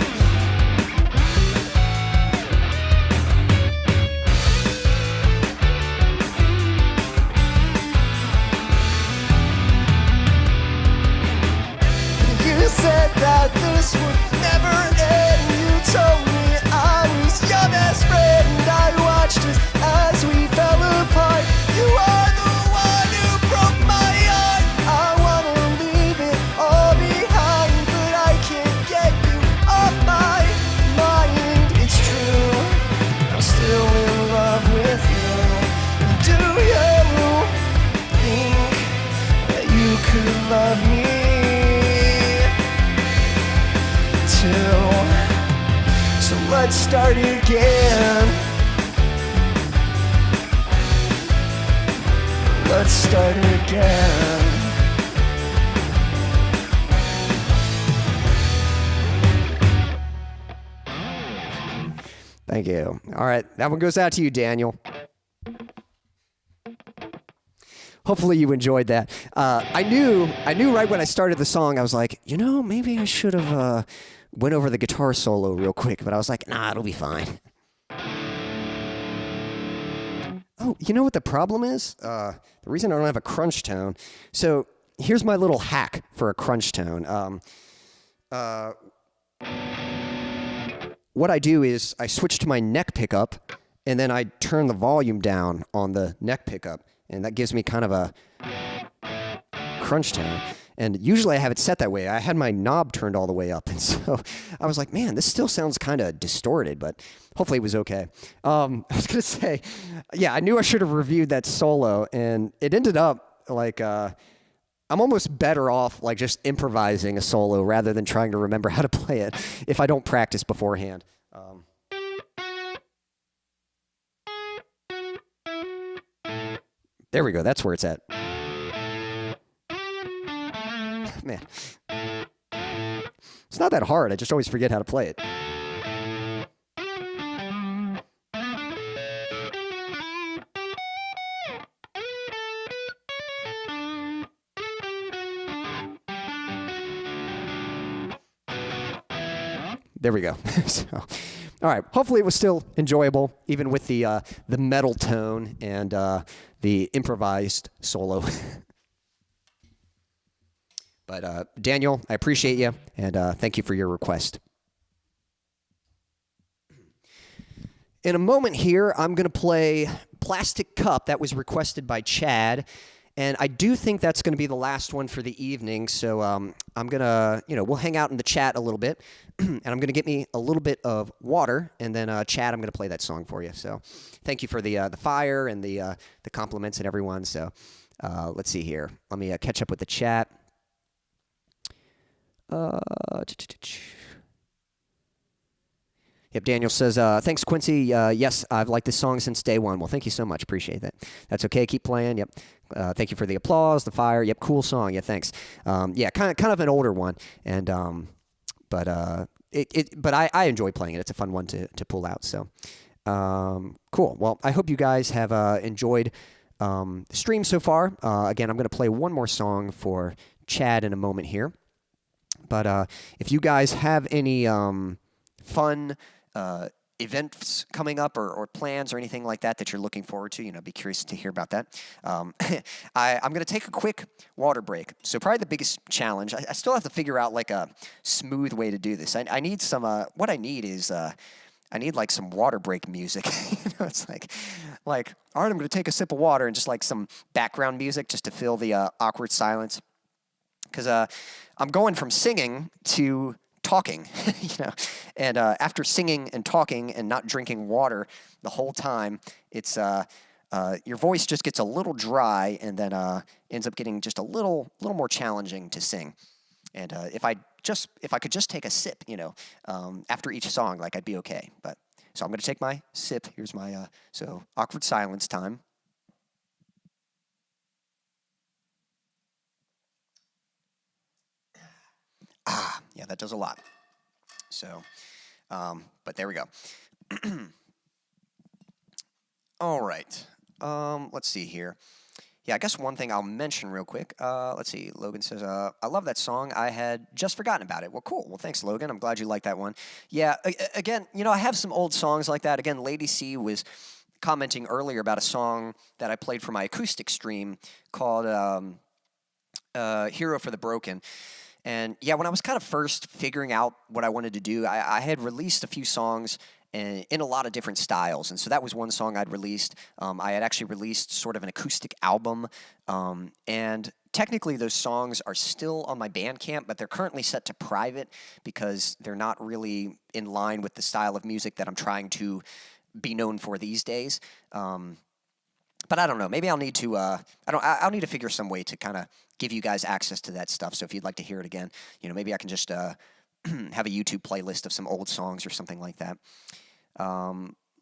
You said that this would never end. You told me I was your best friend. I watched as we fell apart. You are the one who broke my heart. I wanna leave it all behind, but I can't get you off my mind. It's true, I'm still in love with you. Do you think that you could love me too? So let's start again. Let's start again. Thank you. All right, that one goes out to you, Daniel. Hopefully you enjoyed that. I knew right when I started the song, I was like, maybe I should have went over the guitar solo real quick, but I was like, nah, it'll be fine. Oh, you know what the problem is? The reason I don't have a crunch tone. So here's my little hack for a crunch tone. What I do is I switch to my neck pickup, and then I turn the volume down on the neck pickup, and that gives me kind of a crunch tone. And usually I have it set that way. I had my knob turned all the way up, and so I was like, man, this still sounds kind of distorted, but hopefully it was okay. I was going to say, yeah, I knew I should have reviewed that solo, and it ended up like I'm almost better off like just improvising a solo rather than trying to remember how to play it if I don't practice beforehand. There we go. That's where it's at. Man, it's not that hard. I just always forget how to play it. There we go. So, all right. Hopefully it was still enjoyable, even with the metal tone and the improvised solo. But Daniel, I appreciate you, and thank you for your request. In a moment here, I'm going to play Plastic Cup. That was requested by Chad, and I do think that's going to be the last one for the evening, so I'm going to, we'll hang out in the chat a little bit, and I'm going to get me a little bit of water, and then Chad, I'm going to play that song for you. So thank you for the fire and the compliments and everyone. So let's see here. Let me catch up with the chat. Yep, Daniel says, thanks, Quincy. Yes, I've liked this song since day one. Well, thank you so much. Appreciate that. That's okay. Keep playing. Yep. Thank you for the applause, the fire. Yep, cool song. Yeah, thanks. Yeah, kind of an older one, and but I enjoy playing it. It's a fun one to pull out. So cool. Well, I hope you guys have enjoyed the stream so far. Again, I'm going to play one more song for Chad in a moment here. But if you guys have any fun events coming up or plans or anything like that you're looking forward to, be curious to hear about that. I'm going to take a quick water break. So probably the biggest challenge, I still have to figure out like a smooth way to do this. I need some, what I need is, I need like some water break music. It's like, all right, I'm going to take a sip of water and just like some background music just to fill the awkward silence. Because I'm going from singing to talking, and after singing and talking and not drinking water the whole time, it's your voice just gets a little dry and then ends up getting just a little more challenging to sing. And if I could just take a sip, after each song, like I'd be okay. But so I'm going to take my sip. Here's my so awkward silence time. Yeah, that does a lot. So, but there we go. All right. Let's see here. Yeah, I guess one thing I'll mention real quick. Let's see. Logan says, I love that song. I had just forgotten about it. Well, cool. Well, thanks, Logan. I'm glad you like that one. Yeah, again, I have some old songs like that. Again, Lady C was commenting earlier about a song that I played for my acoustic stream called Hero for the Broken. And yeah, when I was kind of first figuring out what I wanted to do, I had released a few songs in a lot of different styles. And so that was one song I'd released. I had actually released sort of an acoustic album. And technically those songs are still on my Bandcamp, but they're currently set to private because they're not really in line with the style of music that I'm trying to be known for these days. But I don't know. Maybe I'll need to. I'll need to figure some way to kind of give you guys access to that stuff. So if you'd like to hear it again, maybe I can just have a YouTube playlist of some old songs or something like that.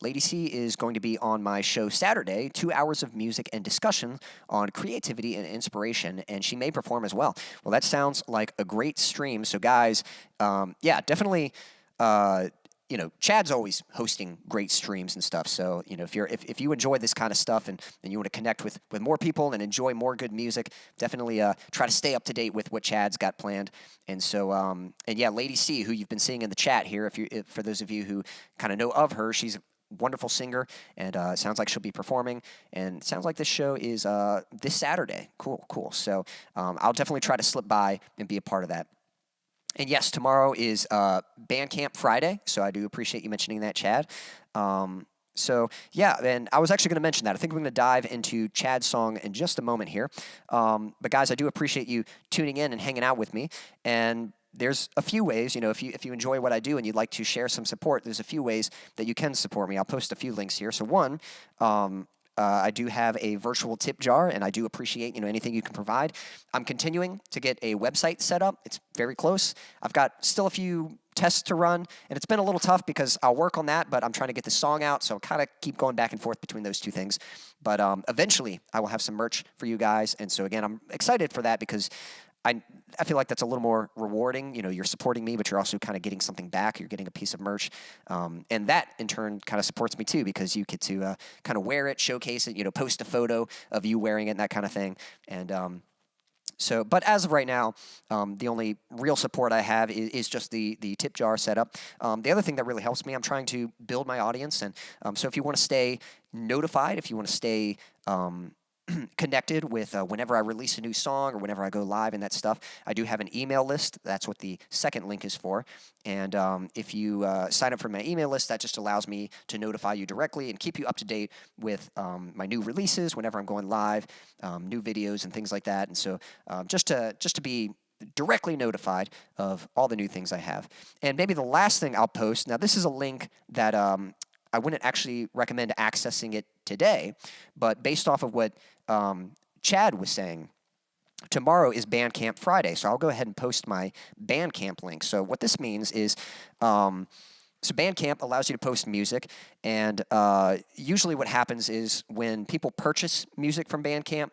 Lady C is going to be on my show Saturday, 2 hours of music and discussion on creativity and inspiration, and she may perform as well. Well, that sounds like a great stream. So guys, yeah, definitely. Chad's always hosting great streams and stuff. So, if you enjoy this kind of stuff and you want to connect with more people and enjoy more good music, definitely try to stay up to date with what Chad's got planned. And so, and yeah, Lady C, who you've been seeing in the chat here, for those of you who kind of know of her, she's a wonderful singer, and it sounds like she'll be performing, and it sounds like this show is this Saturday. Cool. So I'll definitely try to slip by and be a part of that. And yes, tomorrow is Bandcamp Friday, so I do appreciate you mentioning that, Chad. So yeah, and I was actually going to mention that. I think we're going to dive into Chad's song in just a moment here. But guys, I do appreciate you tuning in and hanging out with me. And there's a few ways, if you enjoy what I do and you'd like to share some support, there's a few ways that you can support me. I'll post a few links here. So one, I do have a virtual tip jar, and I do appreciate anything you can provide. I'm continuing to get a website set up. It's very close. I've got still a few tests to run, and it's been a little tough because I'll work on that, but I'm trying to get the song out, so I'll kind of keep going back and forth between those two things. But eventually, I will have some merch for you guys, and so again, I'm excited for that because I feel like that's a little more rewarding. You're supporting me, but you're also kind of getting something back. You're getting a piece of merch. And that, in turn, kind of supports me, too, because you get to kind of wear it, showcase it, post a photo of you wearing it and that kind of thing. And but as of right now, the only real support I have is just the tip jar setup. The other thing that really helps me, I'm trying to build my audience. And so if you want to stay notified, if you want to stay connected with whenever I release a new song or whenever I go live and that stuff, I do have an email list. That's what the second link is for. And if you sign up for my email list, that just allows me to notify you directly and keep you up to date with my new releases whenever I'm going live, new videos and things like that. And so just to be directly notified of all the new things I have. And maybe the last thing I'll post, now this is a link that I wouldn't actually recommend accessing it today, but based off of what Chad was saying, tomorrow is Bandcamp Friday, so I'll go ahead and post my Bandcamp link. So what this means is, so Bandcamp allows you to post music, and usually what happens is when people purchase music from Bandcamp,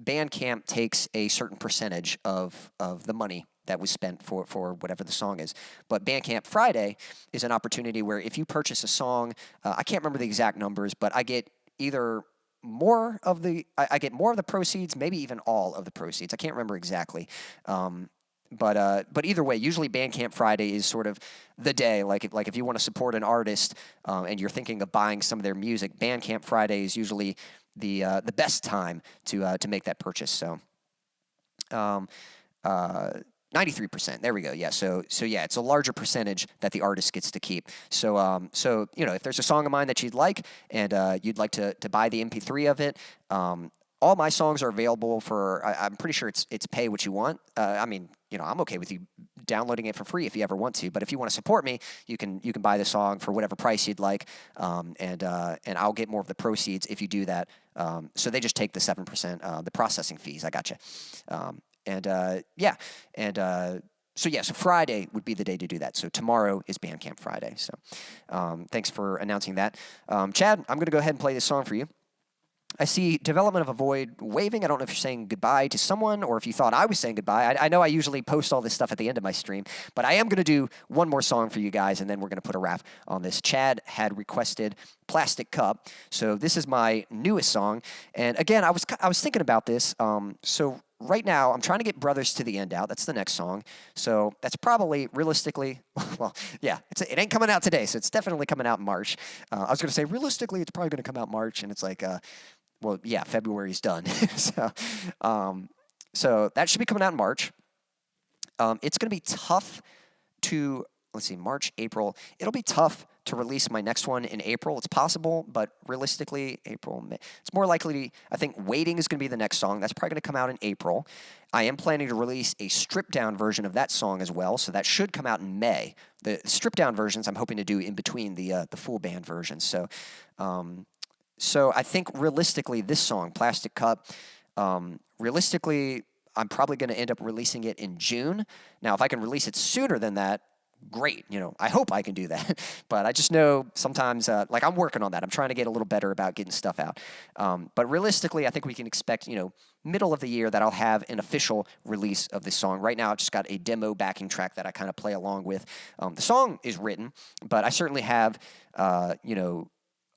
Bandcamp takes a certain percentage of the money that was spent for whatever the song is. But Bandcamp Friday is an opportunity where if you purchase a song, I can't remember the exact numbers, but I get either more of the proceeds, maybe even all of the proceeds. I can't remember exactly. But either way, usually Bandcamp Friday is sort of the day. Like if you want to support an artist and you're thinking of buying some of their music, Bandcamp Friday is usually the best time to make that purchase. So. 93%. There we go. Yeah. So yeah, it's a larger percentage that the artist gets to keep. So if there's a song of mine that you'd like and you'd like to buy the MP3 of it, all my songs are available for. I'm pretty sure it's pay what you want. I'm okay with you downloading it for free if you ever want to. But if you want to support me, you can buy the song for whatever price you'd like, and I'll get more of the proceeds if you do that. So they just take the 7%, the processing fees. I gotcha. So Friday would be the day to do that. So tomorrow is Bandcamp Friday. So thanks for announcing that. Chad, I'm going to go ahead and play this song for you. I see development of a void waving. I don't know if you're saying goodbye to someone or if you thought I was saying goodbye. I know I usually post all this stuff at the end of my stream, but I am going to do one more song for you guys, and then we're going to put a wrap on this. Chad had requested Plastic Cup, so this is my newest song. And again, I was thinking about this. So right now, I'm trying to get Brothers to the End out. That's the next song. So that's probably realistically, well, yeah, it ain't coming out today, so it's definitely coming out in March. I was going to say realistically, it's probably going to come out March, and it's like, well, yeah, February's done. So that should be coming out in March. It's going to be tough to, March, April. It'll be tough to release my next one in April. It's possible, but realistically, April, May. It's more likely, I think Waiting is going to be the next song. That's probably going to come out in April. I am planning to release a stripped-down version of that song as well, so that should come out in May. The stripped-down versions I'm hoping to do in between the full band versions. So I think realistically, this song, Plastic Cup, realistically, I'm probably going to end up releasing it in June. Now, if I can release it sooner than that, great. I hope I can do that. But I just know sometimes, I'm working on that. I'm trying to get a little better about getting stuff out. But realistically, I think we can expect, middle of the year that I'll have an official release of this song. Right now, I've just got a demo backing track that I kind of play along with. The song is written, but I certainly have,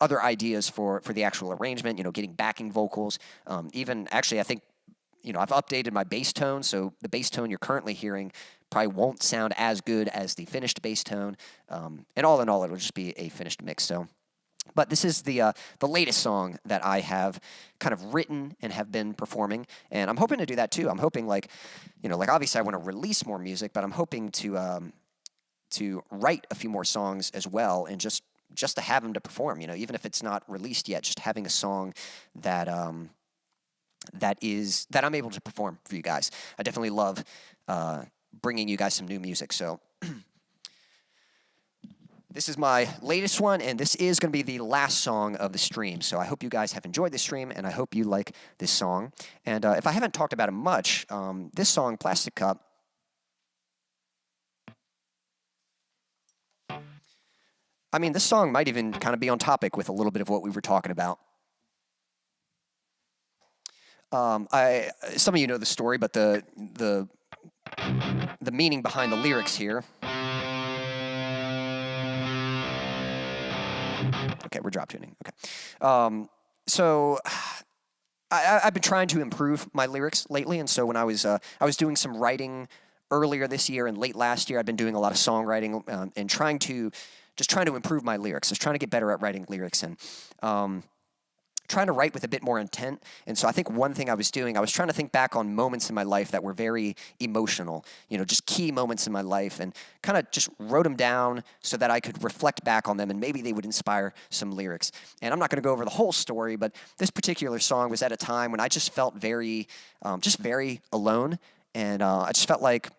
other ideas for the actual arrangement, getting backing vocals. Even actually, I think, I've updated my bass tone, so the bass tone you're currently hearing probably won't sound as good as the finished bass tone. And all in all, it'll just be a finished mix. So, but this is the latest song that I have kind of written and have been performing, and I'm hoping to do that too. I'm hoping obviously I want to release more music, but I'm hoping to write a few more songs as well, and just to have them to perform, even if it's not released yet, just having a song that that I'm able to perform for you guys. I definitely love bringing you guys some new music. So this is my latest one, and this is going to be the last song of the stream. So I hope you guys have enjoyed this stream, and I hope you like this song. And if I haven't talked about it much, this song, Plastic Cup, this song might even kind of be on topic with a little bit of what we were talking about. Some of you know the story, but the meaning behind the lyrics here. Okay, we're drop tuning. Okay, so I've been trying to improve my lyrics lately, and so when I was doing some writing earlier this year and late last year, I've been doing a lot of songwriting and trying to improve my lyrics. Just trying to get better at writing lyrics and trying to write with a bit more intent. And so I think one thing I was doing, I was trying to think back on moments in my life that were very emotional, just key moments in my life, and kind of just wrote them down so that I could reflect back on them and maybe they would inspire some lyrics. And I'm not going to go over the whole story, but this particular song was at a time when I just felt very alone. And I just felt like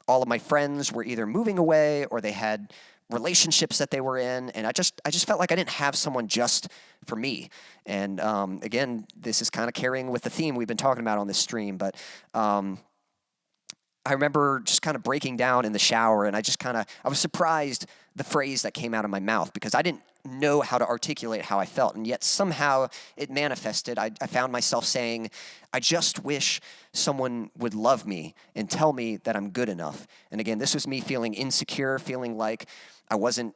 all of my friends were either moving away or they had relationships that they were in, and I just felt like I didn't have someone just for me. And again, this is kind of carrying with the theme we've been talking about on this stream, but I remember just kind of breaking down in the shower, and I was surprised the phrase that came out of my mouth, because I didn't know how to articulate how I felt, and yet somehow it manifested. I found myself saying, I just wish someone would love me and tell me that I'm good enough. And again, this was me feeling insecure, feeling like I wasn't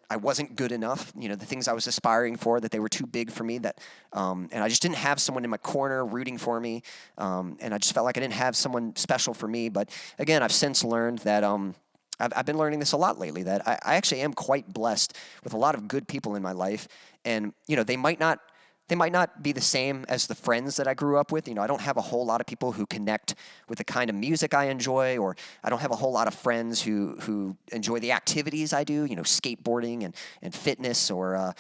good enough. You know, the things I was aspiring for, that they were too big for me, that and I just didn't have someone in my corner rooting for me, and I just felt like I didn't have someone special for me. But again, I've since learned that I've been learning this a lot lately, that I actually am quite blessed with a lot of good people in my life. And, you know, they might not be the same as the friends that I grew up with. You know, I don't have a whole lot of people who connect with the kind of music I enjoy, or I don't have a whole lot of friends who enjoy the activities I do, you know, skateboarding and fitness, or,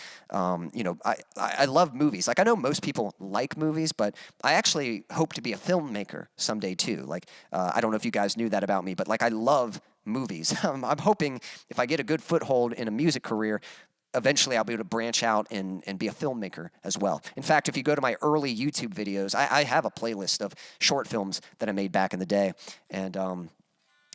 you know, I love movies. Like, I know most people like movies, but I actually hope to be a filmmaker someday too. Like, I don't know if you guys knew that about me, but like, I love movies. I'm hoping if I get a good foothold in a music career, eventually I'll be able to branch out and be a filmmaker as well. In fact, if you go to my early YouTube videos, I have a playlist of short films that I made back in the day. And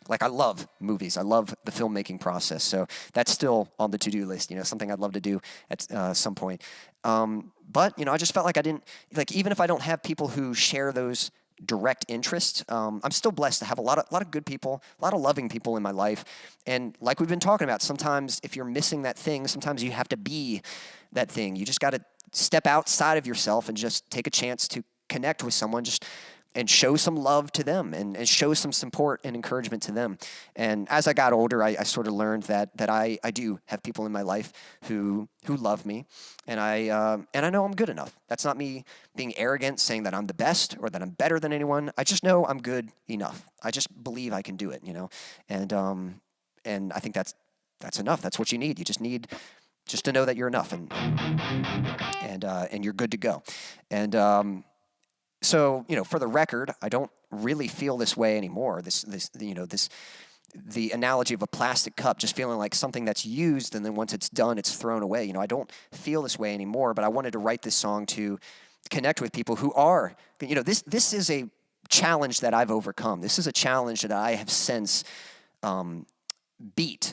like, I love movies. I love the filmmaking process. So that's still on the to-do list, you know, something I'd love to do at some point. But, you know, I just felt like I didn't, like, even if I don't have people who share those direct interests, I'm still blessed to have a lot of good people, a lot of loving people in my life. And like we've been talking about, sometimes if you're missing that thing, sometimes you have to be that thing. You just got to step outside of yourself and just take a chance to connect with someone, just and show some love to them, and show some support and encouragement to them. And as I got older, I sort of learned that I do have people in my life who love me, and I know I'm good enough. That's not me being arrogant, saying that I'm the best or that I'm better than anyone. I just know I'm good enough. I just believe I can do it, you know. And I think that's enough. That's what you need. You just need to know that you're enough, and you're good to go. And so, you know, for the record, I don't really feel this way anymore. The analogy of a plastic cup, just feeling like something that's used and then once it's done, it's thrown away. You know, I don't feel this way anymore, but I wanted to write this song to connect with people who are, you know, this is a challenge that I've overcome. This is a challenge that I have since beat.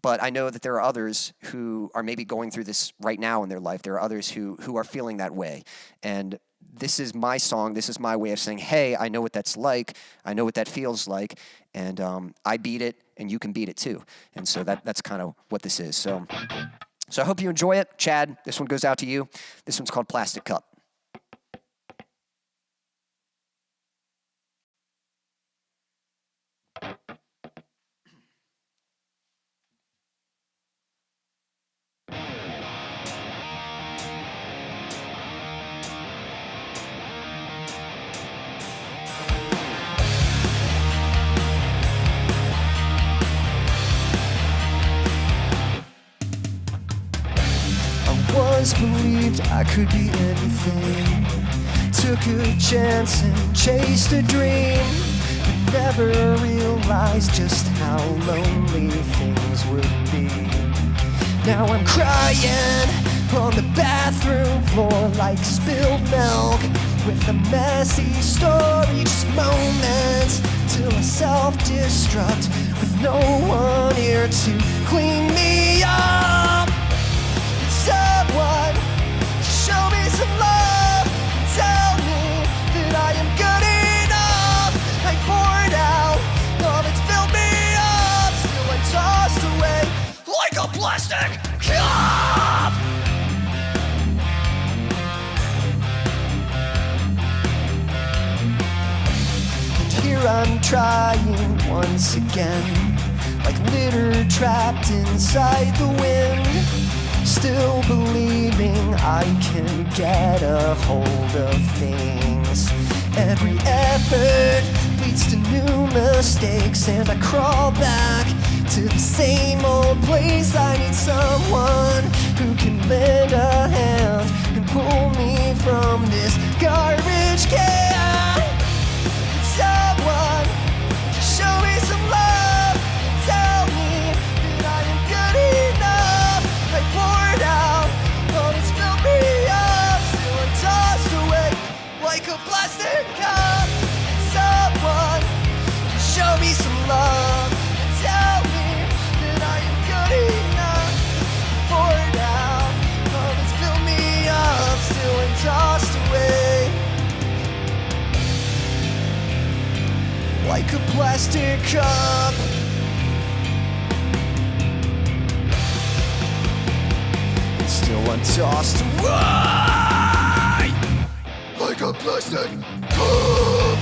But I know that there are others who are maybe going through this right now in their life. There are others who are feeling that way. And this is my song. This is my way of saying, hey, I know what that's like. I know what that feels like. And I beat it, and you can beat it too. And so that's kind of what this is. So I hope you enjoy it. Chad, this one goes out to you. This one's called Plastic Cup. Once believed I could be anything, took a chance and chased a dream, but never realized just how lonely things would be. Now I'm crying on the bathroom floor like spilled milk, with a messy story, just moments till I self-destruct, with no one here to clean me up. Someone show me some love, tell me that I am good enough. I poured out, all that's filled me up, still I tossed away like a plastic cup. And here I'm trying once again, like litter trapped inside the wind, still believing I can get a hold of things. Every effort leads to new mistakes, and I crawl back to the same old place. I need someone who can lend a hand and pull me from this garbage can. Someone just show me some love, tell me that I am good enough. I poured out, all that's filled me up, still I'm tossed away like a plastic cup. Someone show me some love and tell me that I am good enough. plastic cup. And still I'm tossed away like a plastic cup.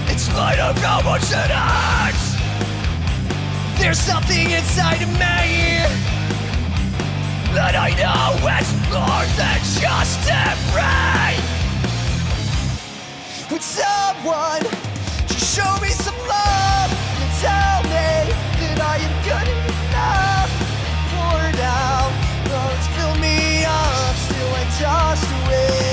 in spite of how much it hurts. There's something inside of me that I know it's more than just temporary. Would someone just show me some love and tell me that I am good enough? Poured out, oh, it's filled me up, still I'm tossed away.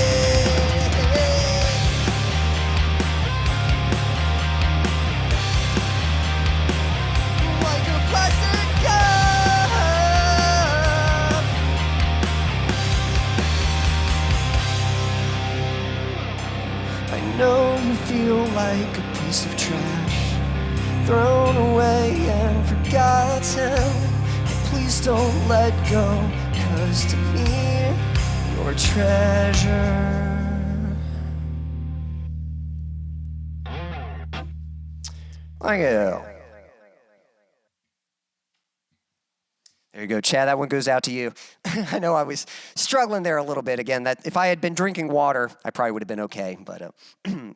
Like a plastic cup. I know you feel like a piece of trash, thrown away and forgotten. Please don't let go, 'cause to me, you're a treasure. Thank you. There you go, Chad. That one goes out to you. I know I was struggling there a little bit. Again, that if I had been drinking water, I probably would have been okay. But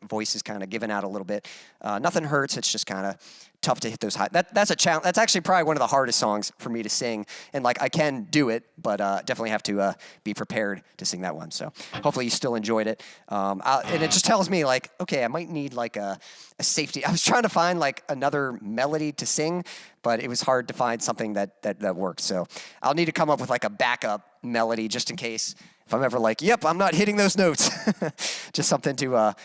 voice is kind of giving out a little bit. Nothing hurts. It's just kind of tough to hit those high. That's a challenge. That's actually probably one of the hardest songs for me to sing. And like I can do it, but definitely have to be prepared to sing that one. So hopefully you still enjoyed it. And it just tells me like, okay, I might need like a safety. I was trying to find like another melody to sing, but it was hard to find something that worked. So I'll need to come up with like a backup melody just in case if I'm ever like, yep, I'm not hitting those notes. Just something to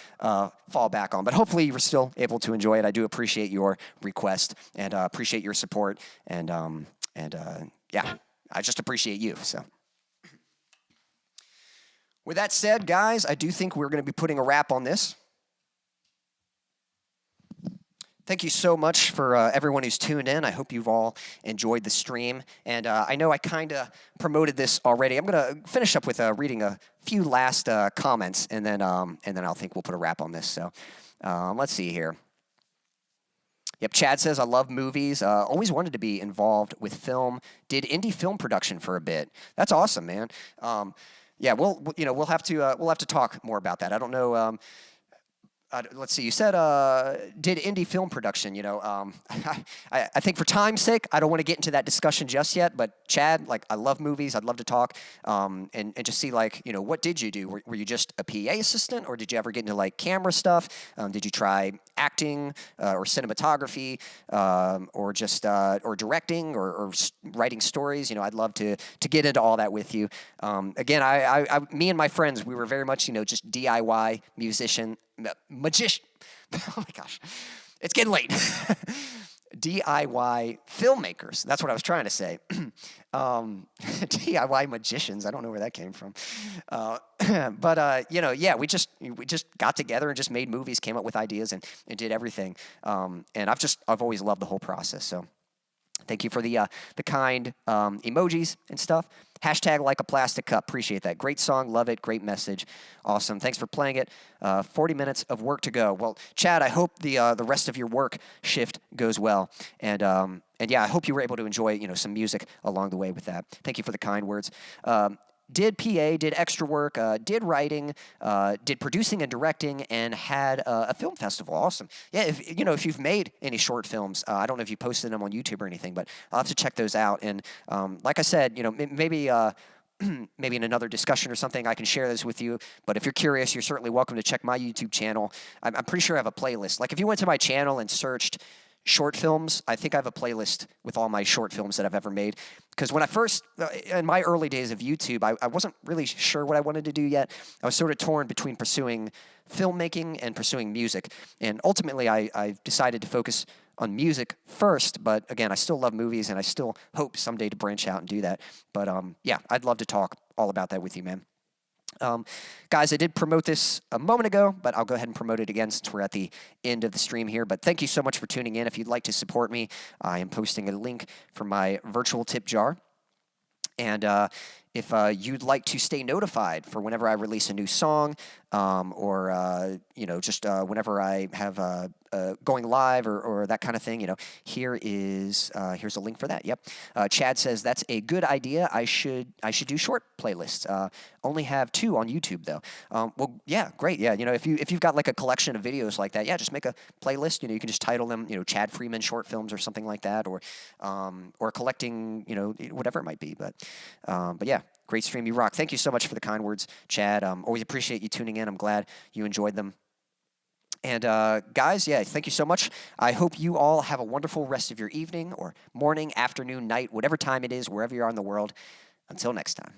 fall back on. But hopefully you're still able to enjoy it. I do appreciate your request and appreciate your support. And yeah, I just appreciate you. So with that said, guys, I do think we're going to be putting a wrap on this. Thank you so much for everyone who's tuned in. I hope you've all enjoyed the stream. And I know I kind of promoted this already. I'm going to finish up with reading a few last comments, and then I'll think we'll put a wrap on this. So let's see here. Yep, Chad says, I love movies. Always wanted to be involved with film. Did indie film production for a bit. That's awesome, man. Yeah, we'll have to talk more about that. I don't know. Let's see. You said did indie film production. I think for time's sake, I don't want to get into that discussion just yet. But Chad, like, I love movies. I'd love to talk and just see like, what did you do? Were you just a PA assistant, or did you ever get into like camera stuff? Did you try acting or cinematography or just or directing or writing stories? I'd love to get into all that with you. Again, me and my friends, we were very much just DIY magician. Oh my gosh, it's getting late. DIY filmmakers. That's what I was trying to say. DIY magicians. I don't know where that came from. But yeah, we just got together and just made movies, came up with ideas, and did everything. And I've always loved the whole process. So thank you for the kind emojis and stuff. Hashtag like a plastic cup. Appreciate that. Great song. Love it. Great message. Awesome. Thanks for playing it. 40 minutes of work to go. Well, Chad, I hope the rest of your work shift goes well. And yeah, I hope you were able to enjoy, some music along the way with that. Thank you for the kind words. Did PA, did extra work, did writing, did producing and directing, and had a film festival. Awesome. Yeah, if you've made any short films, I don't know if you posted them on YouTube or anything, but I'll have to check those out. And like I said, maybe maybe in another discussion or something, I can share this with you. But if you're curious, you're certainly welcome to check my YouTube channel. I'm pretty sure I have a playlist. Like if you went to my channel and searched short films, I think I have a playlist with all my short films that I've ever made. Because when I first, in my early days of YouTube, I wasn't really sure what I wanted to do yet. I was sort of torn between pursuing filmmaking and pursuing music. And ultimately, I decided to focus on music first. But again, I still love movies, and I still hope someday to branch out and do that. But yeah, I'd love to talk all about that with you, man. Guys, I did promote this a moment ago, but I'll go ahead and promote it again since we're at the end of the stream here. But thank you so much for tuning in. If you'd like to support me, I am posting a link for my virtual tip jar. And if you'd like to stay notified for whenever I release a new song or, just whenever I have a going live or that kind of thing, here's a link for that. Yep. Chad says that's a good idea. I should do short playlists. Only have 2 on YouTube though. Well, yeah, great. Yeah, if you've got like a collection of videos like that, yeah, just make a playlist. You can just title them, Chad Freeman short films or something like that, or collecting, whatever it might be. But yeah, great stream. You rock. Thank you so much for the kind words, Chad. Always appreciate you tuning in. I'm glad you enjoyed them. And guys, yeah, thank you so much. I hope you all have a wonderful rest of your evening or morning, afternoon, night, whatever time it is, wherever you are in the world. Until next time.